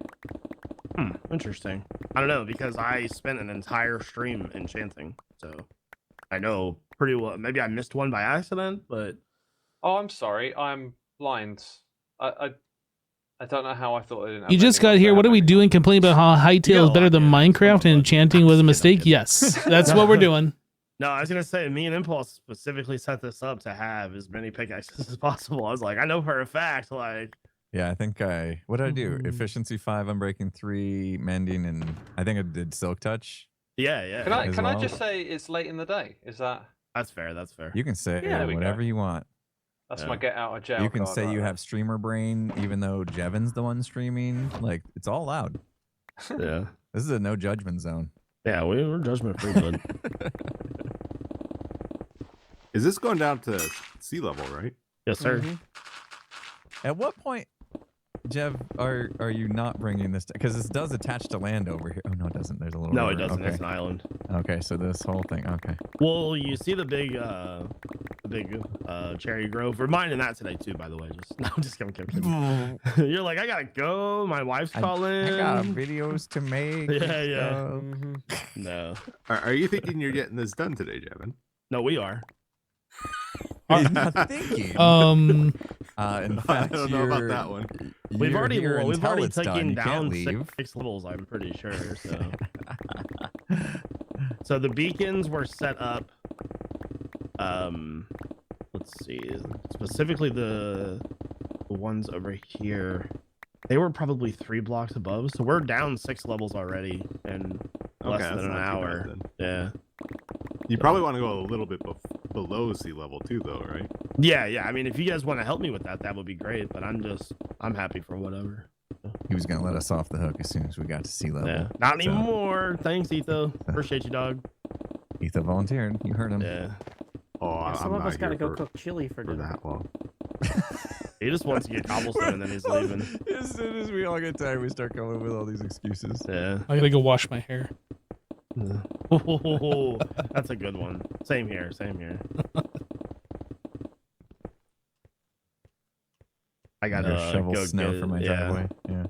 Interesting. I don't know, because I spent an entire stream enchanting, so I know pretty well. Maybe I missed one by accident, but Oh, I'm sorry. I'm blind. I don't know how I thought they didn't have You just mending got on. here. They What are have we mending doing? Complaining about how Hytale is better than Minecraft and enchanting was a mistake? Yes, that's what we're doing. no, I was gonna say me and Impulse specifically set this up to have as many pickaxes as possible. I was like, I know for a fact, like. Yeah, I think what did I do? Efficiency 5, Unbreaking 3, Mending, and I think I did Silk Touch. Yeah. Can I just say it's late in the day? Is that? That's fair. That's fair. You can say Yeah, there we whatever go. you want. That's my get out of jail. You can card say right you there. have streamer brain, even though Jevin's the one streaming. Like, it's all loud. Yeah. This is a no judgment zone. Yeah, we're judgment free, bud. Is this going down to sea level, right? Yes, sir. At what point Jev, are you not bringing this? Because this does attach to land over here. Oh no, it doesn't. There's a little. No, river. it doesn't. Okay. It's an island. Okay, so this whole thing. Okay. Well, you see the big cherry grove. We're mining that today too, by the way. Just no, I'm just kidding. You're like, I gotta go. My wife's calling. I got videos to make. Yeah. Mm-hmm. No, Are you thinking you're getting this done today, Jevin? no, we are. He's not thinking. Um, In fact, I don't know about that one. We've you're already here we've until already it's done. taken You can't down leave. six levels. I'm pretty sure. So the beacons were set up. Let's see. Specifically the ones over here. They were probably 3 blocks above. So we're down 6 levels already in less that's than an not too bad hour. then. Yeah. You probably want to go a little bit below sea level too, though, right? Yeah. I mean, if you guys want to help me with that, that would be great. But I'm happy for whatever. He was gonna let us off the hook as soon as we got to sea level. Yeah. Not So- anymore. Thanks, Etho. Appreciate you, dog. Ethan volunteered. You heard him. Yeah. Oh, Some I'm of us not gotta here go cook chili for for dinner. that long. He just wants to get cobblestone and then he's leaving. As soon as we all get tired, we start coming up with all these excuses. Yeah. I gotta go wash my hair. That's a good one. Same here. I got to to shovel go snow get for my it. driveway. Yeah.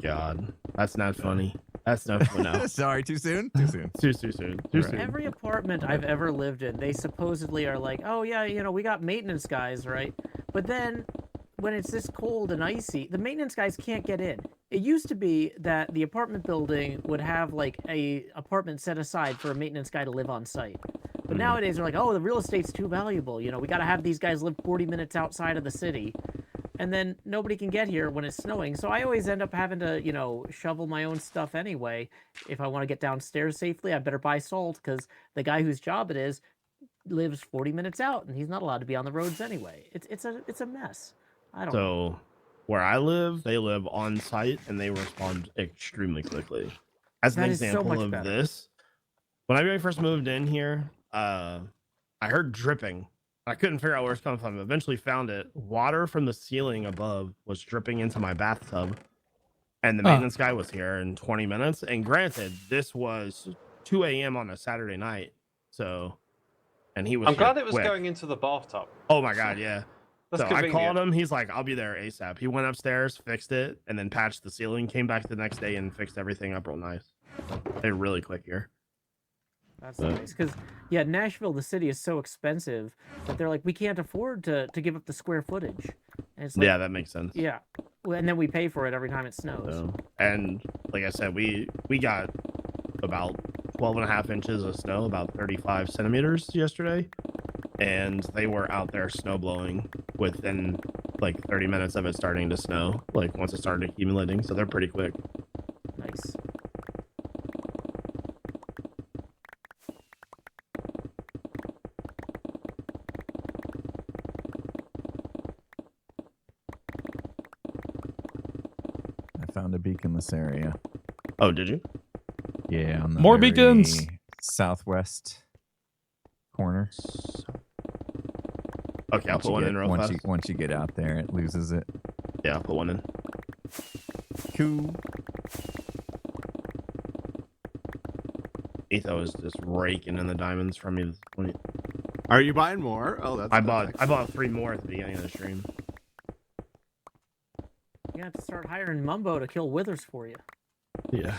God, that's not funny. That's not funny. No. Sorry, too soon. Too soon. Too soon. Right. Every apartment I've ever lived in, they supposedly are like, oh yeah, we got maintenance guys, right? But then when it's this cold and icy, the maintenance guys can't get in. It used to be that the apartment building would have like a apartment set aside for a maintenance guy to live on site. But nowadays they're like, oh, the real estate's too valuable. We got to have these guys live 40 minutes outside of the city. And then nobody can get here when it's snowing. So I always end up having to, shovel my own stuff anyway. If I want to get downstairs safely, I better buy salt because the guy whose job it is lives 40 minutes out and he's not allowed to be on the roads anyway. It's a mess. I don't know. So where I live, they live on site and they respond extremely quickly. As an That is so example much of better. this, when I very first moved in here, I heard dripping. I couldn't figure out where it's coming from. Eventually found it. Water from the ceiling above was dripping into my bathtub. And the maintenance guy was here in 20 minutes. And granted, this was 2 a.m. on a Saturday night. So, and he was I'm here glad it was quick. going into the bathtub. Oh my God, yeah. That's So I convenient. called him. He's like, I'll be there ASAP. He went upstairs, fixed it, and then patched the ceiling. Came back the next day and fixed everything up real nice. They're really quick here. That's nice because Nashville, the city is so expensive that they're like, we can't afford to give up the square footage. And it's like, Yeah, that makes sense. yeah. Well, and then we pay for it every time it snows. So, and like I said, we got about 12.5 inches of snow, about 35 centimeters yesterday, and they were out there snow blowing within like 30 minutes of it starting to snow. Like once it started accumulating, so they're pretty quick. Nice. I found a beaconless area. Oh, did you? Yeah, on the More very beacons! southwest corner. Okay, I'll put one in real once fast. once you get out there, it loses it. Yeah, I'll put one in. Cool. Etho is just raking in the diamonds from me at this point. Are you buying more? Oh, that's I that's bought 3 more at the beginning of the stream. You have to start hiring Mumbo to kill withers for you. Yeah.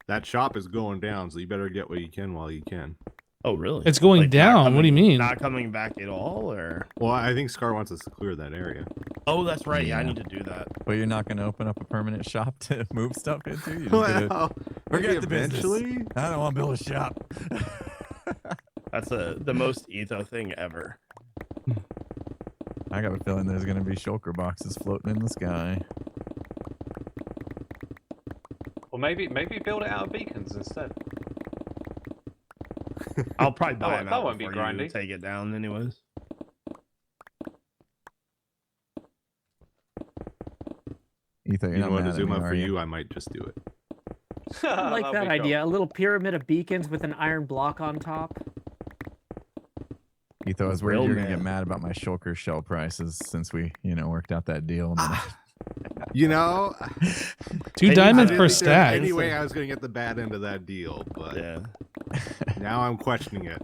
that shop is going down, so you better get what you can while you can. Oh, really? It's going Like, not down. What do you mean? Not coming back at all, or? Well, I think Scar wants us to clear that area. Oh, that's right. Yeah, I Yeah. need to do that. But you're not going to open up a permanent shop to move stuff into? You're just gonna, Well, forget maybe the business. eventually. I don't want to build a shop. That's the most Etho thing ever. I got a feeling there's going to be shulker boxes floating in the sky. Or maybe build it out of beacons instead. I'll probably buy them that out won't be before you grindy. take it down, anyways. Ethan, you're You not know what, mad at me, Azuma, are for you? you, I might just do it. I like that idea. A little pyramid of beacons with an iron block on top. Etho, I was worried Real you're gonna get man. mad about my shulker shell prices since we, worked out that deal. And then You know, 2 I diamonds didn't per think there was stack. any way I was going to get the bad end of that deal, but Yeah. now I'm questioning it.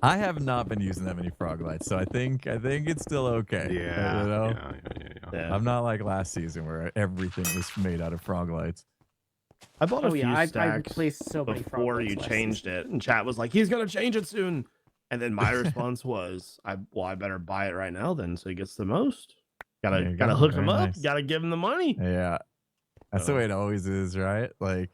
I have not been using that many frog lights, so I think it's still okay. Yeah, you know, Yeah. I'm not like last season where everything was made out of frog lights. I bought a few I stacks replaced so many frog before lights you last changed season. it, and chat was like, "He's gonna change it soon," and then my response was, "I better buy it right now then, so he gets the most. There you Gotta go. hook Very him up. nice. Gotta give him the money." Yeah, that's the way it always is, right? Like,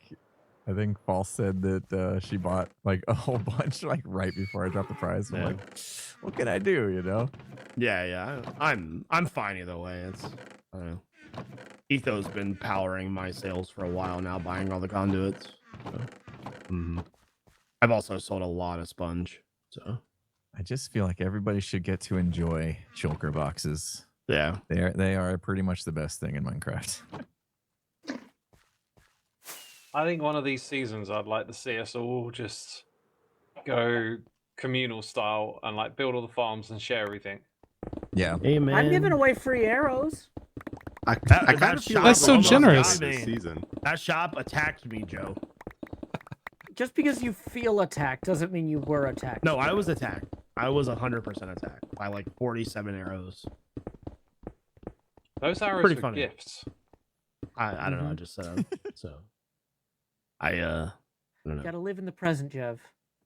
I think False said that she bought like a whole bunch like right before I dropped the price. I'm Yeah. like, what can I do? You know? Yeah. I'm fine either way. It's I don't know. Etho's been powering my sales for a while now, buying all the conduits. So. I've also sold a lot of sponge. So I just feel like everybody should get to enjoy shulker boxes. yeah, They are pretty much the best thing in Minecraft. I think one of these seasons I'd like to see us all just go communal style and like build all the farms and share everything. Yeah. hey man, I'm giving away free arrows. I That kind of feel That's so almost generous. got this season. that shop attacked me, Joe. Just because you feel attacked doesn't mean you were attacked. No, I was attacked. I was 100% attacked by like 47 arrows. Those arrows Pretty were funny. gifts. I don't know. I just said so. I don't You know. gotta live in the present, Jev.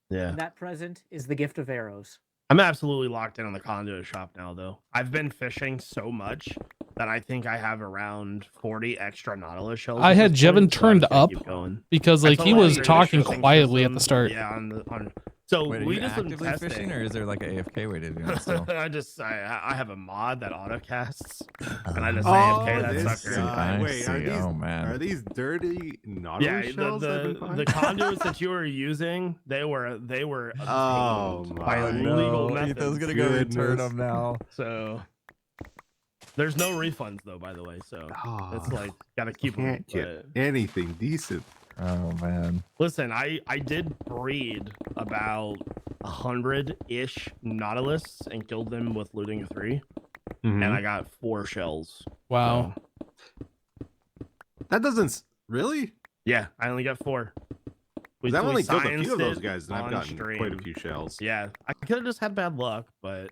Yeah, And that present is the gift of arrows. I'm absolutely locked in on the conduit shop now, though. I've been fishing so much that I think I have around 40 extra Nautilus shells. I at had this Jevin point, so I'm turned just gonna up keep going. because I like told he him was I was talking fishing quietly at the system. start. Yeah, on. So Wait, are we you just been actively testing. fishing, or is there like a AFK way to do it still? I have a mod that auto casts, and I just Oh, AFK that this sucker. guy. I Wait, are see. these Oh, man. are these dirty Nautilus Yeah, shells I've been the finding? conduits that you were using, they were Oh obtained by my illegal no, methods. Ethan's gonna go return Goodness. them now. So there's no refunds though, by the way. So it's like gotta keep them. Can't get anything decent. Oh man. Listen, I did breed about 100-ish Nautilus and killed them with looting a 3, and I got 4 shells. Wow. So, That doesn't really. yeah, I only got 4. I've only killed a few scienced of those it guys, and I've on gotten quite a stream. few shells. Yeah, I could have just had bad luck, but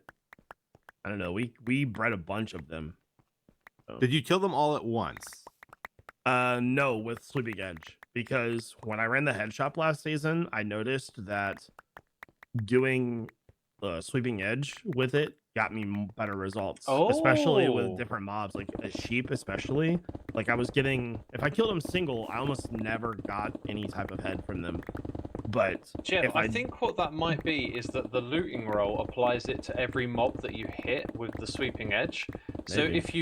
I don't know. We bred a bunch of them. So. Did you kill them all at once? No, with Sleeping Edge, because when I ran the head shop last season, I noticed that doing Sweeping Edge with it got me better results, especially with Oh. different mobs, like a sheep, especially. Like I was getting, if I killed them single, I almost never got any type of head from them. But Jeff, if I think what that might be is that the looting roll applies it to every mob that you hit with the sweeping edge. So Maybe. if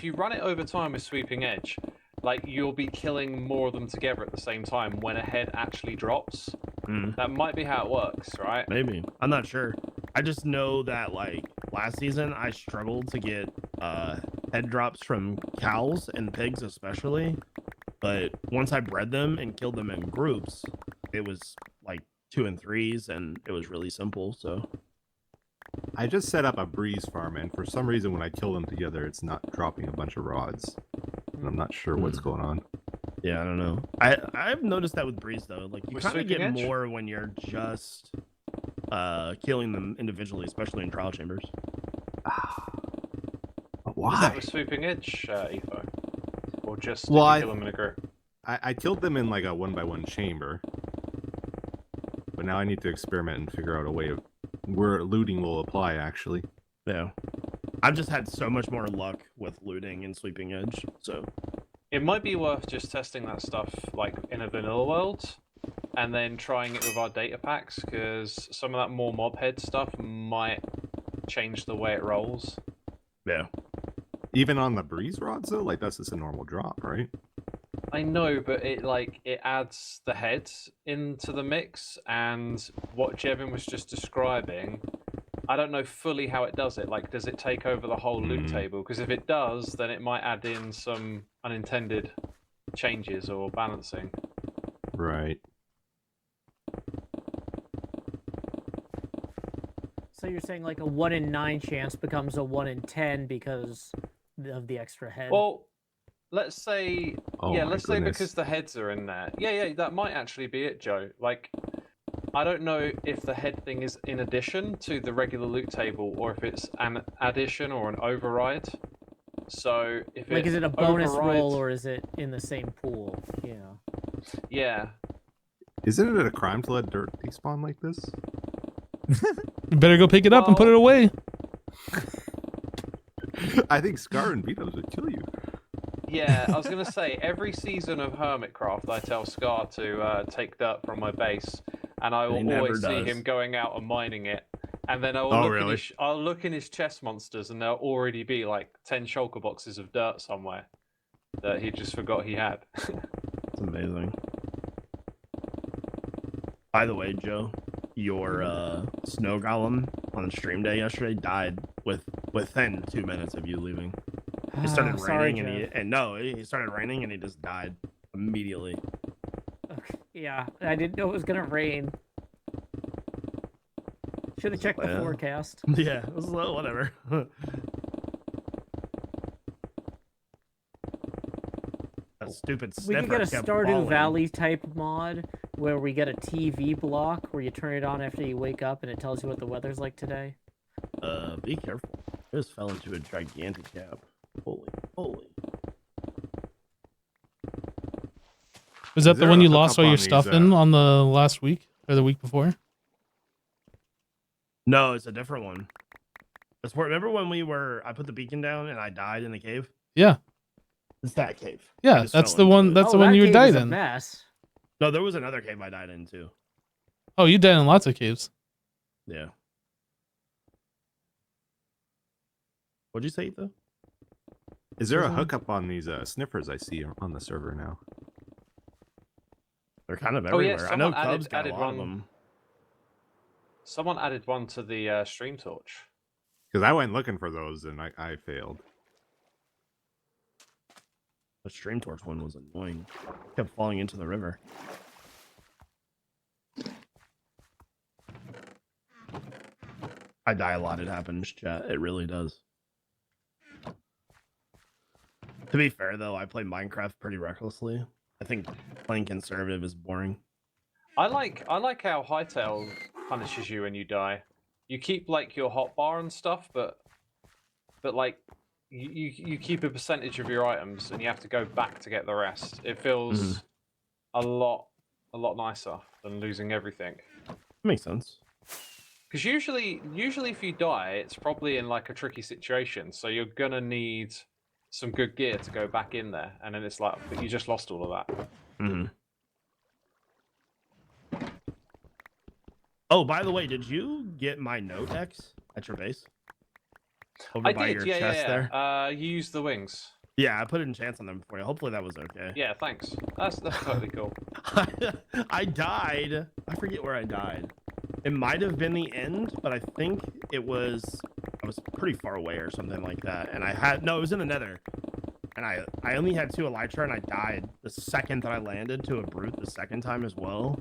you run it over time with sweeping edge, like you'll be killing more of them together at the same time when a head actually drops. That might be how it works, right? maybe, I'm not sure. I just know that like last season I struggled to get head drops from cows and pigs especially, but once I bred them and killed them in groups, it was like 2 and 3s and it was really simple. So I just set up a breeze farm, and for some reason, when I kill them together, it's not dropping a bunch of rods. And I'm not sure what's going on. yeah, I don't know. I've noticed that with breeze though, like you With kind of Sweeping get Edge? more when you're just killing them individually, especially in trial chambers. But Was that why? with sweeping edge, Etho? Or just Well, did I- you kill them in a group? I killed them in like a 1x1 chamber, but now I need to experiment and figure out a way of where looting will apply. Actually, Yeah, I've just had so much more luck with looting and sweeping edge. So It might be worth just testing that stuff like in a vanilla world and then trying it with our data packs, because some of that more mob head stuff might change the way it rolls. yeah. even on the breeze rods though, like that's just a normal drop, right? I know, but it adds the head into the mix, and what Jevin was just describing, I don't know fully how it does it. Like, does it take over the whole loot table? Because if it does, then it might add in some unintended changes or balancing. Right. So you're saying like a 1 in 9 chance becomes a 1 in 10 because of the extra head? Well, let's say, Oh yeah, my let's say goodness. because the heads are in there. Yeah, that might actually be it, Joe. Like, I don't know if the head thing is in addition to the regular loot table or if it's an addition or an override. So if like, it is it a bonus roll overrides- or is it in the same pool? Yeah. Yeah. Isn't it a crime to let dirt despawn like this? You better go pick it up and put it away. I think Scar and Vito's would kill you. Yeah, I was gonna say every season of HermitCraft, I tell Scar to take dirt from my base, and I will He never always see does. him going out and mining it. And then Oh, really? I'll look in his chest monsters, and there'll already be like 10 shulker boxes of dirt somewhere that he just forgot he had. It's amazing. By the way, Joe, your snow golem on stream day yesterday died within 2 minutes of you leaving. It started Sorry, raining, Jeff. he started raining and he just died immediately. Okay. Yeah, I didn't know it was gonna rain. Should have checked the Yeah. forecast. Yeah, it was whatever. That stupid We could get a sniffer kept Stardew falling. Valley type mod where we get a TV block where you turn it on after you wake up and it tells you what the weather's like today. Be careful. I just fell into a gigantic gap. Holy. Was that Is the there one a you lost hookup all your on stuff these, in on the last week or the week before? No, it's a different one. Remember when I put the beacon down and I died in the cave? Yeah. It's that cave. I Yeah, just that's fell the into one. it. That's the Oh, one that you cave died is a in. mess. No, there was another cave I died in too. Oh, you died in lots of caves. Yeah. What'd you say, though? Is there a hookup on these sniffers I see on the server now? They're kind of Oh, yeah, everywhere. I know someone Cubs got added a lot of one. them. Someone added one to the stream torch. Because I went looking for those and I failed. The stream torch one was annoying. Kept falling into the river. I die a lot. It happens, chat. It really does. To be fair, though, I play Minecraft pretty recklessly. I think playing conservative is boring. I like how Hightail punishes you when you die. You keep like your hotbar and stuff, but like you keep a percentage of your items and you have to go back to get the rest. It feels a lot nicer than losing everything. Makes sense. Because usually if you die, it's probably in like a tricky situation, so you're gonna need some good gear to go back in there, and then it's like, but you just lost all of that. Oh, by the way, did you get my note X at your base? Over I by did, your chest there? You used the wings. Yeah, I put enchants on them for you. Hopefully that was okay. Yeah, thanks. That's totally cool. I died. I forget where I died. It might have been the end, but I think I was pretty far away or something like that. And it was in the nether. And I only had 2 elytra and I died the second that I landed to a brute the second time as well.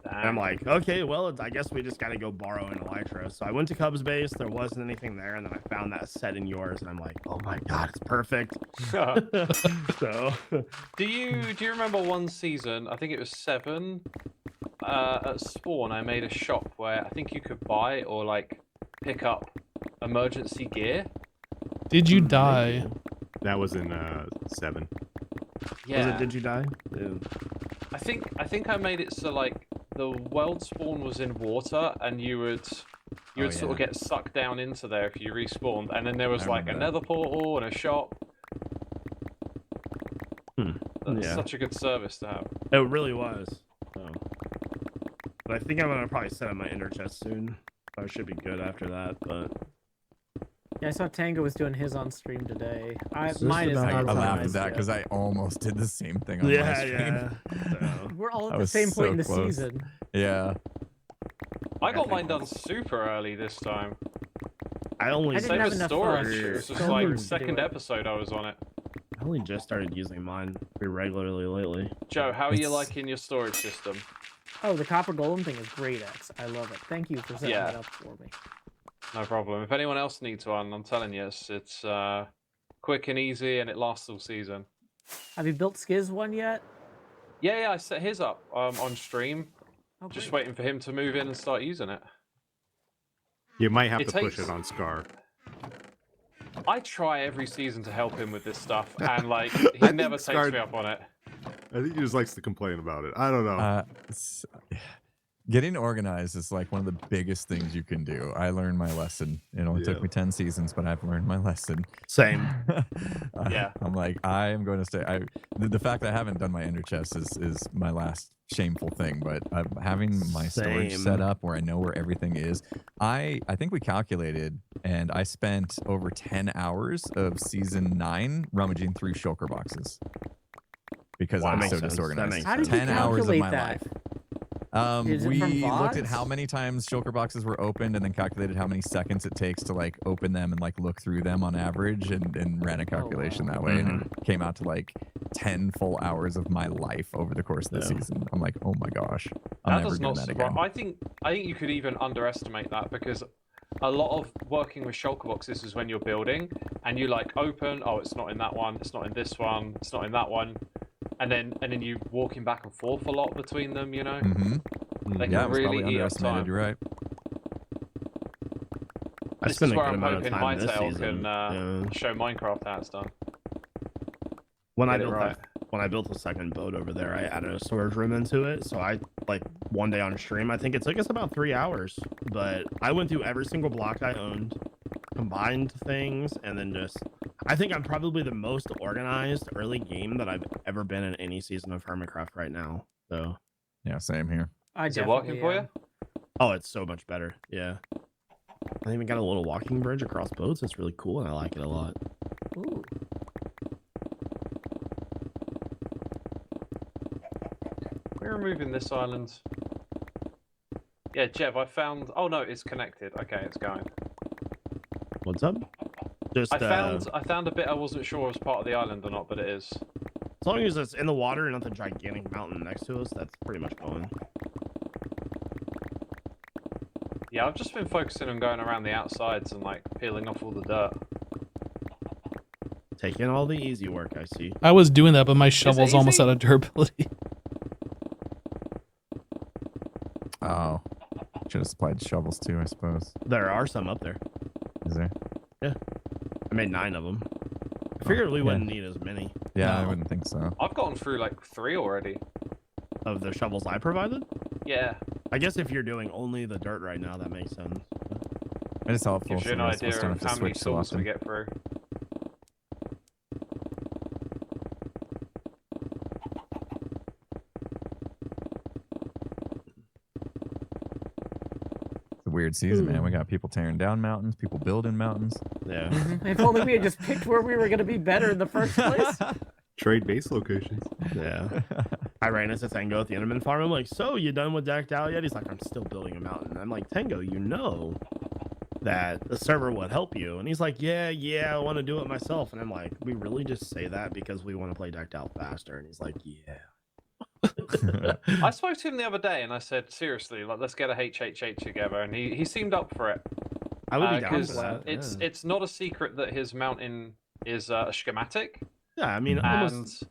And I'm like, okay, well, I guess we just got to go borrow an elytra. So I went to Cub's base. There wasn't anything there. And then I found that set in yours. And I'm like, oh my God, it's perfect. So Do you remember one season, I think it was 7, at spawn I made a shop where I think you could buy or like pick up emergency gear? Did you die? That was in 7. Yeah. Did you die? Yeah. I think I made it so like the world spawn was in water and you would sort of get sucked down into there if you respawned, and then there was like another portal and a shop. That's such a good service to have. It really was. But I think I'm gonna probably set up my inner chest soon. I should be good after that, but Yeah, I saw Tango was doing his on stream today. Just Mine is about not I I laughed organized at that yet. because I almost did the same thing on my stream. So, We're all I at the was same point so in the close. season. Yeah. I got mine done super early this time. I only I didn't Same have as enough storage. It was just storage like to do second it. episode I was on it. I only just started using mine pretty regularly lately. Joe, how are you It's- liking your storage system? Oh, the copper golem thing is great, X. I love it. Thank you for setting Yeah. that up for me. No problem. If anyone else needs one, I'm telling you, it's quick and easy, and it lasts all season. Have you built Skiz one yet? Yeah, I set his up on stream. Oh, Just great. waiting for him to move in and start using it. You might have It to push takes- it on Scar. I try every season to help him with this stuff, and like I he think never takes Scar- me up on it. I think he just likes to complain about it. I don't know. Getting organized is like one of the biggest things you can do. I learned my lesson. It only took me 10 seasons, but I've learned my lesson. Same. Yeah. I'm like, I am going to stay. The fact that I haven't done my ender chest is my last shameful thing, but having my storage Same. set up where I know where everything is. I think we calculated, and I spent over 10 hours of season 9 rummaging through shulker boxes because Wow. I'm Makes so sense. That disorganized. makes How did you 10 hours of calculate my that? life. Is it We from looked at VODs? how many times shulker boxes were opened and then calculated how many seconds it takes to like open them and like look through them on average and ran a calculation that way. And it came out to like 10 full hours of my life over the course of the season. I'm like, oh my gosh, I'm That never does doing not that surprise. again. I think you could even underestimate that because a lot of working with shulker boxes is when you're building and you like open, oh, it's not in that one, it's not in this one, it's not in that one, and then you walking back and forth a lot between them, you know. They Yeah, can it was really probably eat up underestimated. time. You're right. I This spent is a where good I'm amount of hoping time this Hytale season. can show Minecraft how it's done. When I Get it built right. when I built the second boat over there, I added a storage room into it. So I like one day on stream, I think it took us about 3 hours, but I went through every single block I owned, combined things, and then just I think I'm probably the most organized early game that I've ever been in any season of HermitCraft right now. So Yeah, same here. Is it working for you? oh, it's so much better. Yeah. I even got a little walking bridge across boats. It's really cool and I like it a lot. Ooh. We're removing this island. Yeah, Jev, I found. Oh no, it's connected. Okay, it's going. What's up? Just I found a bit I wasn't sure was part of the island or not, but it is. as long as it's in the water and not the gigantic mountain next to us, that's pretty much going. Yeah, I've just been focusing on going around the outsides and like peeling off all the dirt. Taking all the easy work, I see. I was doing that, but my shovel's almost easy? out of durability. Oh, should have supplied shovels too, I suppose. There are some up there. Is there? I made 9 of them. I figured we wouldn't need as many Yeah, I No. wouldn't think so. I've gotten through like 3 already. of the shovels I provided. Yeah, I guess if you're doing only the dirt right now, that makes sense. It is helpful. gives you so an the rest of idea us don't of have to how many switch so tools we often. get through. It's a weird season, man. We got people tearing down mountains, people building mountains. Yeah. If only we had just picked where we were going to be better in the first place. Trade base locations. Yeah. I ran into Tango at the Enderman farm. I'm like, so you done with decked out yet? He's like, I'm still building a mountain. I'm like, Tango, you know that the server would help you. And he's like, yeah, I want to do it myself. And I'm like, we really just say that because we want to play decked out faster? And he's like, yeah. I spoke to him the other day and I said, seriously, like let's get a HHH together, and he seemed up for it. I would be down for 'cause that. It's not a secret that his mountain is a schematic, Yeah, I mean, and almost.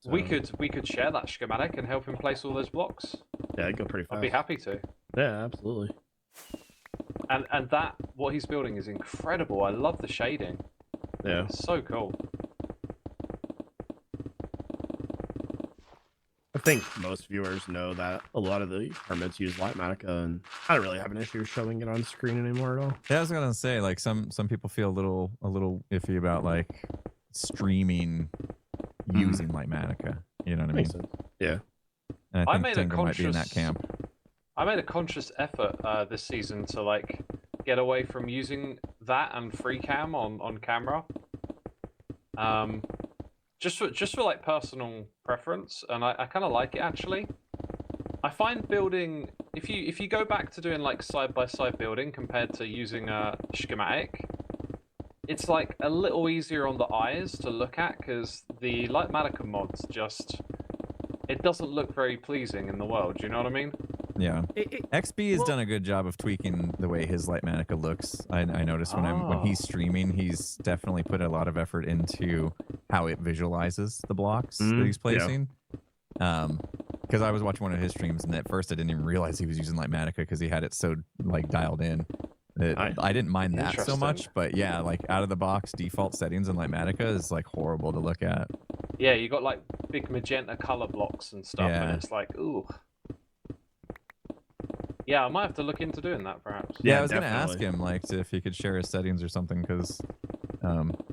we could share that schematic and help him place all those blocks. Yeah, it'd go pretty fast. I'd be happy to. Yeah, absolutely. And that what he's building is incredible. I love the shading. Yeah. It's so cool. I think most viewers know that a lot of the hermits use Lightmatica, and I don't really have an issue showing it on screen anymore at all. Yeah, I was gonna say, like some people feel a little iffy about like streaming using Lightmatica. You know what I mean? Makes sense. Yeah. And I I think made a Tango might be in that conscious- camp. I made a conscious effort this season to like get away from using that and free cam on camera. Just for like personal preference, and I kind of like it actually. I find building if you go back to doing like side by side building compared to using a schematic, it's like a little easier on the eyes to look at because the Lightmatica mods just it doesn't look very pleasing in the world. Do you know what I mean? Yeah. XB has well- done a good job of tweaking the way his Lightmatica looks. I noticed when he's streaming, he's definitely put a lot of effort into how it visualizes the blocks that he's placing. Because I was watching one of his streams, and at first I didn't even realize he was using Lightmatica because he had it so like dialed in. I didn't mind that so much, but yeah, like out of the box default settings in Lightmatica is like horrible to look at. Yeah, you got like big magenta color blocks and stuff, and it's like, ooh. Yeah, I might have to look into doing that, perhaps. Yeah, I was gonna ask him like if he could share his settings or something, because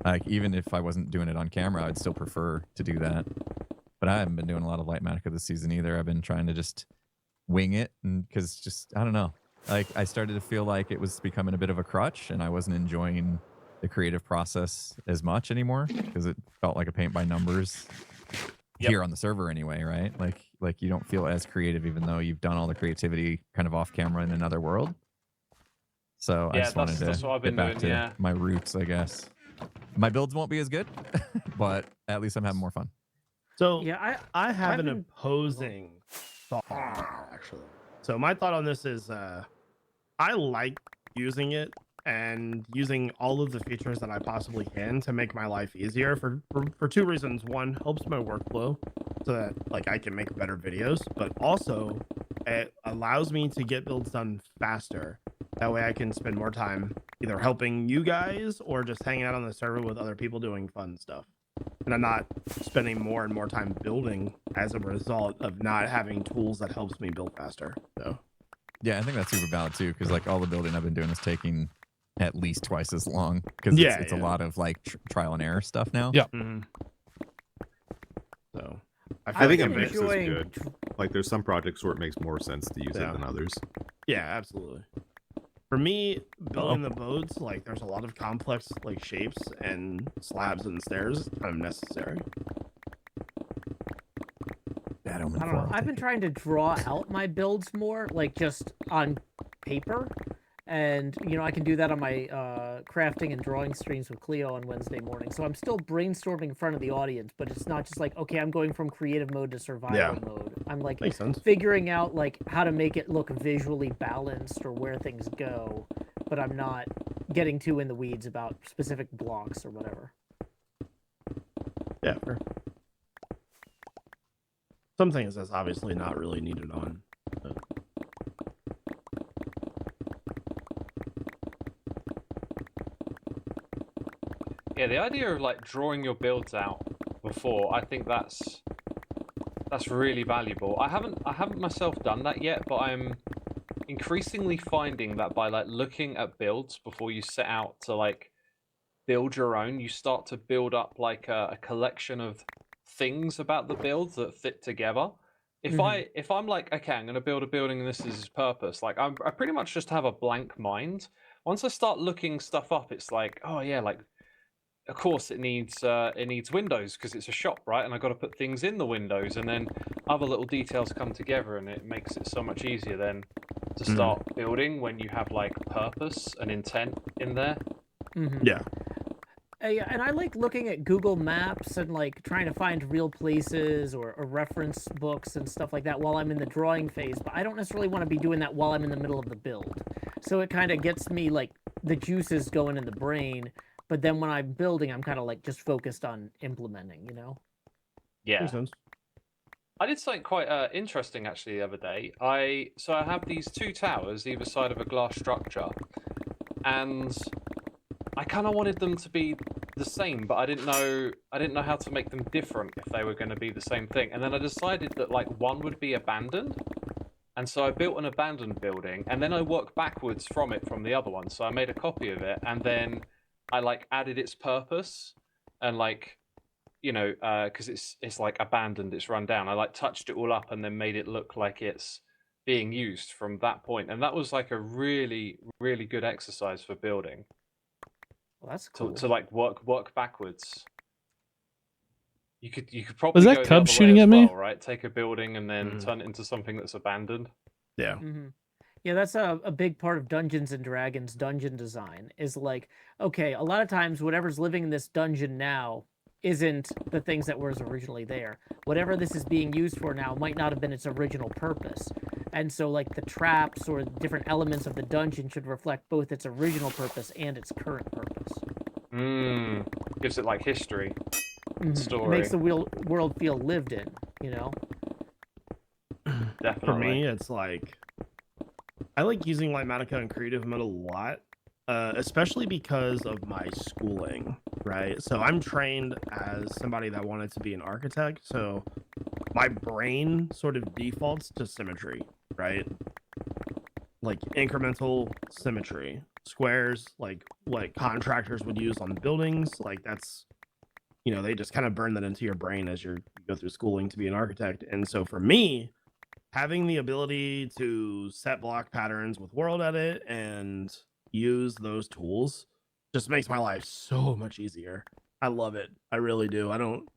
like even if I wasn't doing it on camera, I'd still prefer to do that. But I haven't been doing a lot of Lightmatica this season either. I've been trying to just wing it, and because just I don't know, like I started to feel like it was becoming a bit of a crutch, and I wasn't enjoying the creative process as much anymore because it felt like a paint by numbers. Here on the server anyway, right? Like you don't feel as creative even though you've done all the creativity kind of off camera in another world. So I just wanted to get back to my roots, I guess. My builds won't be as good, but at least I'm having more fun. So yeah, I have an opposing thought actually. So my thought on this is I like using it and using all of the features that I possibly can to make my life easier for two reasons. One, helps my workflow so that like I can make better videos, but also it allows me to get builds done faster. That way I can spend more time either helping you guys or just hanging out on the server with other people doing fun stuff. And I'm not spending more and more time building as a result of not having tools that helps me build faster. So yeah, I think that's super valid too, because like all the building I've been doing is taking at least twice as long because it's a lot of like trial and error stuff now. Yeah. So I think a mix is good. Like there's some projects where it makes more sense to use it than others. Yeah, absolutely. For me, building the boats, like there's a lot of complex like shapes and slabs and stairs kind of necessary. I don't know. I've been trying to draw out my builds more, like just on paper. And, you know, I can do that on my crafting and drawing streams with Cleo on Wednesday morning. So I'm still brainstorming in front of the audience, but it's not just like, okay, I'm going from creative mode to survival mode. I'm like figuring out like how to make it look visually balanced or where things go, but I'm not getting too in the weeds about specific blocks or whatever. Yeah, fair. Some things that's obviously not really needed on. But... Yeah, the idea of like drawing your builds out before, I think that's really valuable. I haven't myself done that yet, but I'm increasingly finding that by like looking at builds before you set out to like build your own, you start to build up like a collection of things about the builds that fit together. If I'm like, okay, I'm going to build a building and this is its purpose, like I pretty much just have a blank mind. Once I start looking stuff up, it's like, oh yeah, like of course it needs windows because it's a shop, right? And I got to put things in the windows, and then other little details come together, and it makes it so much easier then to start building when you have like purpose and intent in there. Yeah. And I like looking at Google Maps and like trying to find real places or reference books and stuff like that while I'm in the drawing phase, but I don't necessarily want to be doing that while I'm in the middle of the build. So it kind of gets me like the juices going in the brain, but then when I'm building, I'm kind of like just focused on implementing, you know? Yeah. Makes sense. I did something quite interesting actually the other day. I have these two towers either side of a glass structure, and I kind of wanted them to be the same, but I didn't know how to make them different if they were going to be the same thing. And then I decided that like one would be abandoned, and so I built an abandoned building, and then I worked backwards from the other one. So I made a copy of it, and then I like added its purpose, and like, you know, because it's like abandoned, it's run down. I like touched it all up and then made it look like it's being used from that point, and that was like a really, really good exercise for building. Well, that's cool. To like work backwards. You could probably Was go that the Cub other way shooting as at me? well, right? Take a building and then turn it into something that's abandoned. Yeah. Yeah, that's a big part of Dungeons and Dragons dungeon design is like, okay, a lot of times whatever's living in this dungeon now isn't the things that was originally there. Whatever this is being used for now might not have been its original purpose. And so like the traps or different elements of the dungeon should reflect both its original purpose and its current purpose. Gives it like history, story. It makes the world feel lived in, you know? Definitely. For me, it's like I like using Litematica and creative mode a lot, especially because of my schooling, right? So I'm trained as somebody that wanted to be an architect, so my brain sort of defaults to symmetry, right? Like incremental symmetry, squares, like what contractors would use on buildings, like that's, you know, they just kind of burn that into your brain as you go through schooling to be an architect. And so for me, having the ability to set block patterns with world edit and use those tools just makes my life so much easier. I love it. I really do.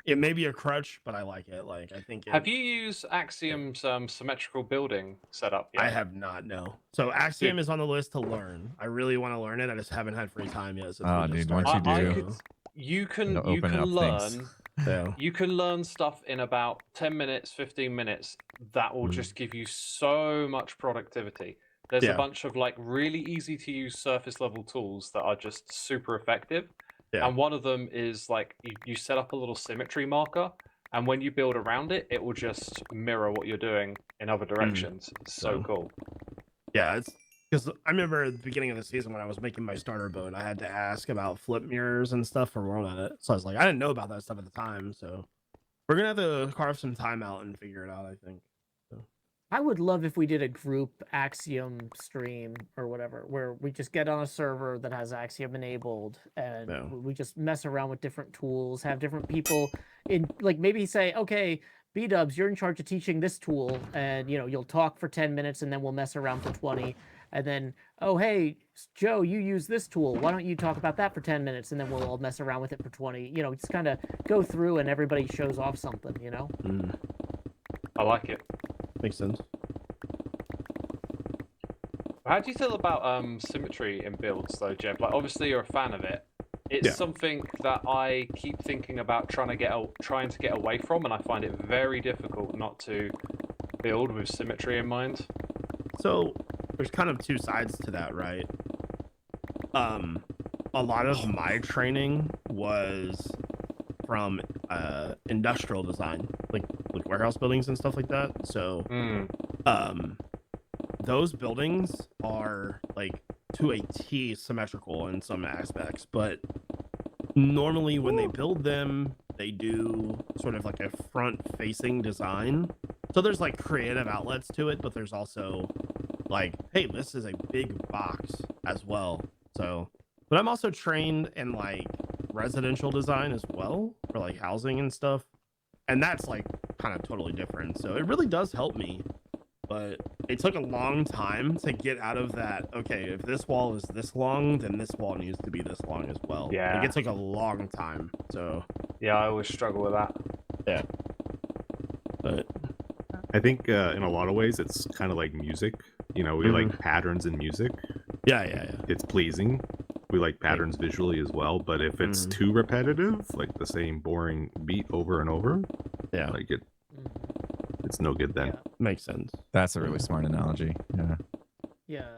It may be a crutch, but I like it. Like, I think Have you used Axiom's symmetrical building setup yet? I have not, no. So Axiom is on the list to learn. I really want to learn it. I just haven't had free time yet. Dude, once you do, you can open up learn things. Yeah. You can learn stuff in about 10 minutes, 15 minutes that will just give you so much productivity. There's a bunch of like really easy to use surface level tools that are just super effective. And one of them is like you set up a little symmetry marker, and when you build around it, it will just mirror what you're doing in other directions. It's so cool. Yeah, it's because I remember at the beginning of the season when I was making my starter boat, I had to ask about flip mirrors and stuff for World Edit. So I was like, I didn't know about that stuff at the time. So we're gonna have to carve some time out and figure it out, I think. So. I would love if we did a group Axiom stream or whatever, where we just get on a server that has Axiom enabled and we just mess around with different tools, have different people in, like maybe say, okay, B-dubs, you're in charge of teaching this tool, and you know, you'll talk for 10 minutes and then we'll mess around for 20. And then, oh, hey, Joe, you use this tool. Why don't you talk about that for 10 minutes and then we'll all mess around with it for 20. You know, just kind of go through and everybody shows off something, you know? I like it. Makes sense. How do you feel about symmetry in builds, though, Jeb? Like, obviously, you're a fan of it. It's something that I keep thinking about trying to get away from, and I find it very difficult not to build with symmetry in mind. So there's kind of two sides to that, right? A lot of my training was from industrial design, like warehouse buildings and stuff like that. So those buildings are like to a T symmetrical in some aspects, but normally when they build them, they do sort of like a front facing design. So there's like creative outlets to it, but there's also like, hey, this is a big box as well. So, but I'm also trained in like residential design as well for like housing and stuff. And that's like kind of totally different. So it really does help me. But it took a long time to get out of that. Okay, if this wall is this long, then this wall needs to be this long as well. Yeah. Like, it took a long time. So yeah, I always struggle with that. Yeah. But I think in a lot of ways it's kind of like music. You know, we like patterns in music. Yeah. It's pleasing. We like patterns visually as well. But if it's too repetitive, like the same boring beat over and over, like it's no good then. Yeah. Makes sense. That's a really smart analogy. Yeah. Yeah.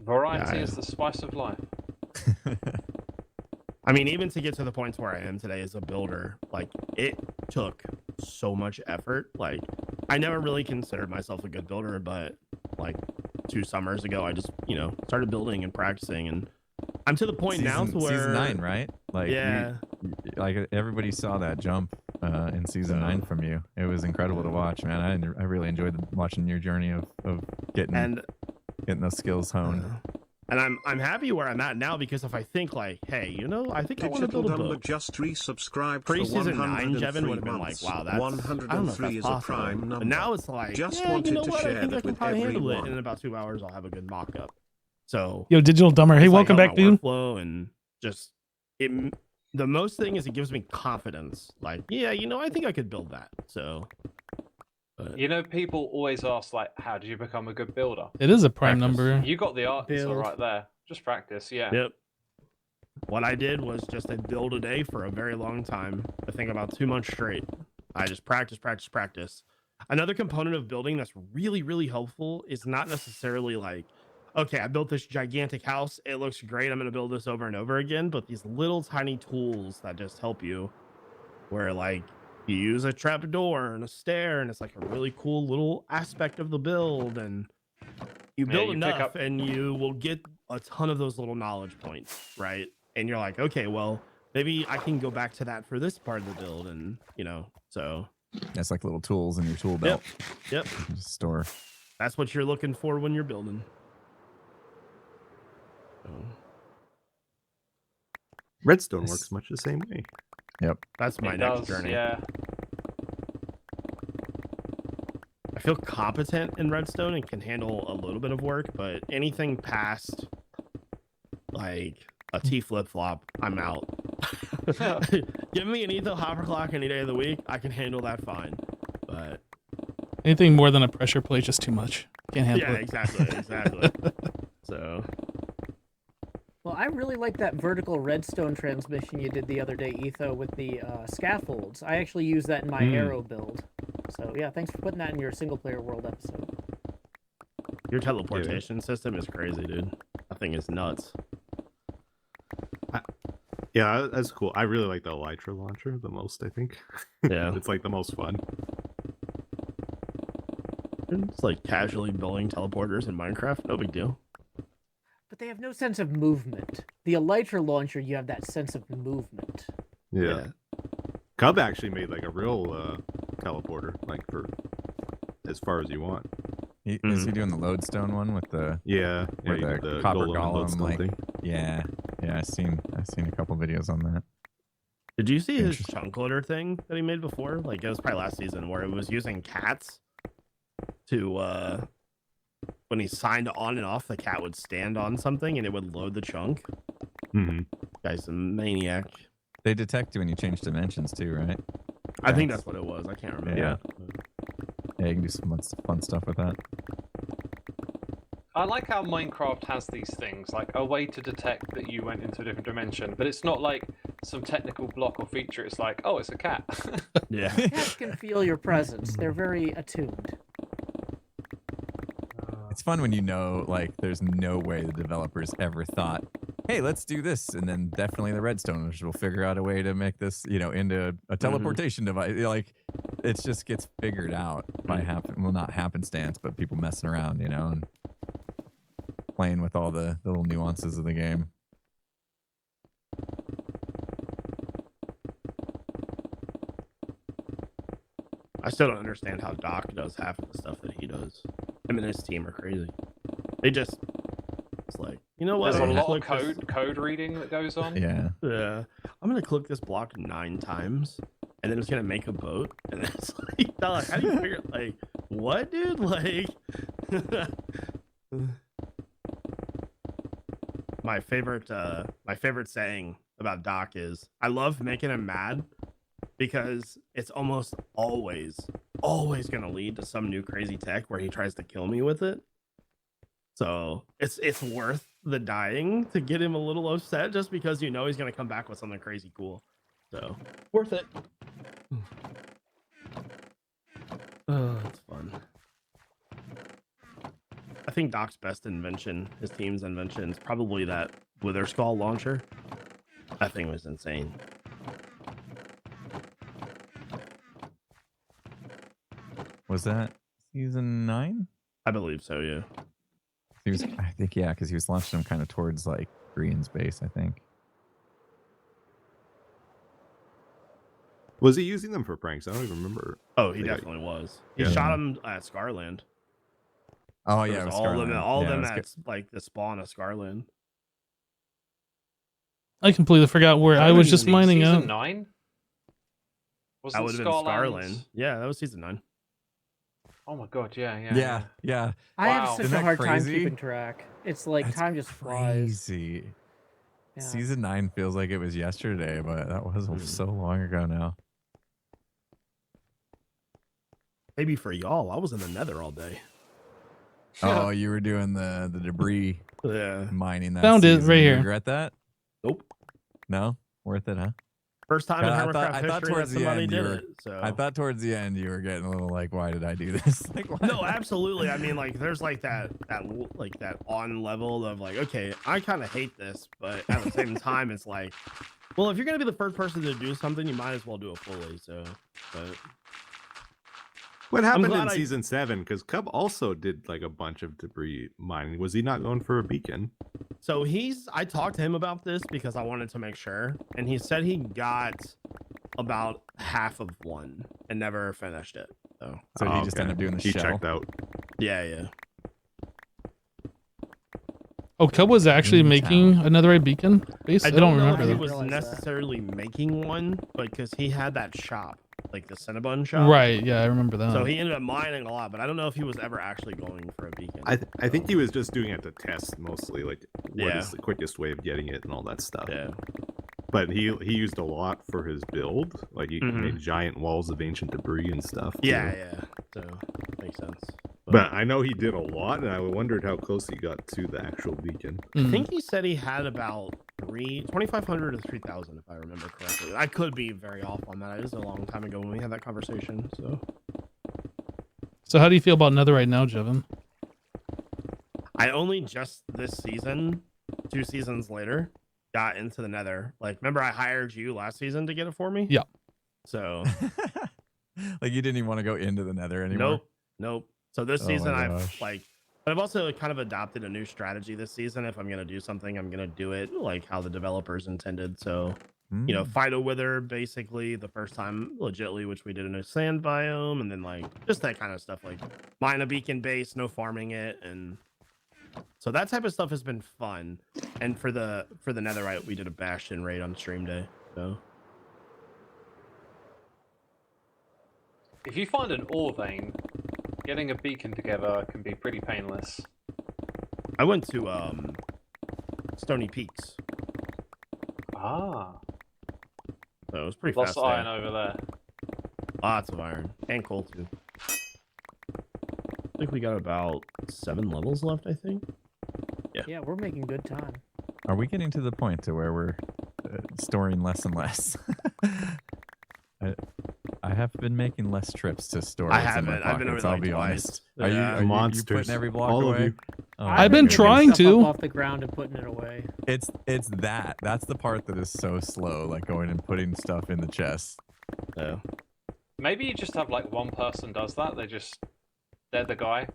Variety is the spice of life. I mean, even to get to the points where I am today as a builder, like it took so much effort. Like I never really considered myself a good builder, but like 2 summers ago, I just, you know, started building and practicing, and I'm to the point now to where season 9, right? Like yeah, like everybody saw that jump in season 9 from you. It was incredible to watch, man. I really enjoyed watching your journey of getting those skills honed. And I'm happy where I'm at now, because if I think like, hey, you know, I think I want to build a boat. Just resubscribed Pre-season 9, Jevin would have been like, wow, that's 103 is a prime number. And now it's like, Just yeah, wanted you know to what? I share think I that can with probably handle it. everyone. And in about 2 hours, I'll have a good mock-up. So Yo, Digital Dumber. Hey, it's, welcome like, back, dude. Workflow and just it. The most thing is it gives me confidence. Like, yeah, you know, I think I could build that. So. You know, people always ask, like, how do you become a good builder? It is a prime Practice. number. You got the answer Build. right there. Just practice, yeah. Yep. What I did was just a build a day for a very long time. I think about 2 months straight. I just practice. Another component of building that's really, really helpful is not necessarily like, okay, I built this gigantic house. It looks great. I'm going to build this over and over again. But these little tiny tools that just help you, where like you use a trap door and a stair, and it's like a really cool little aspect of the build. And you build enough and you will get a ton of those little knowledge points, right? And you're like, okay, well, maybe I can go back to that for this part of the build. And, you know, so. That's like little tools in your tool belt. Yep. Just store. That's what you're looking for when you're building. Redstone works much the same way. Yep. That's my next journey. Yeah. I feel competent in Redstone and can handle a little bit of work, but anything past like a T flip-flop, I'm out. Give me an etho hopper clock any day of the week. I can handle that fine. But anything more than a pressure plate, just too much. Can't handle it. Exactly. So. Well, I really like that vertical redstone transmission you did the other day, Etho, with the scaffolds. I actually use that in my arrow build. So yeah, thanks for putting that in your single player world episode. Your teleportation system is crazy, dude. That thing is nuts. Yeah, that's cool. I really like the Elytra launcher the most, I think. Yeah. It's like the most fun. It's like casually building teleporters in Minecraft. No big deal. But they have no sense of movement. The Elytra launcher, you have that sense of movement. Yeah. Cub actually made like a real teleporter, like for as far as you want. Is he doing the lodestone one with the where the copper golem like thing. Yeah, I've seen a couple videos on that. Did you see his chunk loader thing that he made before? Like it was probably last season where it was using cats to when he signed on and off, the cat would stand on something and it would load the chunk. Guy's a maniac. They detect you when you change dimensions too, right? I think that's what it was. I can't remember. Yeah, you can do some fun stuff with that. I like how Minecraft has these things, like a way to detect that you went into a different dimension, but it's not like some technical block or feature. It's like, oh, it's a cat. Yeah. Cats can feel your presence. They're very attuned. It's fun when you know, like, there's no way the developers ever thought, hey, let's do this. And then definitely the Redstoners will figure out a way to make this, into a teleportation device. Like, it just gets figured out by not happenstance, but people messing around, and playing with all the little nuances of the game. I still don't understand how Doc does half of the stuff that he does. Him and his team are crazy. It's like, you know what? There's a lot of code reading that goes on. Yeah. I'm gonna click this block 9 times, and then it's gonna make a boat. And it's like, Doc, how do you figure? Like, what, dude? Like, my favorite saying about Doc is, I love making him mad because it's almost always gonna lead to some new crazy tech where he tries to kill me with it. So it's worth the dying to get him a little upset just because he's gonna come back with something crazy cool. So worth it. Oh, it's fun. I think Doc's best invention, his team's invention, is probably that Wither Skull launcher. That thing was insane. Was that season 9? I believe so, yeah. I think, because he was launching them kind of towards like Grian's base, I think. Was he using them for pranks? I don't even remember. Oh, he definitely was. He shot him at Scarland. Oh yeah, it was all of them at like the spawn of Scarland. I completely forgot where I was just mining out. Season 9? That would have been Scarland. Yeah, that was season 9. Oh my god, yeah. I have such Isn't a that hard time crazy? keeping track. It's like That's time just flies. crazy. Yeah. Season 9 feels like it was yesterday, but that was so long ago now. Maybe for y'all, I was in the Nether all day. Oh, you were doing the debris Yeah. mining that Found it season. right You here. regret that? Nope. No? Worth it, huh? First time in I HermitCraft thought history that towards the somebody end did you were. it. So I thought towards the end you were getting a little like, why did I do this? Like, why no, absolutely. I mean, like, there's like that on level of like, okay, I kind of hate this, but at the same time, it's like, well, if you're gonna be the first person to do something, you might as well do it fully. So, but What happened glad in I- season 7? Because Cub also did like a bunch of debris mining. Was he not going for a beacon? so I talked to him about this because I wanted to make sure, and he said he got about half of one and never finished it. So he just ended up doing the He shell. checked out. Yeah. Oh, Cub was actually In making town. another ray beacon base. I don't know remember if he that. was Realize that. necessarily making one, but because he had that shop, like the Cinnabon shop. Right? Yeah, I remember that. So he ended up mining a lot, but I don't know if he was ever actually going for a beacon. I think he was just doing it to test mostly, like what Yeah. is the quickest way of getting it and all that stuff. Yeah. But he used a lot for his build. Like he made giant walls of ancient debris and stuff. too. Yeah. So makes sense. But I know he did a lot, and I wondered how close he got to the actual beacon. I Mm. think he said he had about 2,500 to 3,000, if I remember correctly. I could be very off on that. It was a long time ago when we had that conversation. So how do you feel about Netherite now, Jevin? I only just this season, 2 seasons later, got into the Nether. Like, remember I hired you last season to get it for me? Yeah. So Like you didn't even want to go into the Nether anymore. nope. So this Oh season my I've gosh. but I've also kind of adopted a new strategy this season. If I'm gonna do something, I'm gonna do it like how the developers intended. So Mm. fight a wither basically the first time legitly, which we did in a sand biome, and then like just that kind of stuff, like mine a beacon base, no farming it, and so that type of stuff has been fun. And for the netherite, we did a bastion raid on stream day. So If you find an ore vein, getting a beacon together can be pretty painless. I went to Stony Peaks, Ah, so it was pretty lots fast of there. iron over there. Lots of iron and coal too. I think we got about 7 levels left, I think. Yeah, we're making good time. Are we getting to the point to where we're storing less and less? I have been making less trips to store. I what's in my haven't. I've been over pockets, there I'll like be twice. honest. Yeah. Are you Monsters. putting every block All of away? you. Oh, I've my been goodness. trying Stuff to. up off the ground and putting it away. It's that. That's the part that is so slow, like going and putting stuff in the chest. So Maybe you just have like one person does that. They're the guy.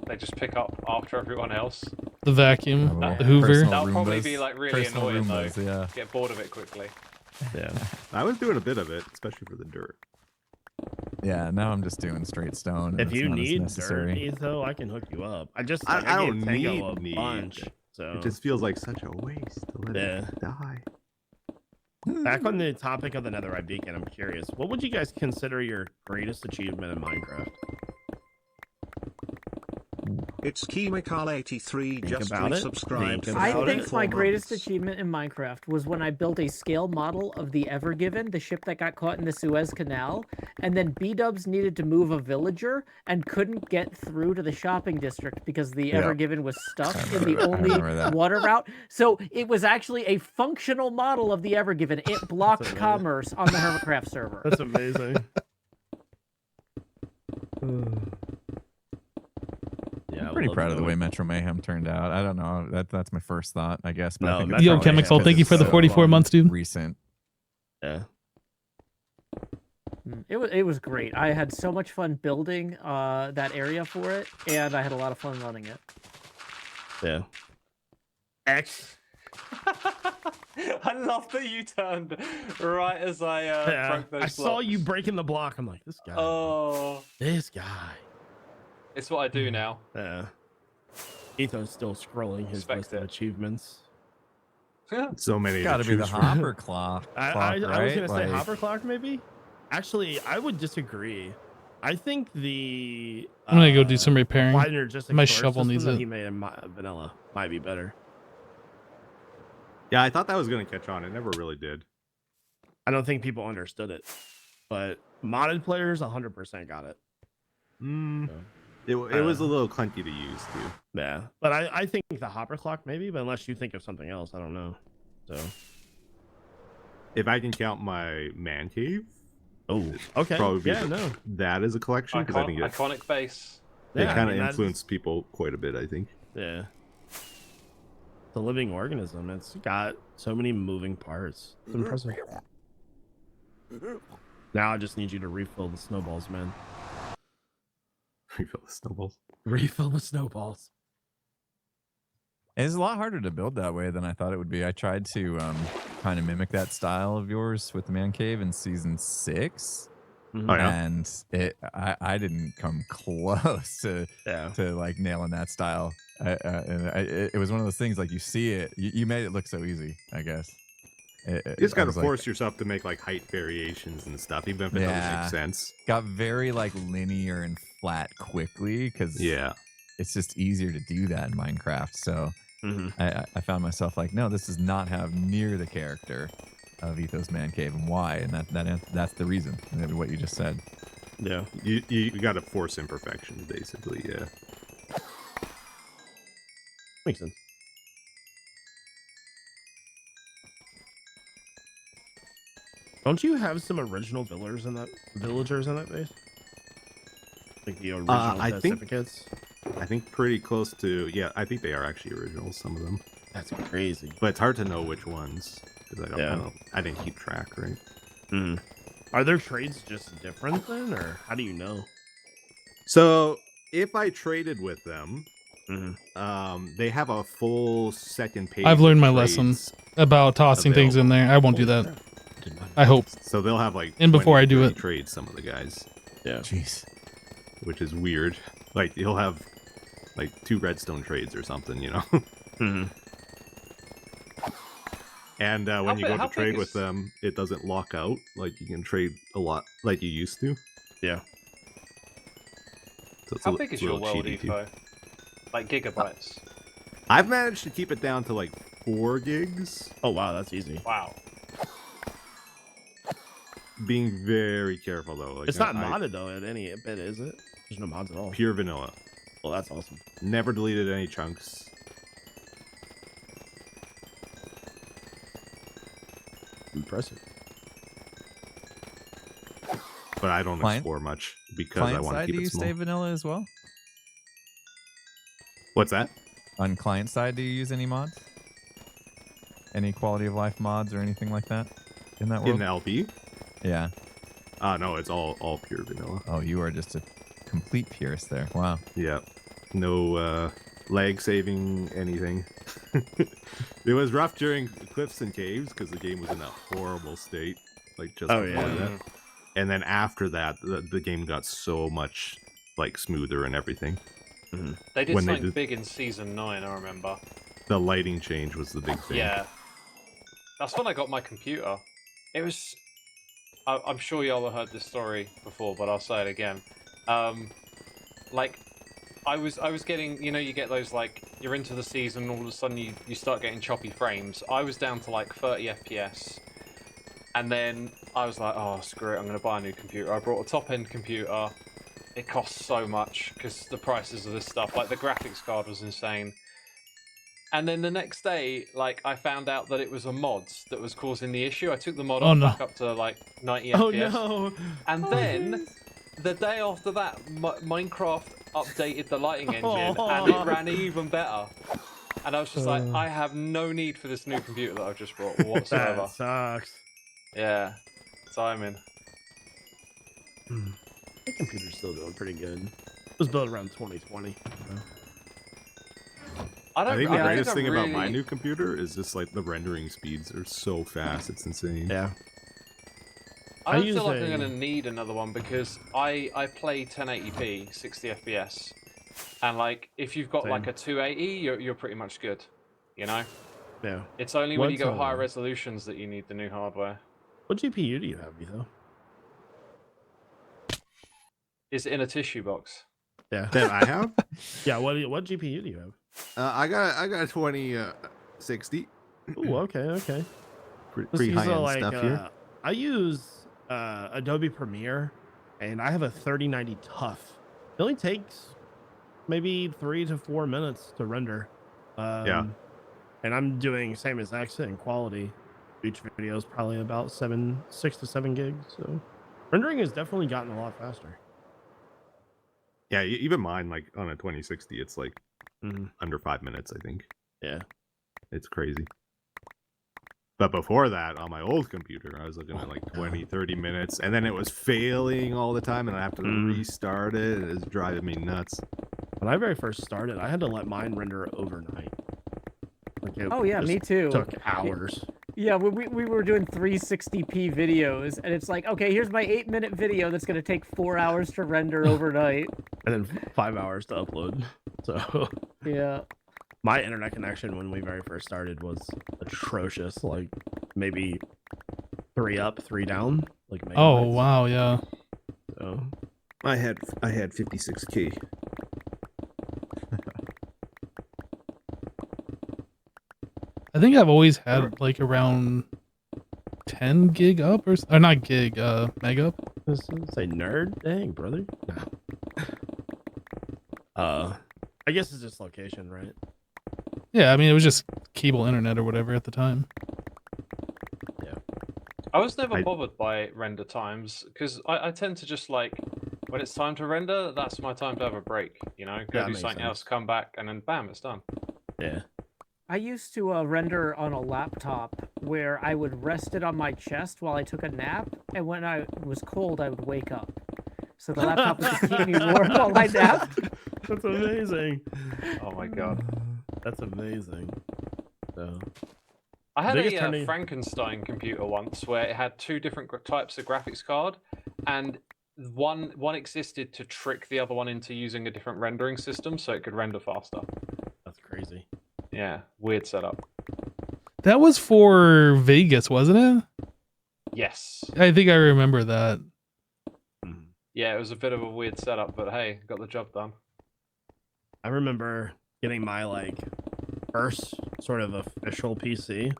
They just pick up after everyone else. The vacuum, Little the Hoover. personal That'll probably Roombas. be like really Personal annoying Roombas, though. yeah. Get bored of it quickly. yeah. I was doing a bit of it, especially for the dirt. Yeah, now I'm just doing straight stone. and If it's you not as need necessary. dirt, though, I can hook you up. I just I like, I don't gave Tango need a need. bunch. So It just feels like such a waste to let Yeah. it die. back on the topic of the netherite beacon, I'm curious, what would you guys consider your greatest achievement in Minecraft? It's Chemical83 just about it. resubscribed. Think for I about think 44 my greatest months. achievement in Minecraft was when I built a scale model of the Evergiven, the ship that got caught in the Suez Canal, and then B-dubs needed to move a villager and couldn't get through to the shopping district because the Yeah. Evergiven was stuck I in the remember only that. water route. So it was actually a functional model of the Evergiven. It blocked amazing. commerce on the HermitCraft server. That's amazing. Yeah, I'm pretty proud of the way Metro Mayhem turned out. I don't know. That's my first thought, I guess. But I No, think Metro Yo, Mayhem Chemical, is thank you for the so 44 fun. months, dude. recent. Yeah. It was great. I had so much fun building that area for it, and I had a lot of fun running it. Yeah. X. I love that you turned right as I broke those I saw you blocks. breaking the block. I'm like, this guy. Oh, This guy. it's what I do now. Yeah. Ethan's still scrolling his Respect list of it. achievements. So many. It's to got to be the choose from. hopper clock. I was right? gonna say Like, hopper clock maybe. Actually, I would disagree. I think the I'm gonna go do some repairing. applied energetic My solar shovel system needs that it. he made in vanilla might be better. Yeah, I thought that was going to catch on. It never really did. I don't think people understood it, but modded players 100% got it. Mm, So, it was a little clunky to use, too. yeah, but I think the hopper clock maybe, but unless you think of something else, I don't know. So if I can count my man cave, Oh, okay. probably Yeah, no. that is a collection because I think iconic base. It Yeah, kind I of mean, influenced people quite a bit, I think. Yeah. It's a living organism. It's got so many moving parts. It's impressive. Now I just need you to refill the snowballs, man. Refill the snowballs. Refill the snowballs. It's a lot harder to build that way than I thought it would be. I tried to kind of mimic that style of yours with the man cave in season 6. Mm-hmm. Oh, yeah? And I didn't come close to like nailing that style. It was one of those things like you see it, you made it look so easy, I guess. You just got to force yourself to make like height variations and stuff, even if it doesn't make sense. Got very like linear and flat quickly because it's just easier to do that in Minecraft. So I found myself like, no, this does not have near the character of Ethos Man Cave, and why? And that's the reason. Maybe what you just said. Yeah, you got to force imperfections, basically. Yeah, makes sense. Don't you have some original villagers in that base? Like the original certificates? I think pretty close to. Yeah, I think they are actually original. Some of them. That's crazy. But it's hard to know which ones because I don't know. I didn't keep track, right? Are their trades just different then, or how do you know? So if I traded with them, they have a full second page. I've learned my lesson about tossing things in there. I won't do that. I hope. So they'll have like and before I do it, trade some of the guys. Yeah. Jeez. Which is weird. Like he'll have like 2 redstone trades or something, you know. And when you go to trade with them, it doesn't lock out. Like you can trade a lot like you used to. Yeah. So how big is your world, Evo? Like gigabytes? I've managed to keep it down to like 4 gigs. Oh wow, that's easy. Wow. Being very careful though. Like, it's not modded though at any bit, is it? There's no mods at all. Pure vanilla. Well, that's awesome. Never deleted any chunks. Impressive. But I don't explore much because I want to keep it small. Do you stay vanilla as well? What's that? On client side, do you use any mods? Any quality of life mods or anything like that in that world? In the LP? Yeah. No, it's all pure vanilla. Oh, you are just a complete purist there. Wow. Yeah. No lag saving anything. It was rough during cliffs and caves because the game was in a horrible state. Like just before that. And then after that, the game got so much like smoother and everything. They did something big in season 9, I remember. The lighting change was the big thing. Yeah. That's when I got my computer. It was... I'm sure y'all have heard this story before, but I'll say it again. Like, I was getting, you know, you get those, like, you're into the season, all of a sudden you start getting choppy frames. I was down to, like, 30 FPS. And then I was like, oh, screw it, I'm going to buy a new computer. I brought a top-end computer. It costs so much, because the prices of this stuff, like, the graphics card was insane. And then the next day, like, I found out that it was a mod that was causing the issue. I took the mod back up to, like, 90 FPS. No. And then, the day after that, Minecraft updated the lighting engine, and it ran even better. And I was just like, I have no need for this new computer that I've just brought whatsoever. That sucks. Yeah. Simon. My computer's still doing pretty good. It was built around 2020. I think the greatest thing about my new computer is just like the rendering speeds are so fast. It's insane. Yeah. I don't feel like I'm going to need another one because I play 1080p, 60 FPS. And like, if you've got like a 280, you're pretty much good. You know? Yeah. It's only when you go higher resolutions that you need the new hardware. What GPU do you have, Etho? Is it in a tissue box? Yeah. That I have? Yeah, what GPU do you have? I got a 2060. Ooh, okay. Pretty high-end stuff here. I use Adobe Premiere, and I have a 3090 Tough. It only takes maybe 3 to 4 minutes to render. And I'm doing same as X in quality. Each video is probably about 6 to 7 gigs. So rendering has definitely gotten a lot faster. Yeah, even mine, like on a 2060, it's like Mhm. under 5 minutes, I think. Yeah. It's crazy. But before that, on my old computer, I was looking at like 20, 30 minutes, and then it was failing all the time, and I have to restart it, and it's driving me nuts. When I very first started, I had to let mine render overnight. Like Oh yeah, me too. Took hours. Yeah, we were doing 360p videos, and it's like, okay, here's my 8-minute video that's gonna take 4 hours to render overnight. And then 5 hours to upload. So yeah. My internet connection when we very first started was atrocious. Like maybe 3 up, 3 down. Like oh wow, yeah. So I had 56K. I think I've always had like around 10 gig up or not gig, meg up. Say nerd, dang brother. No. I guess it's just location, right? Yeah, I mean it was just cable internet or whatever at the time. Yeah. I was never bothered by render times because I tend to just like when it's time to render, that's my time to have a break. You know, go do something else, come back, and then bam, it's done. Yeah. I used to render on a laptop where I would rest it on my chest while I took a nap, and when I was cold, I would wake up. So the laptop would just keep me warm while I napped. That's amazing. Oh my god. That's amazing. So, I had a Frankenstein computer once where it had 2 different types of graphics card, and one existed to trick the other one into using a different rendering system so it could render faster. That's crazy. Yeah, weird setup. That was for Vegas, wasn't it? Yes. I think I remember that. Yeah, it was a bit of a weird setup, but hey, got the job done. I remember getting my like first sort of official PC.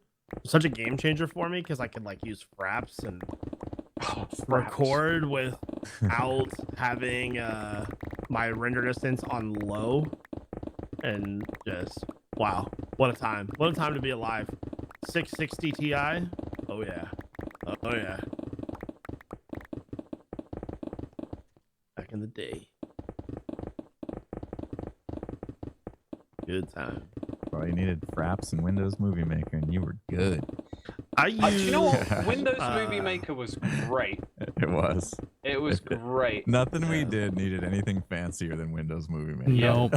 Such a game changer for me because I could like use fraps and record without having my render distance on low, and just wow, what a time to be alive. 660 Ti, oh yeah, oh yeah, back in the day. Good time. Well, you needed fraps and Windows Movie Maker, and you were good. Do you know what? Windows Movie Maker was great. It was. It was great. Nothing we did needed anything fancier than Windows Movie Maker. Nope.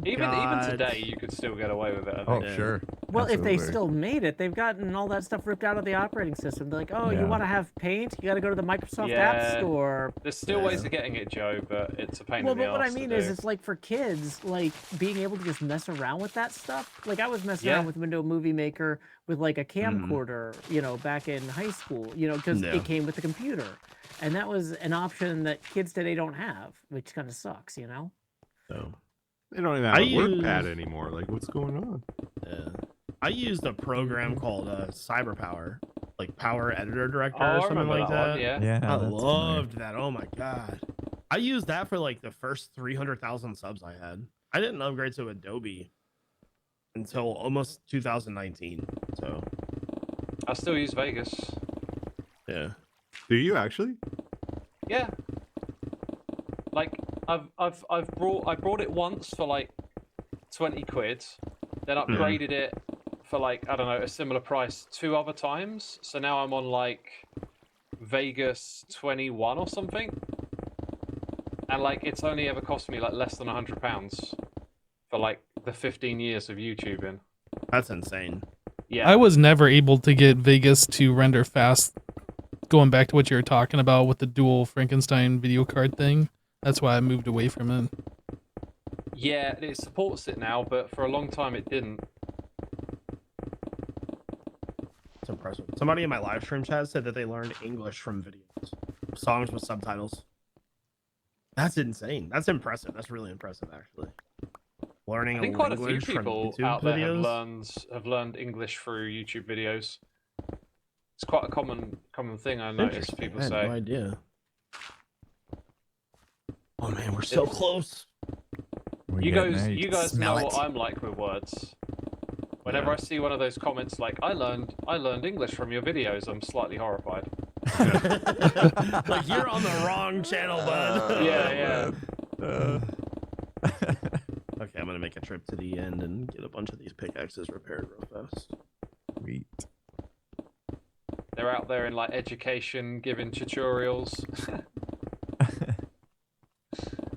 Even today, you could still get away with it. I think. Oh, sure. Well, Absolutely. if they still made it, they've gotten all that stuff ripped out of the operating system. They're like, oh, you want to have Paint? You got to go to the Microsoft App Store. There's still ways of getting it, Joe, but it's a pain in the Well, but what I arse mean to is, do. it's like for kids, like being able to just mess around with that stuff. Like I was messing around with Windows Movie Maker with like a camcorder, you know, back in high school, you know, because it came with the computer. And that was an option that kids today don't have, which kind of sucks, you know? So they don't even have a WordPad anymore. Like, what's going on? Yeah. I used a program called CyberPower, like Power Editor Director Oh, or something like that. Yeah. I loved that. Oh my god. I used that for like the first 300,000 subs I had. I didn't upgrade to Adobe until almost 2019. So I still use Vegas. yeah. Do you actually? Yeah. Like I brought it once for like 20 quid, then upgraded it for like, I don't know, a similar price 2 other times. So now I'm on like Vegas 21 or something. And like it's only ever cost me like less than £100 for like the 15 years of YouTubing. That's insane. Yeah. I was never able to get Vegas to render fast. Going back to what you were talking about with the dual Frankenstein video card thing, that's why I moved away from it. Yeah, it supports it now, but for a long time it didn't. It's impressive. Somebody in my live stream chat said that they learned English from videos, songs with subtitles. That's insane. That's impressive. That's really impressive, actually. Learning I think a quite a few language people from YouTube out there videos. have learned English through YouTube videos. It's quite a common thing I notice people I had say. no idea. Oh man, we're so close. You guys know what I'm like with words. Whenever I see one of those comments like I learned English from your videos, I'm slightly horrified. Like you're on the wrong channel, bud. Yeah. Okay, I'm gonna make a trip to the end and get a bunch of these pickaxes repaired real fast. Sweet. They're out there in like education, giving tutorials.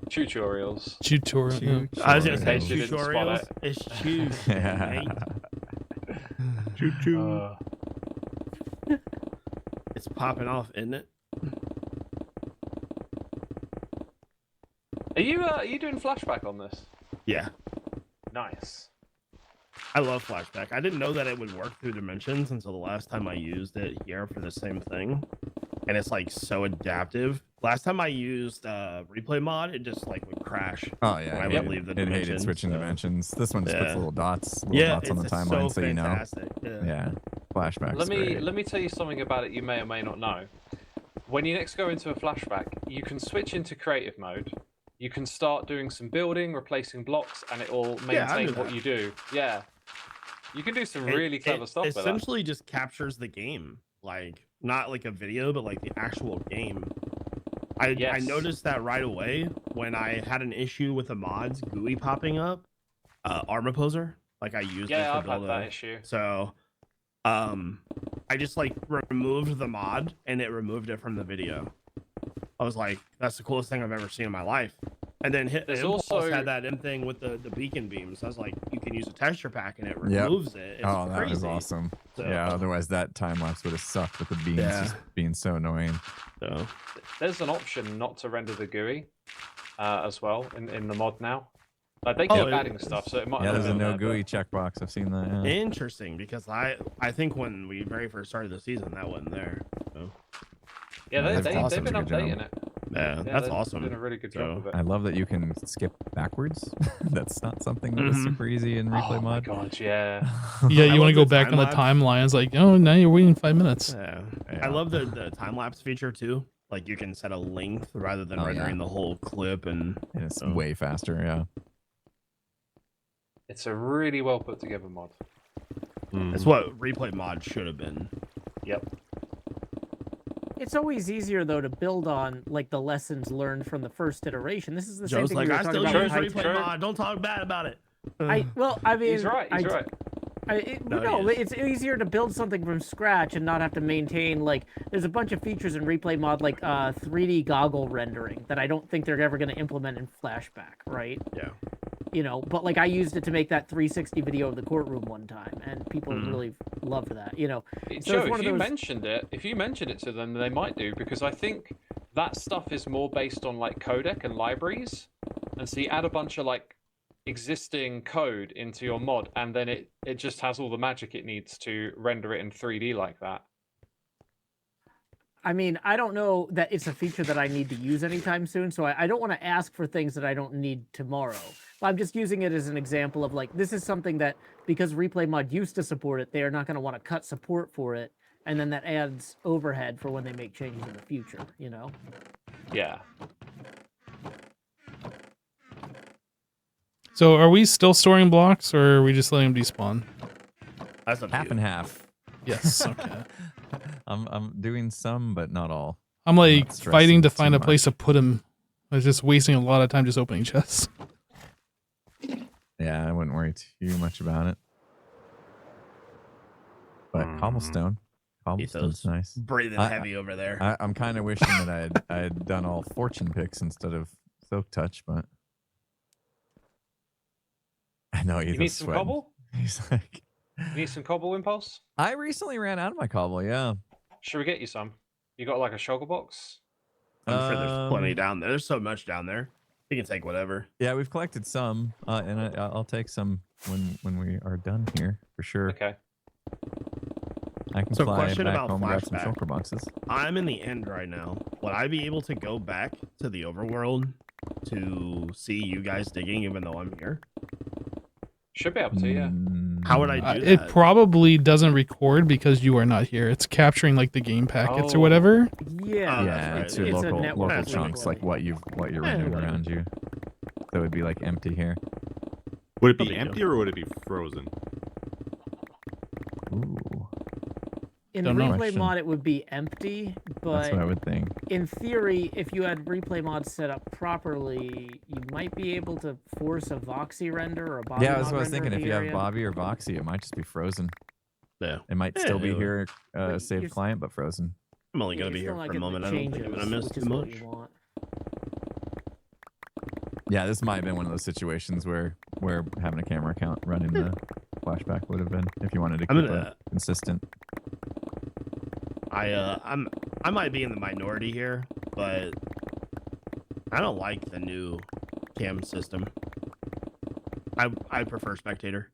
Tutorials. Tutorial. I was gonna say Case you didn't spot tutorials. it. It's choose, mate. Choo choo. It's popping off, isn't it? Are you doing flashback on this? Yeah, Nice. I love flashback. I didn't know that it would work through dimensions until the last time I used it here for the same thing, and it's like so adaptive. Last time I used replay mod, it just like would crash. Oh yeah, when I it would hated- leave the it hated dimension, switching so- dimensions. This one just puts Yeah. little dots on it's the timeline, so you know. fantastic. Yeah, flashbacks. Let me tell you something about it you may or may not know. When you next go into a flashback, you can switch into creative mode. You can start doing some building, replacing blocks, and it will Yeah, I maintain knew what that. you do. Yeah. You can do some really clever stuff with that. Essentially, just captures the game, like not like a video, but like the actual game. I Yes. noticed that right away when I had an issue with the mods GUI popping up. Armor Poser, like I used it Yeah, to I've had build that a. issue. So, I just like removed the mod and it removed it from the video. I was like, that's the coolest thing I've ever seen in my life. And then There's Impulse also- had that thing with the beacon beams. I was like, you can use a texture pack and it Yep. removes it. It's Oh, that crazy. was awesome. So- Yeah, otherwise that time lapse would have sucked with the beams Yeah. just being so annoying. So, There's an option not to render the GUI as well in the mod now. Like they Oh, keep it adding is. stuff, so it might Yeah, not there's a be no there, but- GUI checkbox. I've seen that. Yeah. interesting, because I think when we very first started the season, that wasn't there. So, Yeah, Yeah, they've awesome. been Good job. updating it. yeah, that's they've awesome. Doing a really good So, job of it. I love that you can skip backwards. That's not something that was Mhm. super easy in replay Oh my mod. god, yeah. Yeah, I you want love to go the back on the time-lapse. timeline. It's like, oh, now you're waiting 5 minutes. Yeah. Yeah. I love the time lapse feature too. Like you can set a length rather than Oh, yeah. rendering the whole clip, and And it's Oh. way faster. Yeah. It's a really well put together mod. it's what replay mod should have been. Yep. It's always easier though to build on like the lessons learned from the first iteration. This is the same Joe's thing like, we were I talking still about. use with replay True. mod. Don't talk bad about it. I mean, He's right. He's right. No, No, he is. it's easier to build something from scratch and not have to maintain like there's a bunch of features in replay mod like 3D goggle rendering that I don't think they're ever going to implement in flashback, right? Yeah. You know, but like I used it to make that 360 video of the courtroom one time and people Mhm. really loved that, you know. So Joe, it's one if of you those- mentioned it to them, they might do, because I think that stuff is more based on like codec and libraries, and so you add a bunch of like existing code into your mod, and then it just has all the magic it needs to render it in 3D like that. I mean, I don't know that it's a feature that I need to use anytime soon, so I don't want to ask for things that I don't need tomorrow. I'm just using it as an example of like, this is something that, because Replay Mod used to support it, they are not going to want to cut support for it, and then that adds overhead for when they make changes in the future, you know? Yeah. So are we still storing blocks, or are we just letting them despawn? That's up to Half you. and half. Yes. Okay. I'm doing some, but not all. I'm like not stressing fighting to too find a much. place to put them. I was just wasting a lot of time just opening chests. Yeah, I wouldn't worry too much about it. But cobblestone's Ethos. nice. Breathing I- heavy over there. I'm kind of wishing that I had done all fortune picks instead of silk touch, but I know You need some cobble? He's like, You need some cobble, Impulse? I recently ran out of my cobble. Yeah, Should we get you some? You got like a shulker box? I'm sure there's plenty um, down there. There's so much down there. You can take whatever. yeah, we've collected some, and I'll take some when we are done here for sure. Okay. I can So fly question back about home and grab some flashback. shulker boxes. I'm in the end right now. Would I be able to go back to the overworld to see you guys digging even though I'm here? Should be able to, yeah. How would I do It that? probably doesn't record because you are not here. It's capturing like the game packets or Oh. whater. Yeah. Oh, Yeah, that's right. it's your It's a local network That's chunks, link. like what you're rendering whatever. around you. So it would be like empty here. Would it No be big empty deal. or would it be frozen? Ooh, In Don't know. replay Question. mod, it would be empty, that's but what I would think. in theory, if you had replay mod set up properly, you might be able to force a voxy render or a body Yeah, mod that's what I was render thinking. in If the you have area. Bobby or Voxy, it might just be frozen. Yeah. It might Yeah, still be it would. here, But saved you're- client, but frozen. I'm only Yeah, gonna you're be still here not for a getting moment. the I don't think I'm gonna changes, miss which too is what much. you want. Yeah, this might have been one of those situations where having a camera account running the flashback would have been if you wanted to I'm keep gonna- it consistent. I might be in the minority here, but I don't like the new cam system. I prefer spectator.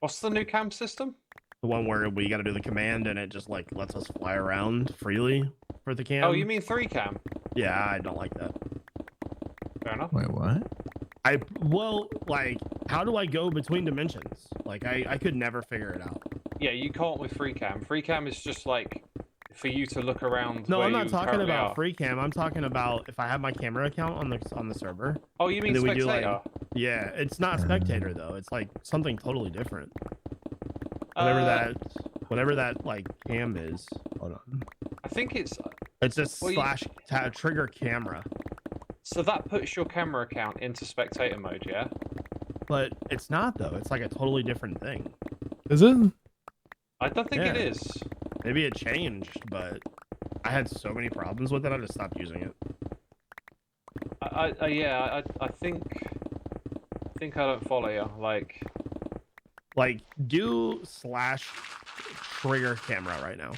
What's the new cam system? The one where we got to do the command and it just like lets us fly around freely for the cam. Oh, you mean 3 cam? Yeah, I don't like that. Fair enough. Wait, what? Well, like, how do I go between dimensions? Like, I could never figure it out. Yeah, you can't with 3 cam. 3 cam is just like for you to look around. No, where I'm not you talking currently about are. free cam. I'm talking about if I have my camera account on the server. Oh, you mean and then we do, spectator? like, yeah, it's not spectator though. It's like something totally different. Whatever that like cam is. Hold on. I think it's just Well, trigger camera, so that puts your camera account into spectator mode, yeah? but it's not though. It's like a totally different thing. Is it? I don't think it Yeah. is. Maybe it changed, but I had so many problems with it. I just stopped using it. I think I don't follow you. Like, do /trigger camera right now.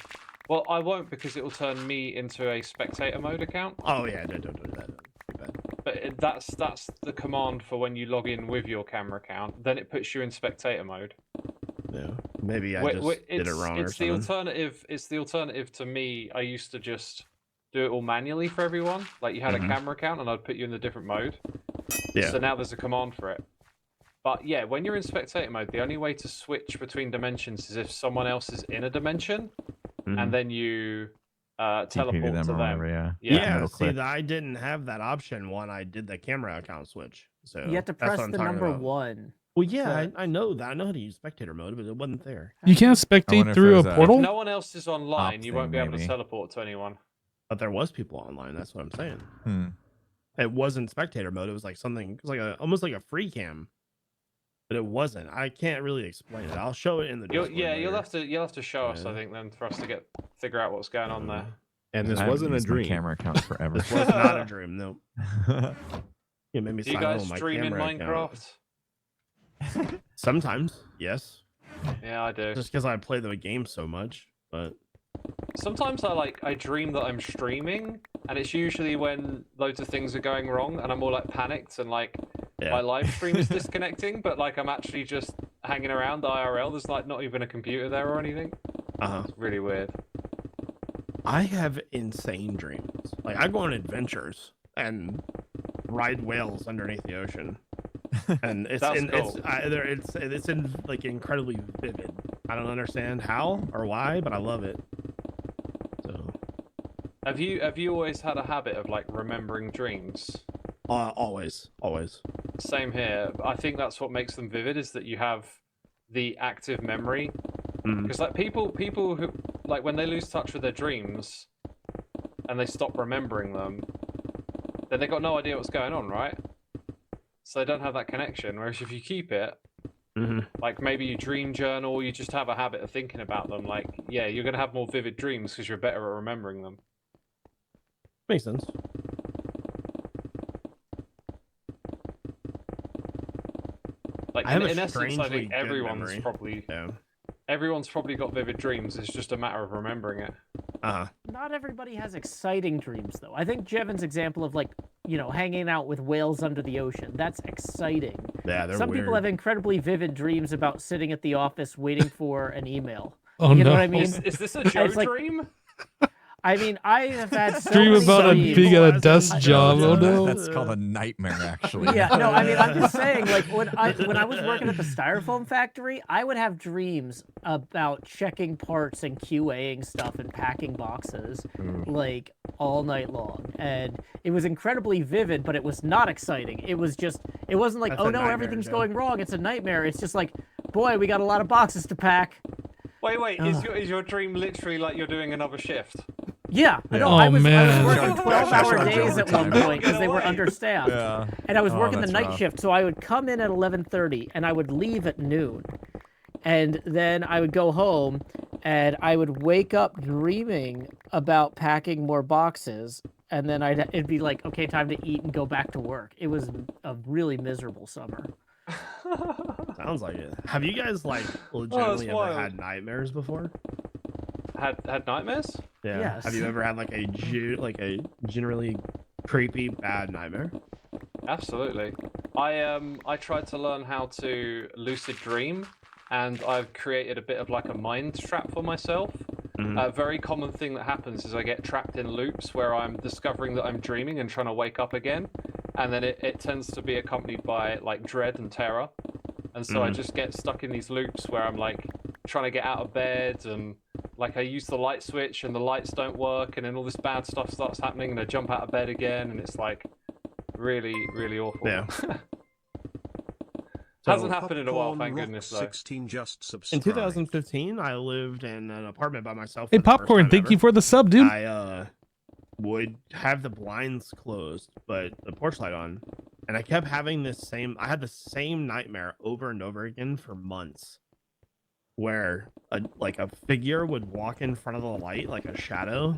Well, I won't because it will turn me into a spectator mode account. Oh yeah, don't do that. Too bad. But that's the command for when you log in with your camera account. Then it puts you in spectator mode. Yeah, maybe I just did it wrong or something. It's the alternative to me. I used to just do it all manually for everyone. Like you had a camera account and I'd put you in a different mode. Yeah. So now there's a command for it. But yeah, when you're in spectator mode, the only way to switch between dimensions is if someone else is in a dimension, and then you teleport TP to them. or whatever, Yeah, middle see, click. I didn't have that option when I did the camera account switch. So You have to that's press what I'm the talking number about. 1. Well, yeah, to- I know that. I know how to use spectator mode, but it wasn't there. You can't wonder spectate if through a there's a- portal? If no one else is online, Op you won't thing, be able to maybe. teleport to anyone. But there was people online. That's what I'm saying. Hmm. It wasn't spectator mode. It was like something. It was like almost like a free cam, but it wasn't. I can't really explain it. I'll show it in the. Discord You'll later. have to show us. I Yeah. think then for us to figure out what's going on there. And this I haven't wasn't a used my dream. camera account forever. This was not a dream. No. It made me Do you sign in guys with my stream in camera account. Minecraft? Sometimes, yes. Yeah, I do. Just because I play the game so much, but Sometimes I dream that I'm streaming, and it's usually when loads of things are going wrong, and I'm all like panicked and like yeah. my live stream is disconnecting, but like I'm actually just hanging around IRL. There's like not even a computer there or anything. It's really weird. I have insane dreams. Like I go on adventures and ride whales underneath the ocean, and it's That's in, cool. it's in like incredibly vivid. I don't understand how or why, but I love it. So Have you always had a habit of like remembering dreams? always. Same here. I think that's what makes them vivid is that you have the active memory. Because like people who like when they lose touch with their dreams and they stop remembering them, then they got no idea what's going on, right? So they don't have that connection. Whereas if you keep it, like maybe you dream journal, you just have a habit of thinking about them. Like yeah, you're gonna have more vivid dreams because you're better at remembering them. Makes sense. Like I have in a essence, I strangely think good everyone's memory. everyone's probably got vivid dreams. It's just a matter of remembering it. Not everybody has exciting dreams, though. I think Jevin's example of, like, you know, hanging out with whales under the ocean, that's exciting. Yeah, they're Some weird. people have incredibly vivid dreams about sitting at the office waiting for an email. Oh, You know no. what I mean? Is this a Joe It's like- dream? I mean, I have had so Dream many about dreams. being at a People desk as- job. Oh, no. That's called a nightmare, actually. Yeah, no, I mean, I'm just saying, like, when I was working at the styrofoam factory, I would have dreams about checking parts and QAing stuff and packing boxes, like, all night long. And it was incredibly vivid, but it was not exciting. It was just, it wasn't like, That's oh a no, nightmare, everything's Joe. going wrong. It's a nightmare. It's just like, boy, we got a lot of boxes to pack. Wait. Is your dream literally like you're doing another shift? Yeah, Yeah. no, Oh, I was man. working 12-hour Charge days at one overtime. point because they were Get away. understaffed. Yeah. And I was Oh, working the that's night rough. shift, so I would come in at 11:30 and I would leave at noon. And then I would go home and I would wake up dreaming about packing more boxes, and then it'd be like, okay, time to eat and go back to work. It was a really miserable summer. Sounds like it. Have you guys like legitimately ever wild. had nightmares before? Had nightmares? Yeah. Yes. Have you ever had like a generally creepy bad nightmare? Absolutely. I tried to learn how to lucid dream, and I've created a bit of like a mind trap for myself. A very common thing that happens is I get trapped in loops where I'm discovering that I'm dreaming and trying to wake up again, and then it tends to be accompanied by like dread and terror. And so I just get stuck in these loops where I'm like trying to get out of bed, and like I use the light switch and the lights don't work, and then all this bad stuff starts happening, and I jump out of bed again, and it's like really, really awful. Yeah. Hasn't happened in a while, Popcorn thank Rock goodness though. 16 just In subscribed. 2015, I lived in an apartment by myself. Hey, for the first Popcorn, time thank ever. you for the sub, dude. I would have the blinds closed, but the porch light on, and I kept having I had the same nightmare over and over again for months, where a figure would walk in front of the light like a shadow,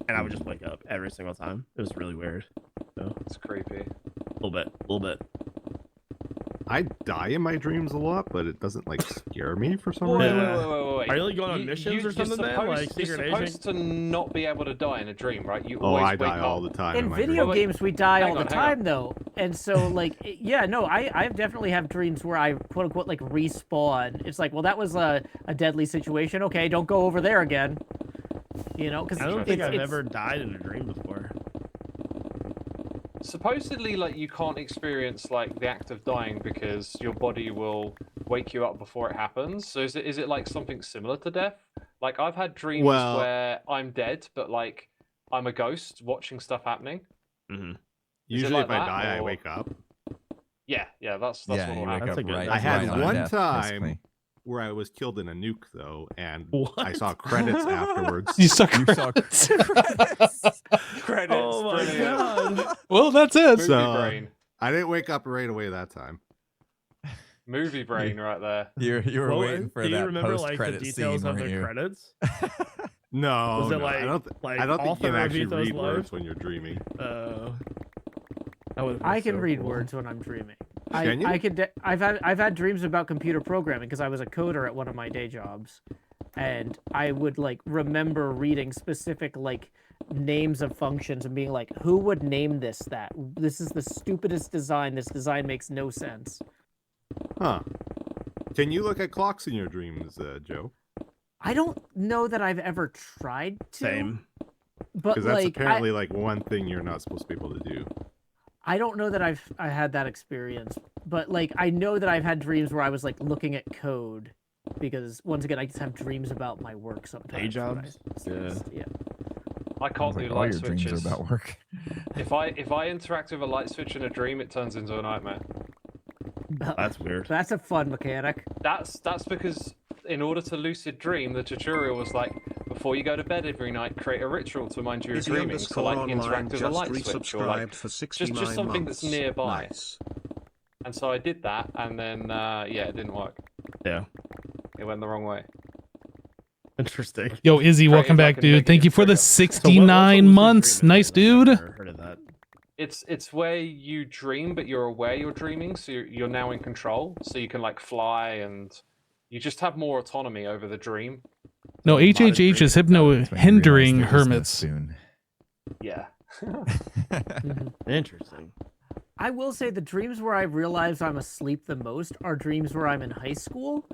and I would just wake up every single time. It was really weird. So, It's creepy. a little bit. I die in my dreams a lot, but it doesn't like scare me for some Wait, reason. wait. Are you like going on missions or something then? Like You're secret supposed agent? to not be able to die in a dream, right? You Oh, always I wake die up. all the time. In my video dreams. games, we die Hang all the on, hang time, on. though. And so, like, yeah, no, I definitely have dreams where I, quote unquote, like, respawn. It's like, well, that was a deadly situation. Okay, don't go over there again. You know, because I don't think I've ever died in a dream before. Supposedly, like, you can't experience like the act of dying because your body will wake you up before it happens. So is it like something similar to death? Like, I've had dreams Well- where I'm dead, but like I'm a ghost watching stuff happening. Mm-hmm. Usually, like if I that, die, I or- wake up. Yeah, that's Yeah, what you will wake happen. That's up a good- right. I had right on one death, time basically. where I was killed in a nuke, though, and What? I saw credits afterwards. You suck. You saw credits. Credits. Oh my brilliant. god. Well, that's it. Movie So- brain. I didn't wake up right away that time. Movie brain right there. You were Well, waiting for do you that remember like the post-credit details scene, of weren't the you? credits? No, Was it no, like- I don't. like I don't think you can author actually Vito's read life? words when you're dreaming. That would've been I can so read cool. words when I'm dreaming. Can you? I've had dreams about computer programming because I was a coder at one of my day jobs, and I would like remember reading specific like names of functions and being like, who would name this that? This is the stupidest design. This design makes no sense. Huh? Can you look at clocks in your dreams, Joe? I don't know that I've ever tried to. Same. But Because that's like apparently like one thing you're not supposed to be able to do. I don't know that I had that experience, but like I know that I've had dreams where I was like looking at code, because once again I just have dreams about my work sometimes. Day when jobs? yeah. I can't Sounds like do all light your dreams switches. are about work. If I interact with a light switch in a dream, it turns into a nightmare. That's weird. That's a fun mechanic. That's because in order to lucid dream, the tutorial was like, before you go to bed every night, create a ritual to remind you of Izzy dreaming. So like underscore interact online with a just light switch or like resubscribed for 69 just something that's months. nearby. Nice. And so I did that, and then yeah, it didn't work. Yeah. It went the wrong way. Interesting. Yo, Izzy, Created welcome like back, a dude. Thank you negative for the trigger. So what's a 69 lucid months. dream? Nice, I've dude. never heard of that. It's where you dream, but you're aware you're dreaming, so you're now in control. So you can like fly, and you just have more autonomy over the dream. No, Modern HHH is dream. hypno That's when you hindering realize they're hermits. soon. Yeah. Interesting. I will say the dreams where I realize I'm asleep the most are dreams where I'm in high school,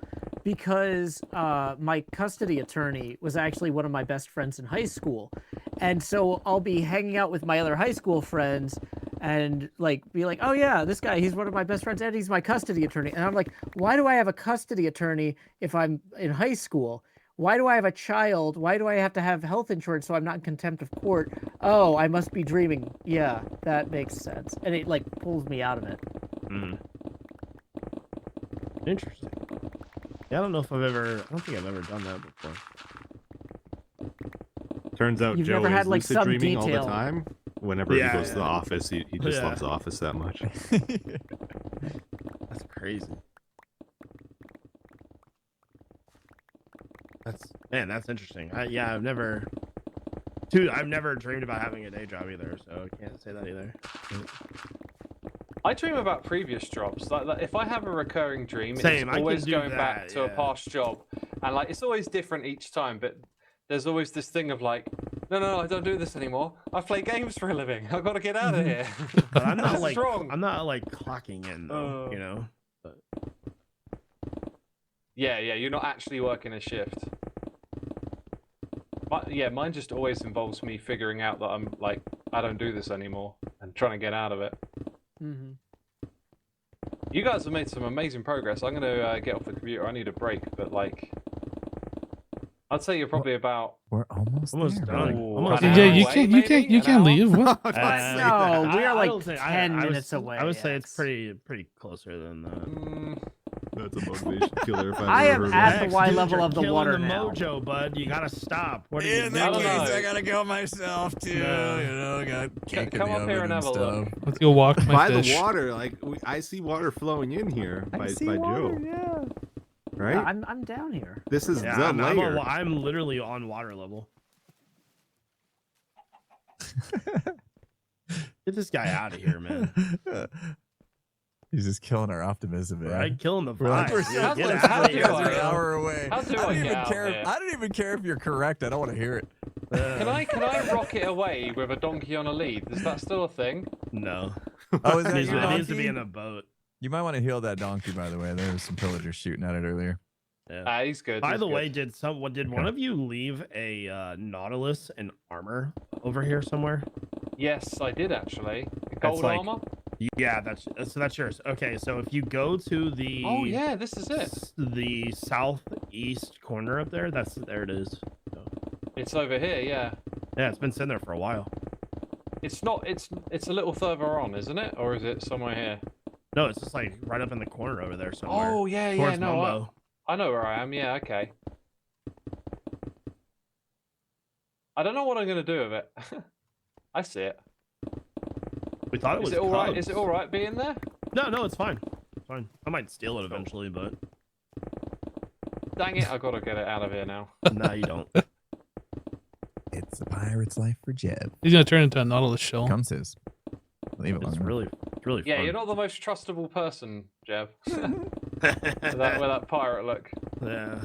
because my custody attorney was actually one of my best friends in high school. And so I'll be hanging out with my other high school friends and like be like, oh yeah, this guy, he's one of my best friends and he's my custody attorney. And I'm like, why do I have a custody attorney if I'm in high school? Why do I have a child? Why do I have to have health insurance so I'm not in contempt of court? Oh, I must be dreaming. Yeah, that makes sense. And it like pulls me out of it. Mm. Interesting. Yeah, I don't know if I don't think I've ever done that before. Turns out You've Joe never had, is like, lucid some dreaming all detail. the time. Whenever Yeah, he goes to the yeah. office, he just Yeah. loves the office that much. That's crazy. That's interesting. I've never dreamed about having a day job either, so I can't say that either. I dream about previous jobs. Like if I have a recurring dream, Same, it's I always can do going back that, to a yeah. past job, and like it's always different each time. But there's always this thing of like, no, I don't do this anymore. I play games for a living. I've got to get out of here. But I'm not This is like wrong. I'm not like clocking in though, you know. But... Yeah, you're not actually working a shift. Mine just always involves me figuring out that I'm like, I don't do this anymore and trying to get out of it. Mm-hmm. You guys have made some amazing progress. I'm going to get off the computer. I need a break, but like, I'd say you're probably about... We're almost Almost there. done. buddy. Almost an done. Yeah, hour you away, can't maybe? you An can't hour? leave. What? No, we are I like don't think- 10 I minutes was, away. I would say it's X. pretty closer than that. That's a motivation killer. If I've I ever am heard at one. the Y Dude, level you're of the killing water the now. mojo, bud. You gotta stop. What are you In doing? that don't case, know. I gotta go myself too. No. You know, got cake in come the up here oven and have a look. stuff. Let's go walk my By fish. the water, like I see water flowing in here by Joe, Yeah. right? Yeah, I'm down here. This is Yeah, the I'm layer. I'm literally on water level. Get this guy out of here, man. He's just killing our optimism, man. Right? Killing the We're like, vibe. we're dude. so How Get do- close. out how of do here, I- You're an bro. hour away. How do I don't I even get out care. here? I don't even care if you're correct. I don't want to hear it. Can I rocket away with a donkey on a lead? Is that still a thing? No. Oh, is It that needs, your it needs to donkey? be in a boat. You might want to heal that donkey, by the way. There was some pillagers shooting at it earlier. Yeah. He's good. By he's the good. way, did one of you leave a Nautilus and armor over here somewhere? Yes, I did actually. Gold like- armor? Yeah, that's yours. Okay, so if you go to the Oh yeah, this is it. the southeast corner up there, there it is. So, It's over here, yeah. yeah, it's been sitting there for a while. It's not. It's a little further on, isn't it? Or is it somewhere here? No, it's just like right up in the corner over there somewhere. Oh yeah, yeah. towards No, Mumbo. I know where I am. Yeah, okay. I don't know what I'm gonna do with it. I see it. We thought it was Is it all right? cubs. Is it all right being there? No, it's fine. It's fine. I might steal it eventually, but Dang it! I gotta get it out of here now. no, you don't. It's a pirate's life for Jeb. He's gonna turn into a Nautilus shell. Comes his. Leave it It's alone. really Yeah, fun. you're not the most trustable person, Jeb. with that pirate look. Yeah.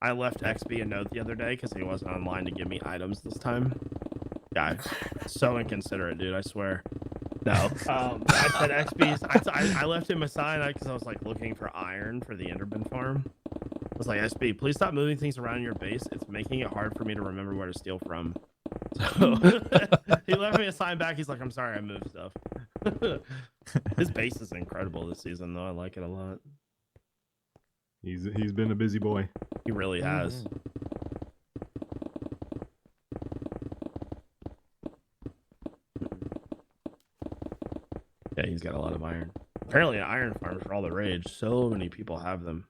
I left XB a note the other day because he wasn't online to give me items this time. Yeah, so inconsiderate, dude. I swear. No. I said XB. I left him a sign because I was like looking for iron for the Enderman farm. I was like, SB, please stop moving things around your base. It's making it hard for me to remember where to steal from. So he left me a sign back. He's like, I'm sorry, I moved stuff. His base is incredible this season, though. I like it a lot. He's been a busy boy. He really has. Yeah, he's got a lot of iron. Apparently, iron farms are all the rage. So many people have them.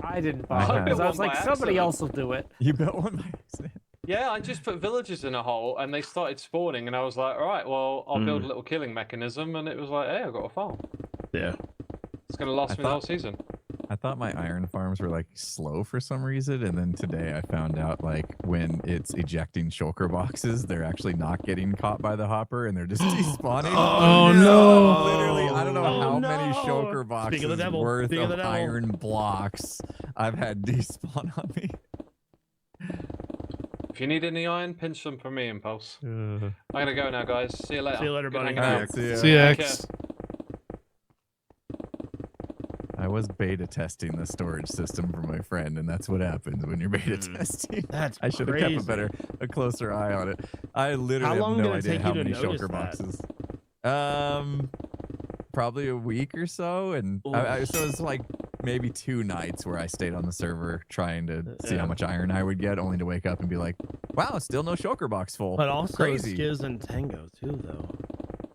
I didn't I bother have. because I was One like, by somebody accident. else will do it. You built one by accident. Yeah, I just put villagers in a hole and they started spawning, and I was like, all right, well, I'll build a little killing mechanism, and it was like, hey, I've got a farm. Yeah. It's gonna last I me the whole thought- season. I thought my iron farms were like slow for some reason, and then today I found out like when it's ejecting shulker boxes, they're actually not getting caught by the hopper and they're just despawning. Oh, no. Literally, I don't know Oh, how many no. shulker Speak boxes of the devil. worth Speak of of the devil. iron blocks I've had despawn on me. If you need any iron, pinch some from me, Impulse. I'm gonna go now, guys. See you later. See you later, Good buddy. hanging out. Alright, See ya. See ya, Take X. I was beta testing the storage system for my friend, and that's what happens when you're beta testing. That's I should have kept crazy. a closer eye on it. I literally long have did no it idea take how you to many notice shulker that? boxes. Probably a week or so, and so it's like maybe 2 nights where I stayed on the server trying to see Yeah. how much iron I would get, only to wake up and be like, "Wow, still no shulker box full." But also Crazy. Skiz and Tango too, though.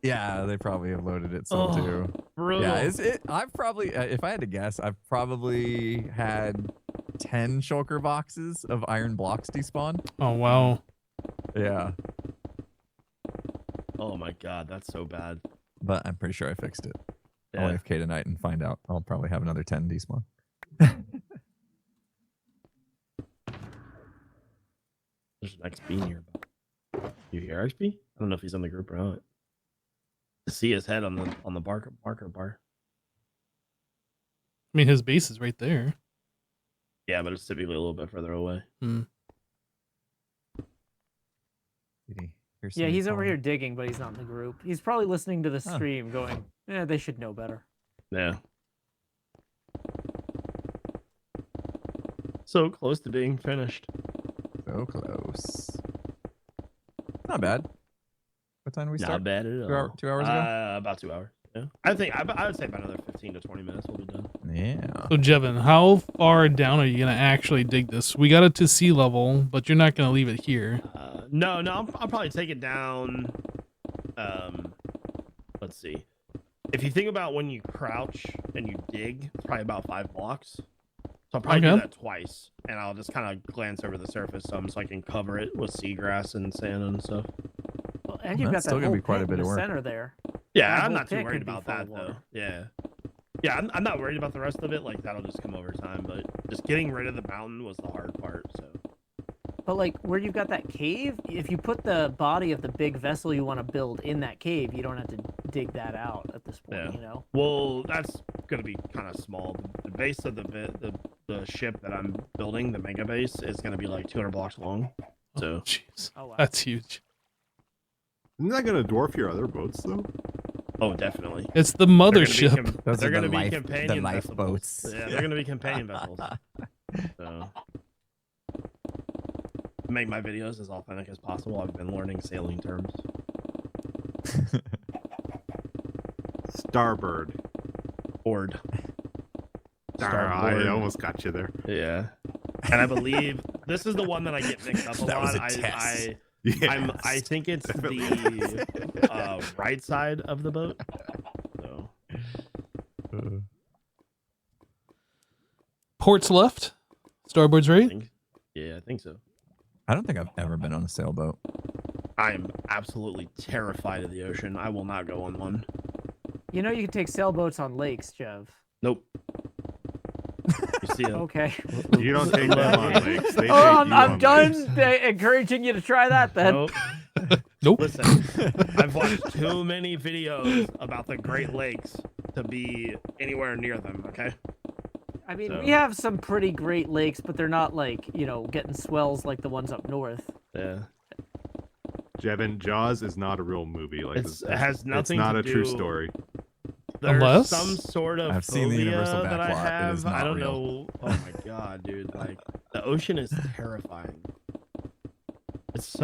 Yeah, they probably have loaded it so too. Brutal. Yeah, is it? I've probably, if I had to guess, I've probably had 10 shulker boxes of iron blocks despawn. Oh wow. Yeah, Oh my god, that's so bad. but I'm pretty sure I fixed it. Yeah. I'll AFK tonight and find out. I'll probably have another 10 despawn. There's an XP nearby. You hear XP? I don't know if he's on the group or not. To see his head on the marker bar. I mean, his base is right there. Yeah, but it's typically a little bit further away. Hmm. Yeah, he's over here digging, but he's not in the group. He's probably listening to the stream going, "Yeah, they should know better." Yeah. So close to being finished. So close. Not bad. What time do we start? Not bad at all. 2 hours ago? About 2 hours. Yeah. I would say about another 15 to 20 minutes we'll be done. Yeah. So Jevin, how far down are you gonna actually dig this? We got it to sea level, but you're not gonna leave it here. No, I'll probably take it down. Let's see. If you think about when you crouch and you dig, it's probably about 5 blocks. So I'll probably do that twice, and I'll just kind of glance over the surface so I can cover it with seagrass and sand and stuff. Well, and you've got that still gonna whole be quite pit a bit in of the work. center there. Yeah, That I'm whole not too pit worried could be about full of that though. water. Yeah, I'm not worried about the rest of it. Like that'll just come over time. But just getting rid of the mountain was the hard part. So. But like where you've got that cave, if you put the body of the big vessel you want to build in that cave, you don't have to dig that out at this point. Yeah. You know. Well, that's gonna be kind of small. The base of the ship that I'm building, the mega base, is gonna be like 200 blocks long. So. Jeez, Oh wow. that's huge. Isn't that gonna dwarf your other boats though? Oh, definitely. It's the mothership. Those They're are going to the be life- companion the life vessels. boats. Yeah, they're going to be companion vessels. So, make my videos as authentic as possible. I've been learning sailing terms. Starboard. Board. I almost got you there. Yeah. And I believe this is the one that I get mixed up a That was lot. a test. I think it's the right side of the boat. So. Ports left. Starboard's right. I think so. I don't think I've ever been on a sailboat. I am absolutely terrified of the ocean. I will not go on one. You know you can take sailboats on lakes, Jev. Nope. You see it? Okay. You don't take them on lakes. They take I'm you on done lakes. encouraging you to try that then. Nope. Nope. Listen, I've watched too many videos about the Great Lakes to be anywhere near them, okay? I mean, So- we have some pretty great lakes, but they're not like, getting swells like the ones up north. Yeah. Jevin, Jaws is not a real movie. Like It has nothing It's not to a true do- story. There's Unless- some sort of I've seen the phobia universal that I backlot. It have. is not I don't real. know. Oh my god, dude. Like, the ocean is terrifying. It's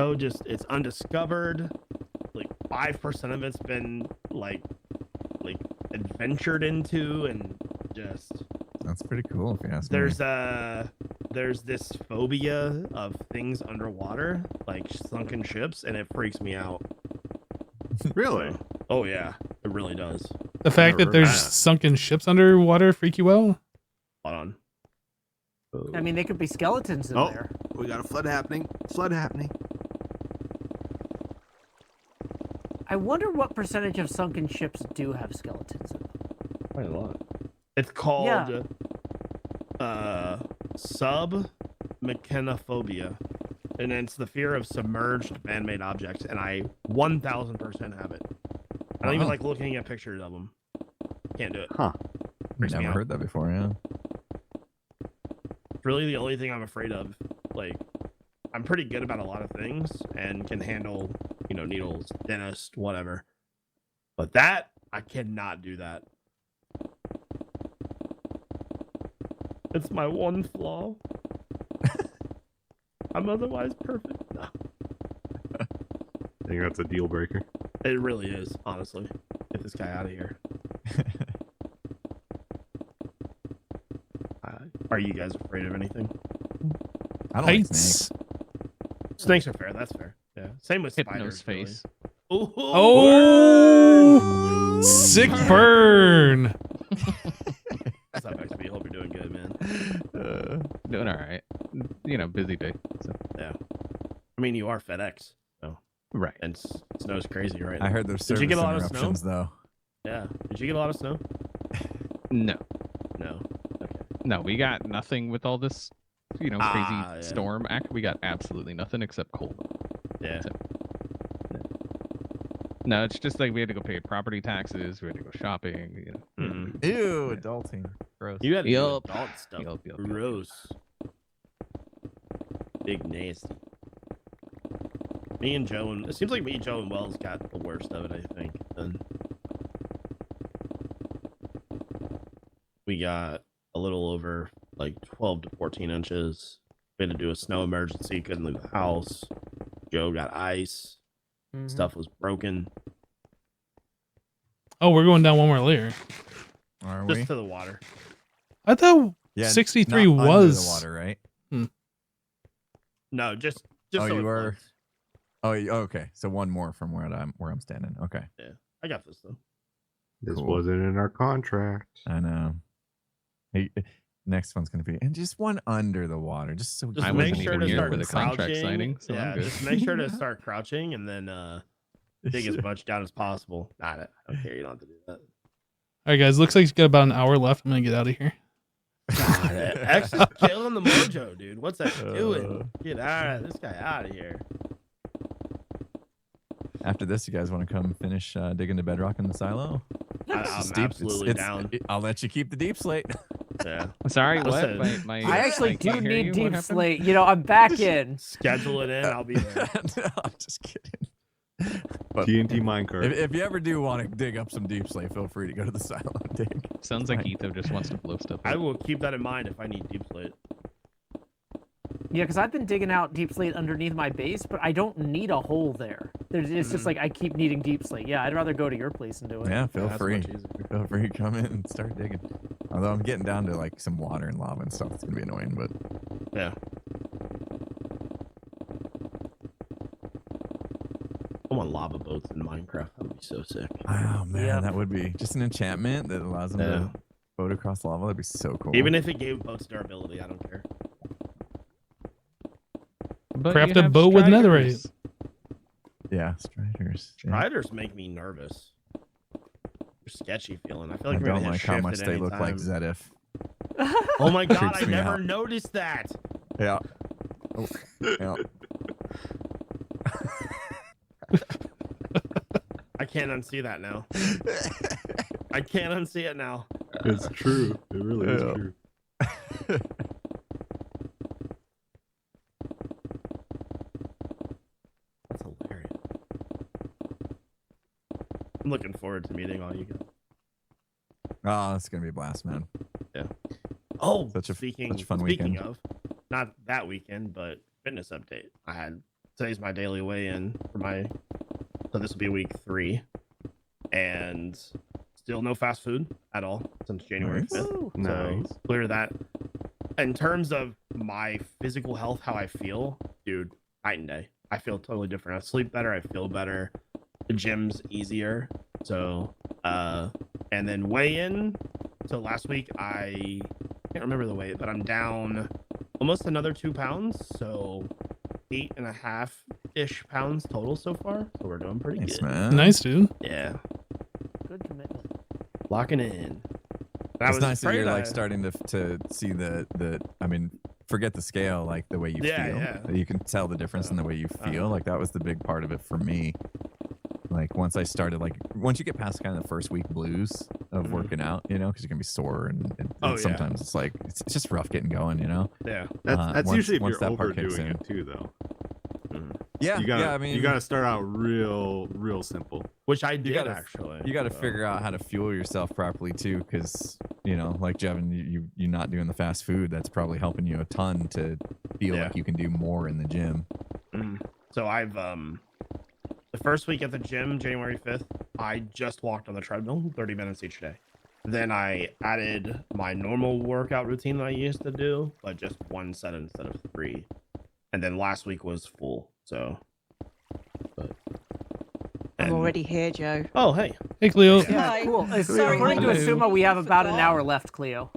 it's undiscovered. Like 5% of it's been like adventured into, and just That's pretty cool if you ask me. there's this phobia of things underwater, like sunken ships, and it freaks me out. Really? Oh yeah, it really does. The fact that never there's heard that. sunken ships underwater freak you out? Hold on. I mean, they could be skeletons in Oh. there. We got a flood happening. Flood happening. I wonder what percentage of sunken ships do have skeletons in them. Quite a lot. It's called submechanophobia, and it's the fear of submerged man-made objects, and I 1000% have it. I don't even Wow. like looking at pictures of them. Can't do it. Huh. freaks me Never out. heard that before, yeah. It's really the only thing I'm afraid of. Like, I'm pretty good about a lot of things and can handle, needles, dentist, whatever. But that, I cannot do that. It's my one flaw. I'm otherwise perfect. No, I think that's a deal breaker. it really is, honestly. Get this guy out of here. Are you guys afraid of anything? I don't like Heights. snakes. Snakes are fair. That's fair. Yeah. Same with Hypno's spiders. Really. face. Oh, sick burn. What's up, XP? Hope you're doing good, man. Doing all right. You know, busy day. So. Yeah. I mean, you are FedEx, so Right. and snow's crazy right now. I heard there's Did service you get a lot of snow? interruptions though. Yeah. Did you get a lot of snow? No. No. Okay. No, we got nothing with all this, you know, crazy Yeah. storm act. We got absolutely nothing except cold. Yeah. So, no, it's just like we had to go pay property taxes. We had to go shopping. You know. Mm-hmm. Ew, adulting. Gross. You had to do Yup. adult stuff. Yup. Gross. Big nasty. Me and Joe and it seems like me, Joe, and Wells got the worst of it. I think. And we got a little over like 12 to 14 inches. We had to do a snow emergency. Couldn't leave the house. Joe got ice. Stuff was broken. Oh, we're going down one more layer. Are Just we? to the water. I thought Yeah, 63 not under was the water, right? No, just Oh, so you it are- floats. Okay. So one more from where I'm standing. Okay. Yeah, I got this though. This Cool. wasn't in our contract. I know. Hey, next one's gonna be and just one under the water, just so Just I make wasn't sure even to here start for the contract crouching. signing, so yeah, I'm good. just make sure to start crouching and then dig as much down as possible. Not it. Okay, you don't have to do that. All right, guys. Looks like he's got about an hour left. I'm gonna get out of here. God, X is killing the mojo, dude. What's that doing? Get out of this guy out of here. After this, you guys want to come finish digging the bedrock in the silo? I'm It's deep. absolutely down. I'll let you keep the deep slate. Yeah. Sorry, Listen, what? My, I actually do can't hear need you. What deep happened? slate. You know, I'm back in. Schedule it in. I'll be there. No, I'm just kidding. But TNT minecart. if you ever do want to dig up some deep slate, feel free to go to the silo and dig. Sounds like Etho just wants to blow stuff I up. will keep that in mind if I need deep slate. Yeah, because I've been digging out deep slate underneath my base, but I don't need a hole there. It's just like I keep needing deep slate. Yeah, I'd rather go to your place and do it. Yeah, feel That's free. much easier. Feel free to come in and start digging. Although I'm getting down to like some water and lava and stuff. It's gonna be annoying, but Yeah. I want lava boats in Minecraft. That would be so sick. oh man, Yep. that would be just an enchantment that allows them to boat across lava. That'd be so cool. Even if it gave boats durability, I don't care. But Craft you a have boat with strikers. netherite. yeah, striders. Yeah. Striders make me nervous. They're sketchy feeling. I feel I like we're don't gonna like hit how shift much at they any look like time. Zedif. Oh my god, I Creeps me never out. noticed that. Yeah. Oh, yeah. I can't unsee that now. I can't unsee it now. It's true. It really is Yeah. true. That's hilarious. I'm looking forward to meeting all you guys. Oh, it's gonna be a blast, man. Oh, Such a speaking fun speaking weekend. of, not that weekend, but fitness update. I had today's my daily weigh-in for my, so this will be week 3, and still no fast food at all since January Nice. 5th. Ooh. Nice. So clear that. In terms of my physical health, how I feel, dude, night and day. I feel totally different. I sleep better. I feel better. The gym's easier. So, and then weigh in. So last week I can't remember the weight, but I'm down almost another 2 pounds. So 8.5-ish pounds total so far. So we're doing pretty Nice, good. man. Nice, dude. Yeah, Good commitment. locking it in. I It's was nice that afraid you're like I- starting to see the. I mean, forget the scale, like the way you Yeah, feel. yeah. You can tell the difference in the way you feel. Like that was the big part of it for me. Like once I started, like once you get past kind of the first week blues of working out, you know, because you're gonna be sore and Oh, yeah. sometimes it's like it's just rough getting going, you know. Yeah. That's once- usually if once you're that part kicks overdoing in. it too, though. Yeah, You gotta, yeah. I mean, you gotta start out real simple. Which I did gotta- actually. you got to so. figure out how to fuel yourself properly too, because you know, like Jevin, you not doing the fast food. That's probably helping you a ton to feel Yeah. like you can do more in the gym. So I've the first week at the gym, January 5th, I just walked on the treadmill 30 minutes each day. Then I added my normal workout routine that I used to do, but just 1 set instead of 3. And then last week was full. So, but, I'm already here, Joe. Oh, hey. Hey, Cleo. Yeah, Hi. cool. Sorry, According to Hello. Asuma, we have about an Forgot. hour left, Cleo.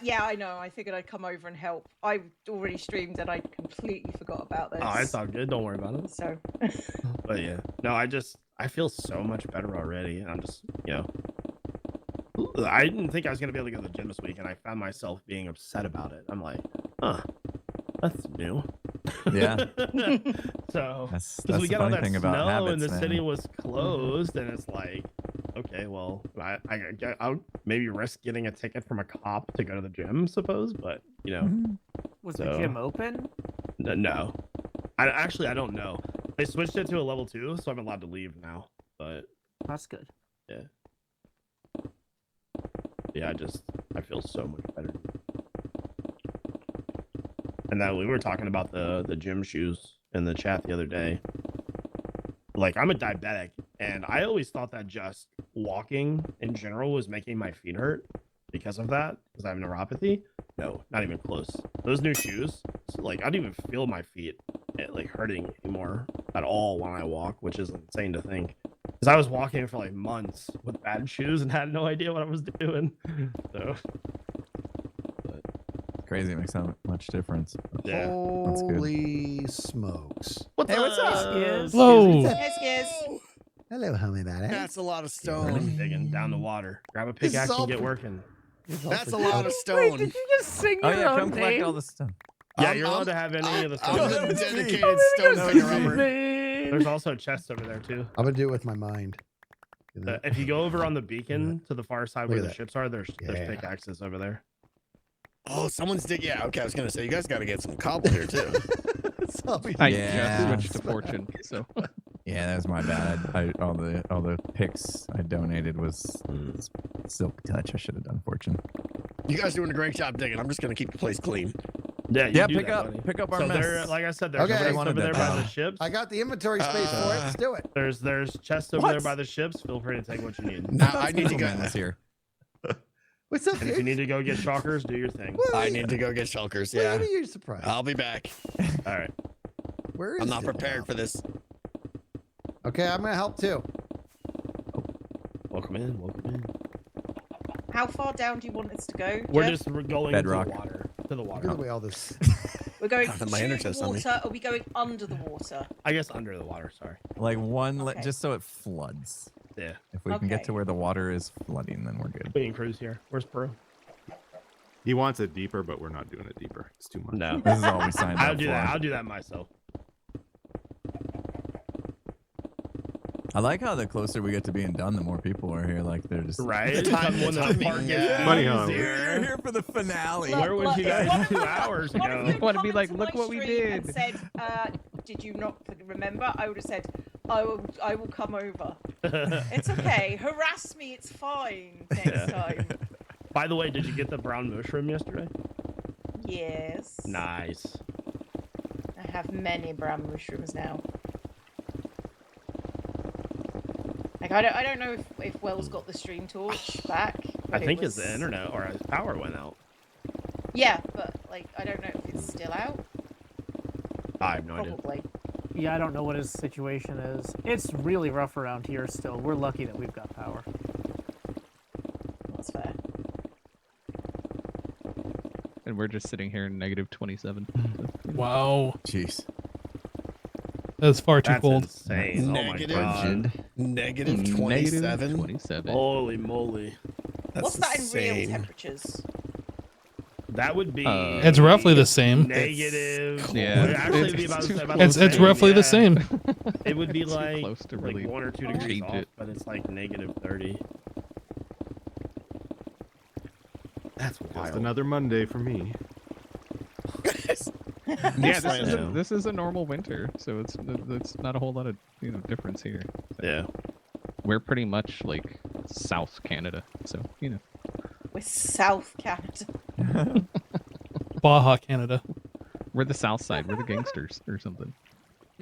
Yeah, I know. I figured I'd come over and help. I already streamed and I completely forgot about this. Oh, it's all good. Don't worry about it. So, But yeah, no, I feel so much better already. And I'm just, I didn't think I was gonna be able to go to the gym this week, and I found myself being upset about it. I'm like, huh, that's new. Yeah. So That's because we the got all funny that thing about snow habits, and the man. city was closed, and it's like, okay, well, I'll maybe risk getting a ticket from a cop to go to the gym, suppose, but Was the So- gym open? no. I don't know. They switched it to a level 2, so I'm allowed to leave now. But That's good. yeah, I feel so much better. And then we were talking about the gym shoes in the chat the other day. Like, I'm a diabetic, and I always thought that just walking in general was making my feet hurt because of that, because I have neuropathy. No, not even close. Those new shoes, like, I don't even feel my feet like hurting anymore at all when I walk, which is insane to think. Because I was walking for like months with bad shoes and had no idea what I was doing. So Crazy, makes so much difference. yeah. That's good. Holy smokes. What's Hey, what's up? Hello. hey, Skiz. Hello, homie buddy. That's a lot of Really stone. digging down the water. Grab a This is pickaxe all and get for- working. That's a lot of Wait, stone. did you just sing Oh your yeah, own come collect name? all the stuff. Yeah, I'm- you're allowed to have any of the I'm stone. the dedicated I'm stone gonna picker sing upper. name. There's also chests over there too. I'm gonna do it with my mind. You know? If you go over on the beacon to the far side Look where at the that. ships are, there's Yeah. pickaxes over there. Oh, someone's digging. Yeah, okay. I was gonna say you guys got to get some cobble here too. So, I Yeah. just switched to fortune, so Yeah, that was my bad. All the picks I donated was silk touch. I should have done fortune. You guys doing a great job digging. I'm just gonna keep the place clean. Yeah, you Yeah, do pick that, up buddy. pick up our So there, mess. like I said, there's Okay. chests Wanted over there that by the down. ships. I got the inventory space for it. Let's do it. There's chests over What? there by the ships. Feel free to take what you need. Now I need to go. Man was here. What's up, And if you dude? need to go get shockers, do your thing. I need to go get shulkers. What Yeah, are you surprised? I'll be back. All right. Where is I'm not it prepared now? for this. Okay, I'm gonna help too. Welcome in. Welcome in. How far down do you want us to go? We're Jeff? just going Bedrock. to the water. To the Look water. at the way all this. We're going God, to my inner the chest on me. water. Or are we going under the water? I guess under the water. Sorry. Like one, Okay. just so it floods. Yeah. If we can get Okay. to where the water is flooding, then we're good. We can cruise here. Where's Pearl? He wants it deeper, but we're not doing it deeper. It's too much. No. This is all we signed I'll up do for. that. I'll do that myself. I like how the closer we get to being done, the more people are here. Like they're just Right? The time- When the timing, park yeah. gets Funny how- easier. We're here for the finale. Where was you guys One of 2 them- hours one of ago? them Wanna be come like, into "Look my what we stream and did." said, "Did you not remember?" I would have said, "I will come over." It's okay. Harass me. It's fine. Next time. By the way, did you get the brown mushroom yesterday? Yes. Nice. I have many brown mushrooms now. Like I don't know if Wells got the stream torch back. I but it think was... it's the internet or his power went out. Yeah, but like I don't know if it's still out. I have no idea. Probably. Yeah, I don't know what his situation is. It's really rough around here still. We're lucky that we've got power. That's fair. and we're just sitting here in negative 27. Wow. Jeez. That's far too That's cold. insane. Negative. Oh my god. Negative Negative 27. 27. Holy moly. That's What's that in real insane. temperatures? That would be. It's roughly the same. Negative. Yeah, Would it actually it's be about, too about close. the It's same, roughly the yeah. same. It would be Too like, close to really 1 or 2 Oh. degrees change off, it. but it's like negative 30. That's Just wild. another Monday for me. Yeah, I know. this is a normal winter, so it's not a whole lot of difference here. Yeah. We're pretty much like South Canada, so We're South Canada. Baja, Canada. we're the South Side. We're the gangsters or something.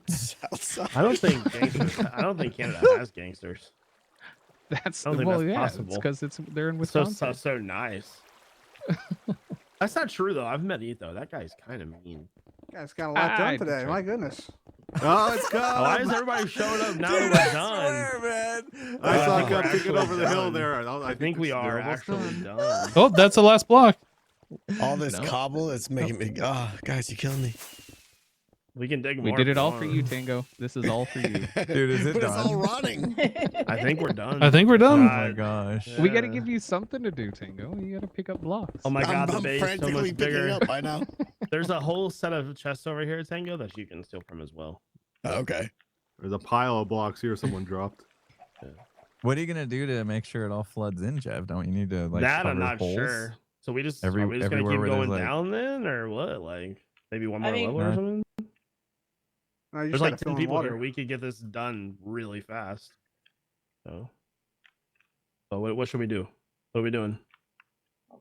Southside. I don't think Canada has gangsters. That's I don't think well, that's yeah, possible. because they're in It's so, Wisconsin. so nice. That's not true though. I've met Etho. That guy's kind of mean. Guys got a lot done I today. tried. My goodness. Oh, it's Why is Cub. everybody showing up now Dude, that I we're done? swear, man. I saw think we're Cub picking actually over the hill done. there. I think we are they're almost actually done. done. Oh, that's the last block. All this No. cobble is making me. Oh, guys, you're killing me. We can dig more. We did if it you all want. for you, Tango. This is all for you. Dude, is it But it's all done? rotting. I think we're done. I think we're done. Oh my gosh. We got to Yeah. give you something to do, Tango. You got to pick up blocks. Oh my god, the I'm base so frantically much picking bigger. up by now. There's a whole set of chests over here, Tango, that you can steal from as well. Okay. There's a pile of blocks here someone dropped. What are you gonna do to make sure it all floods in, Jeff? Don't you need to like that cover I'm not holes? sure. So we just Every- are we just gonna everywhere keep where there's, going like- down then, or what? Like maybe one more mean- level or No. something? No, you There's just like gotta 10 fill in people water. here. We could get this done really fast. So what should we do? What are we doing?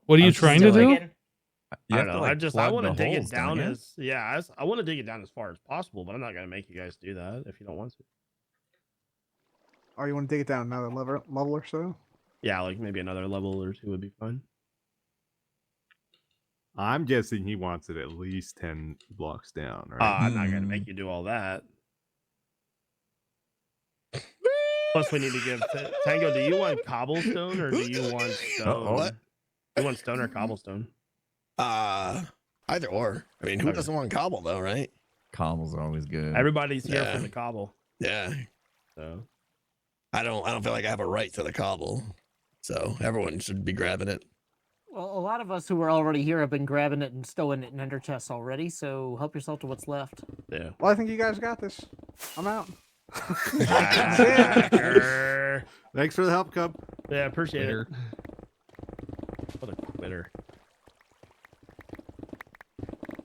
What are you I'm trying to do? You I have don't to, know. like, I plug want to the dig holes, it down don't you? as I want to dig it down as far as possible, but I'm not gonna make you guys do that if you don't want to. Oh, you want to dig it down another level or so? Yeah, like maybe another level or two would be fine. I'm guessing he wants it at least 10 blocks down, right? I'm not gonna make you do all that. Plus, we need to give Tango. Do you want cobblestone or do you want stone? What? You want stone or cobblestone? Either or. I mean, who Okay. doesn't want cobble though, right? Cobble's always good. Everybody's here Yeah. for the cobble. Yeah. So I don't feel like I have a right to the cobble. So everyone should be grabbing it. Well, a lot of us who are already here have been grabbing it and stowing it in ender chests already, so help yourself to what's left. yeah. Well, I think you guys got this. I'm out. Hacker. Thanks for the help, Cub. Yeah, appreciate Later. it. What a quitter.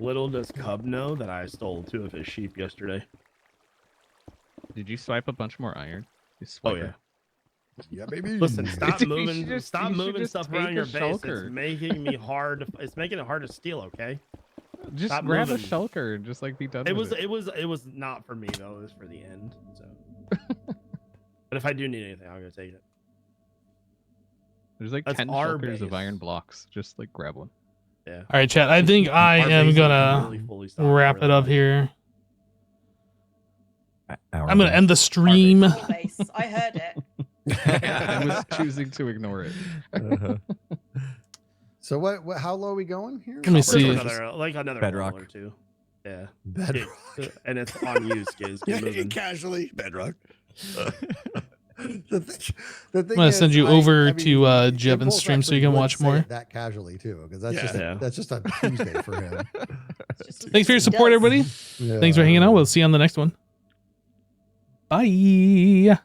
Little does Cub know that I stole 2 of his sheep yesterday. Did you swipe a bunch more iron? You Oh swipe yeah. it. Yeah, baby. Listen, stop You moving. should Stop moving just stuff take around a your base. shulker. It's making me hard. It's making it hard to steal. Okay. Just Stop grab moving. a shulker and just like be done It with was it was not for me though. It was for the end. So. But if I do need anything, I'm gonna take it. There's like That's 10 our shulkers of base. iron blocks. Just like grab one. Yeah. All right, chat. I think I Our base am is gonna really fully stocked, wrap really it up nice. here. Our I'm gonna base. end the stream. Full base. I heard it. I was choosing to ignore it. Uh-huh. So what? How low are we going here? Let me Just see. another Bedrock. level or two. Yeah. Bedrock. And it's on you, Skiz. Get moving. Casually, bedrock. The thing I'm gonna send you over to Jevon's Jevon's stream so you can watch more. That casually too, because that's Yeah. just a Tuesday for him. Thanks for your support, everybody. Thanks for hanging out. We'll see you on the next one. Bye.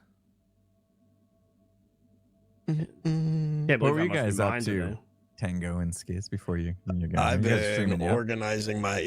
Can't What believe were I you must be guys up mine to, today. Tango and Skiz, before you got I've you guys been streaming yet? organizing my